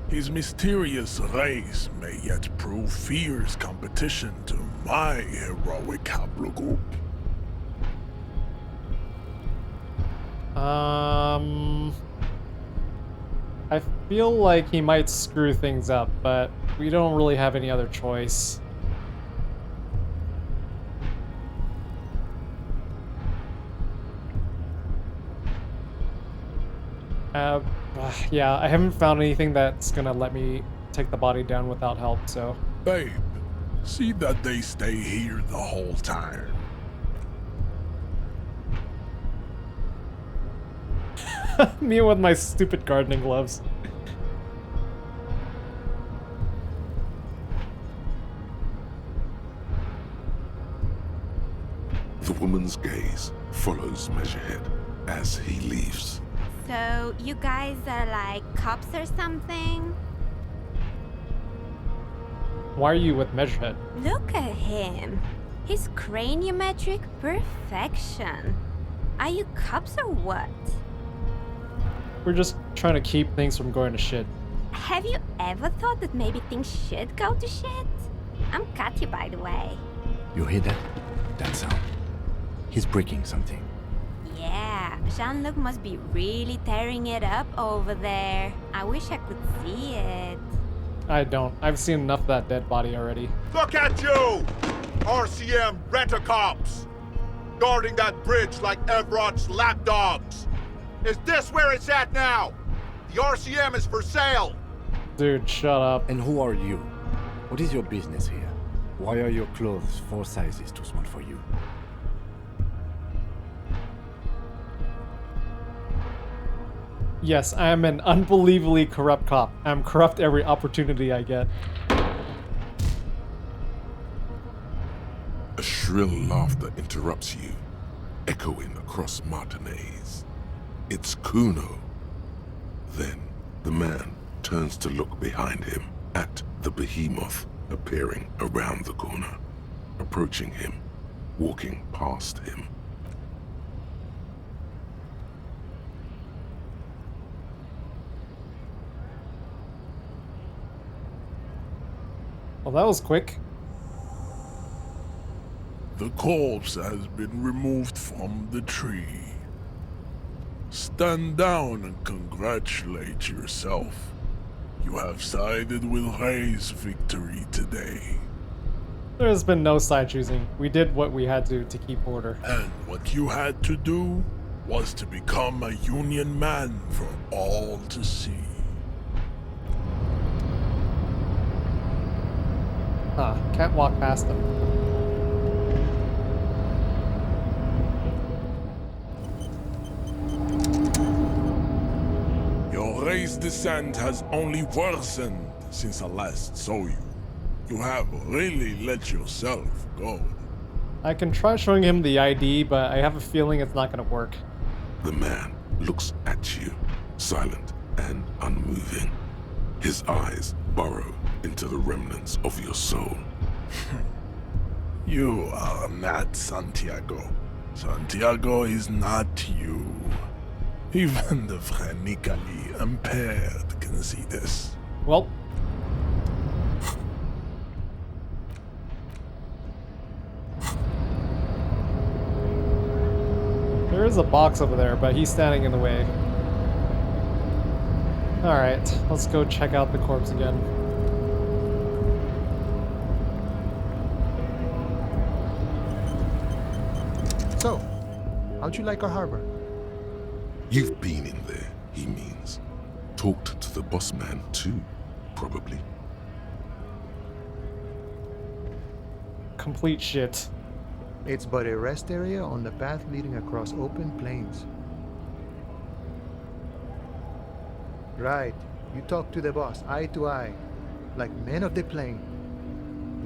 His mysterious race may yet prove fierce competition to my heroic haplogroup. I feel like he might screw things up, but we don't really have any other choice. Yeah, I haven't found anything that's gonna let me take the body down without help, so... Babe, see that they stay here the whole time. Me with my stupid gardening gloves. The woman's gaze follows Measurehead as he leaves. So, you guys are like cops or something? Why are you with Measurehead? Look at him. His craniometric perfection. Are you cops or what? We're just trying to keep things from going to shit. Have you ever thought that maybe things should go to shit? I'm Katya, by the way. You hear that? That sound. He's breaking something. Yeah, Jean-Luc must be really tearing it up over there. I wish I could see it. I don't. I've seen enough of that dead body already. Look at you! RCM rent-a-cops! Guarding that bridge like Everott's lapdogs! Is this where it's at now? The RCM is for sale! Dude, shut up. And who are you? What is your business here? Why are your clothes 4 sizes too small for you? Yes, I am an unbelievably corrupt cop. I'm corrupt every opportunity I get. A shrill laughter interrupts you, echoing across Martinez. It's Kuno. Then the man turns to look behind him at the behemoth appearing around the corner, approaching him, walking past him. Well, that was quick. The corpse has been removed from the tree. Stand down and congratulate yourself. You have sided with Ray's victory today. There's been no side choosing. We did what we had to keep order. And what you had to do was to become a Union man for all to see. Huh, can't walk past them. Your race descent has only worsened since I last saw you. You have really let yourself go. I can try showing him the ID, but I have a feeling it's not gonna work. The man looks at you, silent and unmoving. His eyes burrow into the remnants of your soul. You are not Santiago. Santiago is not you. Even the phrenically impaired can see this. Well. There is a box over there, but he's standing in the way. Alright, let's go check out the corpse again. So, how'd you like our harbor? You've been in there, he means. Talked to the boss man too, probably. Complete shit. It's but a rest area on the path leading across open plains. Right. You talk to the boss, eye to eye, like men of the plain.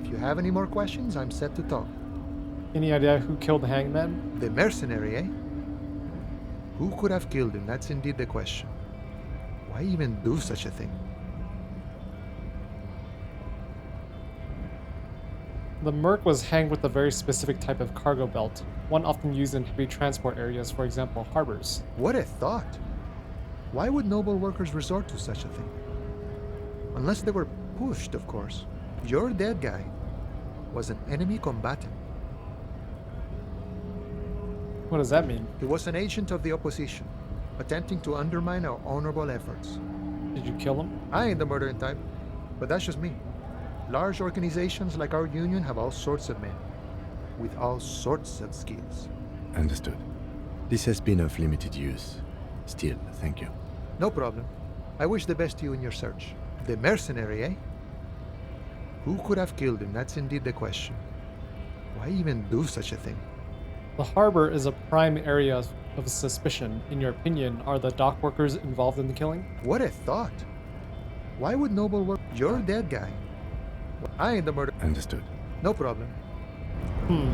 If you have any more questions, I'm set to talk. Any idea who killed the hangman? The mercenary, eh? Who could have killed him? That's indeed the question. Why even do such a thing? The Merc was hanged with a very specific type of cargo belt, one often used in heavy transport areas, for example, harbors. What a thought! Why would noble workers resort to such a thing? Unless they were pushed, of course. Your dead guy was an enemy combatant. What does that mean? He was an agent of the opposition, attempting to undermine our honorable efforts. Did you kill him? I ain't the murdering type, but that's just me. Large organizations like our union have all sorts of men, with all sorts of skills. Understood. This has been of limited use. Still, thank you. No problem. I wish the best to you in your search. The mercenary, eh? Who could have killed him? That's indeed the question. Why even do such a thing? The harbor is a prime area of suspicion. In your opinion, are the dock workers involved in the killing? What a thought! Why would noble work? Your dead guy. I ain't the murder. Understood. No problem. Okay.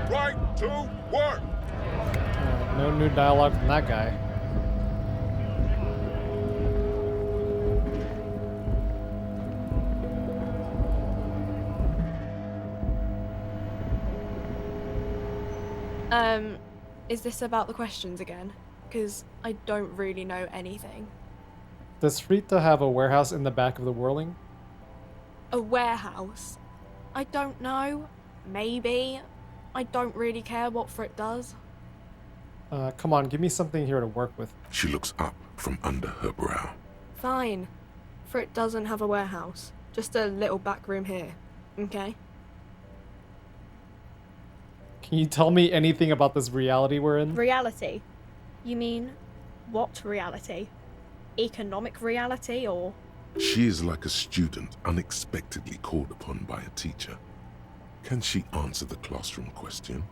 Right to work! No new dialogue from that guy. Is this about the questions again? Because I don't really know anything. Does Frita have a warehouse in the back of the Whirling? A warehouse? I don't know. Maybe. I don't really care what Frit does. Come on, give me something here to work with. She looks up from under her brow. Fine. Frit doesn't have a warehouse. Just a little back room here. Okay? Can you tell me anything about this reality we're in? Reality? You mean, what reality? Economic reality, or...? She is like a student unexpectedly called upon by a teacher. Can she answer the classroom question?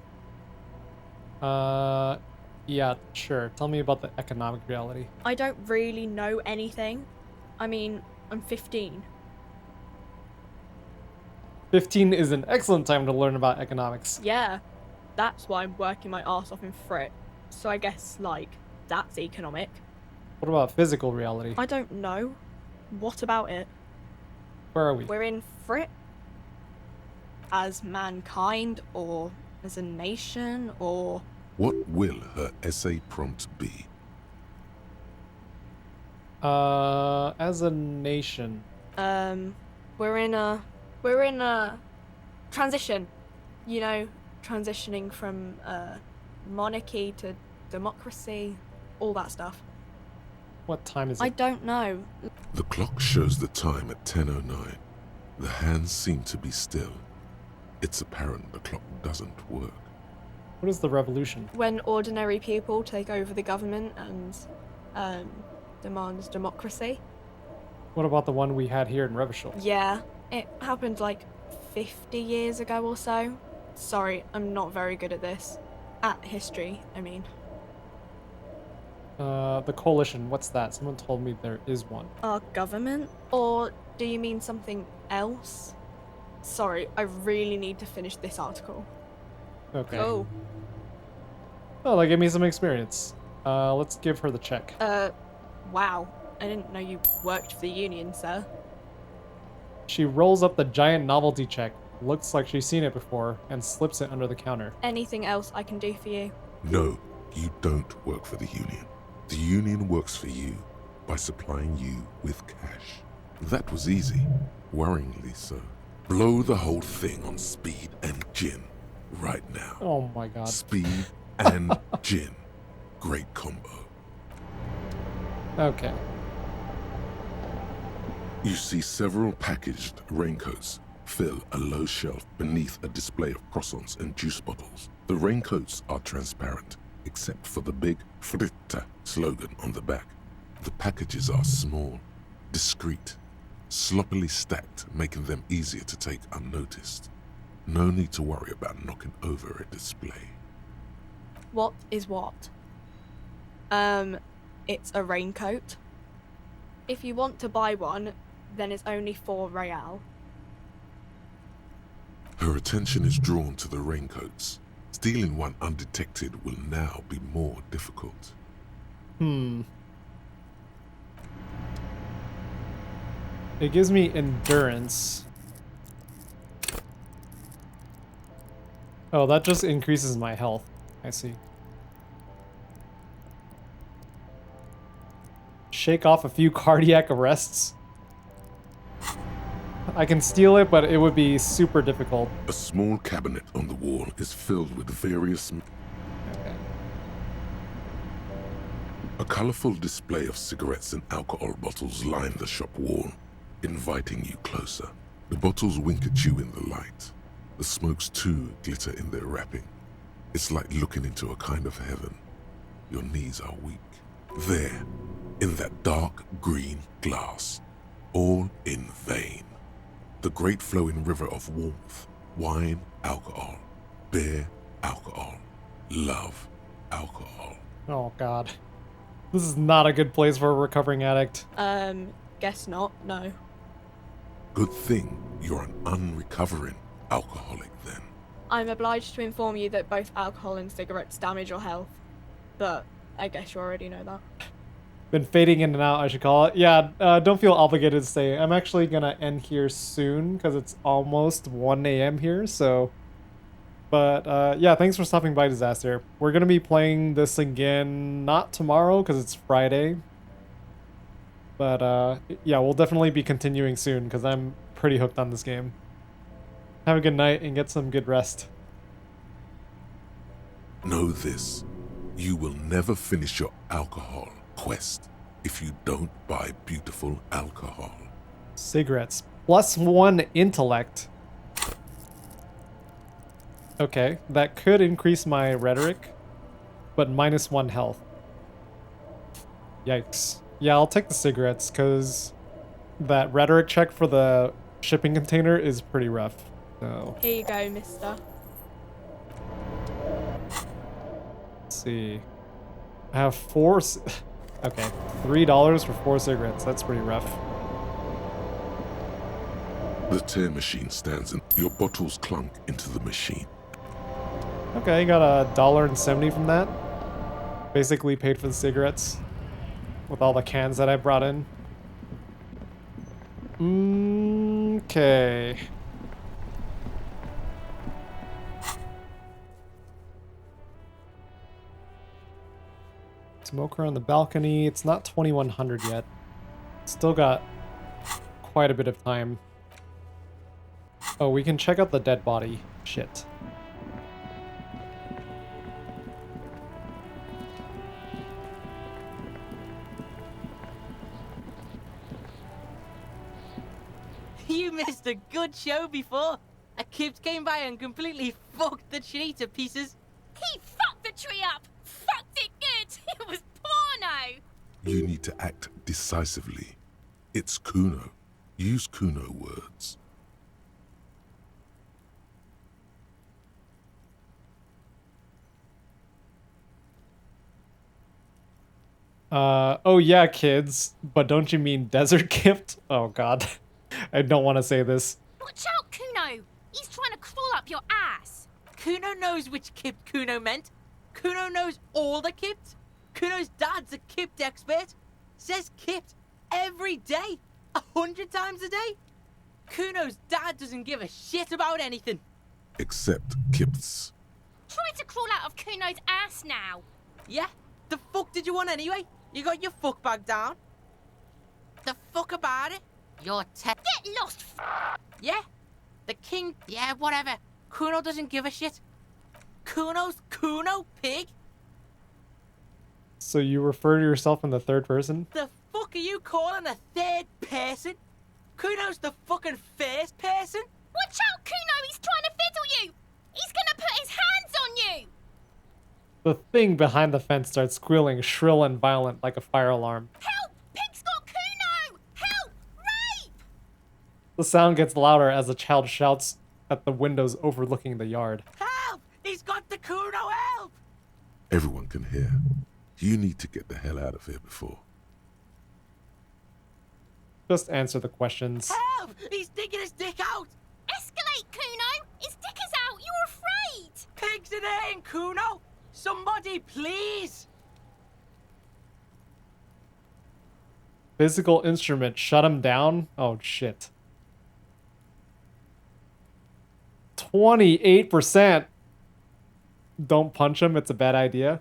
Yeah, sure. Tell me about the economic reality. I don't really know anything. I mean, I'm 15. 15 is an excellent time to learn about economics. Yeah, that's why I'm working my arse off in Frit. So I guess, like, that's economic. What about physical reality? I don't know. What about it? Where are we? We're in Frit? As mankind, or as a nation, or... What will her essay prompt be? As a nation. We're in a transition. You know, transitioning from monarchy to democracy, all that stuff. What time is it? I don't know. The clock shows the time at 10:09. The hands seem to be still. It's apparent the clock doesn't work. What is the revolution? When ordinary people take over the government and demands democracy. What about the one we had here in Revachol? Yeah, it happened like 50 years ago or so. Sorry, I'm not very good at this. At history, I mean. The coalition, what's that? Someone told me there is one. Our government? Or do you mean something else? Sorry, I really need to finish this article. Okay. Oh. Well, that gave me some experience. Let's give her the check. Wow. I didn't know you worked for the union, sir. She rolls up the giant novelty check. Looks like she's seen it before and slips it under the counter. Anything else I can do for you? No, you don't work for the Union. The Union works for you by supplying you with cash. That was easy, worryingly so. Blow the whole thing on speed and gin right now. Oh my god. Speed and gin. Great combo. Okay. You see several packaged raincoats fill a low shelf beneath a display of croissants and juice bottles. The raincoats are transparent, except for the big Fritta slogan on the back. The packages are small, discreet, sloppily stacked, making them easier to take unnoticed. No need to worry about knocking over a display. What is what? It's a raincoat. If you want to buy one, then it's only 4 real. Her attention is drawn to the raincoats. Stealing one undetected will now be more difficult. It gives me endurance. Oh, that just increases my health. I see. Shake off a few cardiac arrests. I can steal it, but it would be super difficult. A small cabinet on the wall is filled with various... A colorful display of cigarettes and alcohol bottles line the shop wall, inviting you closer. The bottles wink at you in the light. The smokes too glitter in their wrapping. It's like looking into a kind of heaven. Your knees are weak. There, in that dark green glass, all in vain. The great flowing river of warmth, wine, alcohol, beer, alcohol, love, alcohol. Oh god. This is not a good place for a recovering addict. Guess not, no. Good thing you're an unrecovering alcoholic then. I'm obliged to inform you that both alcohol and cigarettes damage your health. But I guess you already know that. Been fading in and out, I should call it. Yeah, don't feel obligated to stay. I'm actually gonna end here soon because it's almost 1 a.m. here, so... But, yeah, thanks for stopping by, Disaster. We're gonna be playing this again, not tomorrow, because it's Friday. But, yeah, we'll definitely be continuing soon, because I'm pretty hooked on this game. Have a good night, and get some good rest. Know this. You will never finish your alcohol quest if you don't buy beautiful alcohol. Cigarettes. +1 intellect. Okay, that could increase my rhetoric, but -1 health. Yikes. Yeah, I'll take the cigarettes, because that rhetoric check for the shipping container is pretty rough. So. Here you go, mister. Let's see. I have 4... Okay, $3 for 4 cigarettes. That's pretty rough. The tear machine stands and your bottles clunk into the machine. Okay, got $1.70 from that. Basically paid for the cigarettes with all the cans that I brought in. Okay. Smoker on the balcony. It's not 2100 yet. Still got quite a bit of time. Oh, we can check out the dead body. Shit. You missed a good show before. A kid came by and completely fucked the tree to pieces. He fucked the tree up! Fucked it good! It was porno! You need to act decisively. It's Kuno. Use Kuno words. Oh yeah, kids. But don't you mean desert gift? Oh god. I don't want to say this. Watch out, Kuno! He's trying to crawl up your ass! Kuno knows which kipt Kuno meant. Kuno knows all the kipt. Kuno's dad's a kipt expert. Says kipt every day. 100 times a day. Kuno's dad doesn't give a shit about anything. Except Kip's. Try to crawl out of Kuno's ass now. Yeah? The fuck did you want anyway? You got your fuck bag down? The fuck about it? You're Get lost, Yeah? The king... Yeah, whatever. Kuno doesn't give a shit. Kuno's Kuno, pig? So you refer to yourself in the third person? The fuck are you calling a third person? Kuno's the fucking first person? Watch out, Kuno! He's trying to fiddle you! He's gonna put his hands on you! The thing behind the fence starts squealing shrill and violent like a fire alarm. Help! Pig's got Kuno! Help! Rape! The sound gets louder as the child shouts at the windows overlooking the yard. Help! He's got the Kuno, help! Everyone can hear. You need to get the hell out of here before. Just answer the questions. Help! He's digging his dick out! Escalate, Kuno! His dick is out! You're afraid! Pig's in here, Kuno! Somebody, please! Physical instrument shut him down? Oh, shit. 28%! Don't punch him, it's a bad idea.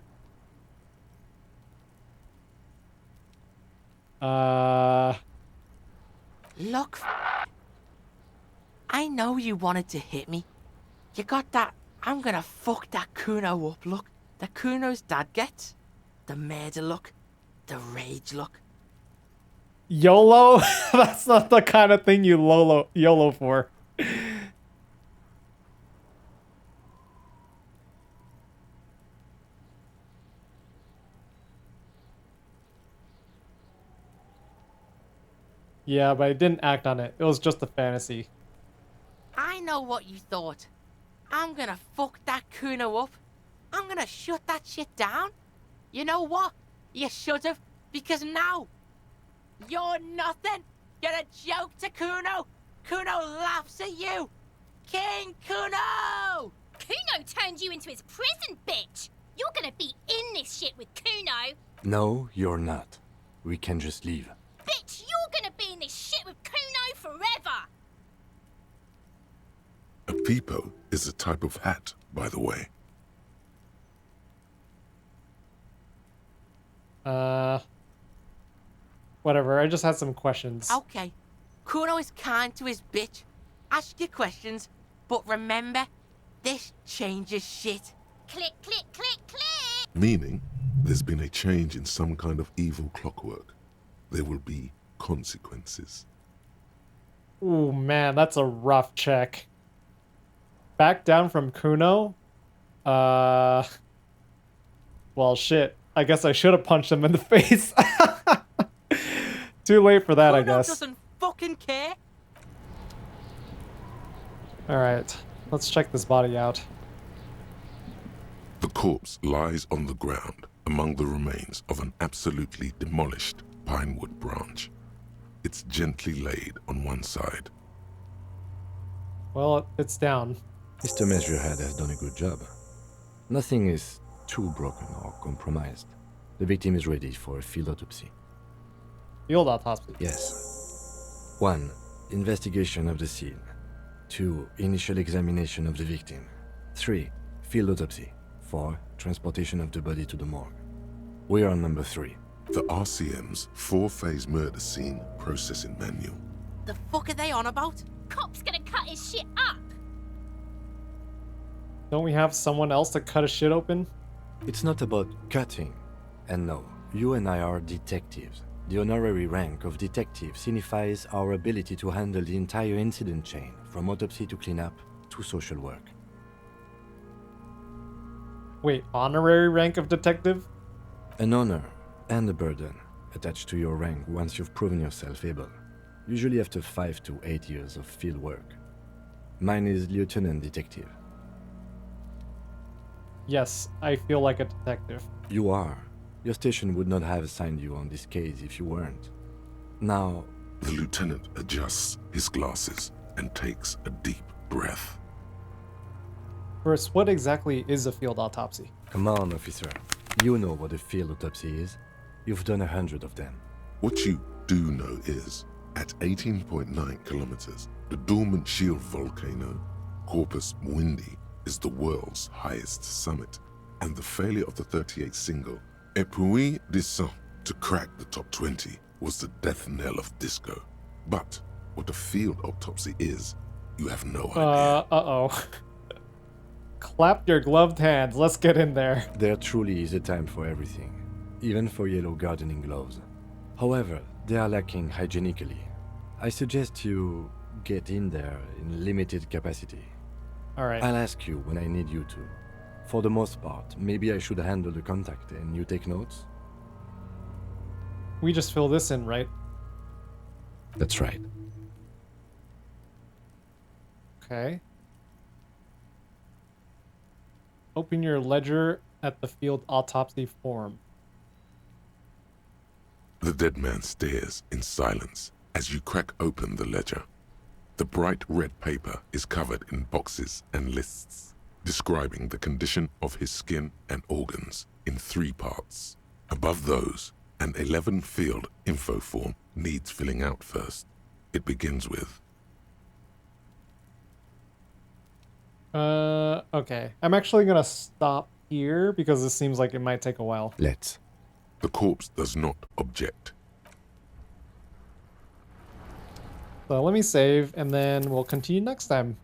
Look, I know you wanted to hit me. You got that, I'm gonna fuck that Kuno up look. The Kuno's dad gets. The murder look. The rage look. YOLO? That's not the kind of thing you YOLO for. Yeah, but I didn't act on it. It was just a fantasy. I know what you thought. I'm gonna fuck that Kuno up. I'm gonna shut that shit down. You know what? You should have, because now you're nothing. You're a joke to Kuno. Kuno laughs at you. King Kuno! Kuno turned you into his prison, bitch! You're gonna be in this shit with Kuno. No, you're not. We can just leave. Bitch, you're gonna be in this shit with Kuno forever! A peepo is a type of hat, by the way. Whatever, I just had some questions. Okay. Kuno is kind to his bitch. Ask your questions, but remember, this changes shit. Click, click, click, click! Meaning, there's been a change in some kind of evil clockwork. There will be consequences. Ooh, man, that's a rough check. Back down from Kuno? Well, shit. I guess I should have punched him in the face. Too late for that, Kuno I guess. Doesn't fucking care. Alright, let's check this body out. The corpse lies on the ground among the remains of an absolutely demolished pinewood branch. It's gently laid on one side. Well, it's down. Mr. Measurehead has done a good job. Nothing is too broken or compromised. The victim is ready for a field autopsy. Field autopsy? Yes. 1. Investigation of the scene. 2. Initial examination of the victim. 3. Field autopsy. 4. Transportation of the body to the morgue. We are on number 3. The RCM's 4-phase murder scene processing manual. The fuck are they on about? Cop's gonna cut his shit up! Don't we have someone else to cut a shit open? It's not about cutting. And no, you and I are detectives. The honorary rank of detective signifies our ability to handle the entire incident chain, from autopsy to cleanup to social work. Wait, honorary rank of detective? An honor and a burden attached to your rank once you've proven yourself able, usually after 5 to 8 years of field work. Mine is lieutenant detective. Yes, I feel like a detective. You are. Your station would not have assigned you on this case if you weren't. Now... The lieutenant adjusts his glasses and takes a deep breath. First, what exactly is a field autopsy? Come on, officer. You know what a field autopsy is. You've done 100 of them. What you do know is, at 18.9 kilometers, The dormant shield volcano, Corpus Mundi, is the world's highest summit, and the failure of the 38 single, Et puis descend, to crack the top 20 was the death knell of disco. But what a field autopsy is, you have no idea. Uh-oh. Clap your gloved hands. Let's get in there. There truly is a time for everything, even for yellow gardening gloves. However, they are lacking hygienically. I suggest you get in there in limited capacity. Alright. I'll ask you when I need you to. For the most part, maybe I should handle the contact and you take notes? We just fill this in, right? That's right. Okay. Open your ledger at the field autopsy form. The dead man stares in silence as you crack open the ledger. The bright red paper is covered in boxes and lists, describing the condition of his skin and organs in 3 parts. Above those, an 11-field info form needs filling out first. It begins with... Okay. I'm actually gonna stop here because this seems like it might take a while. Let's. The corpse does not object. So let me save, and then we'll continue next time.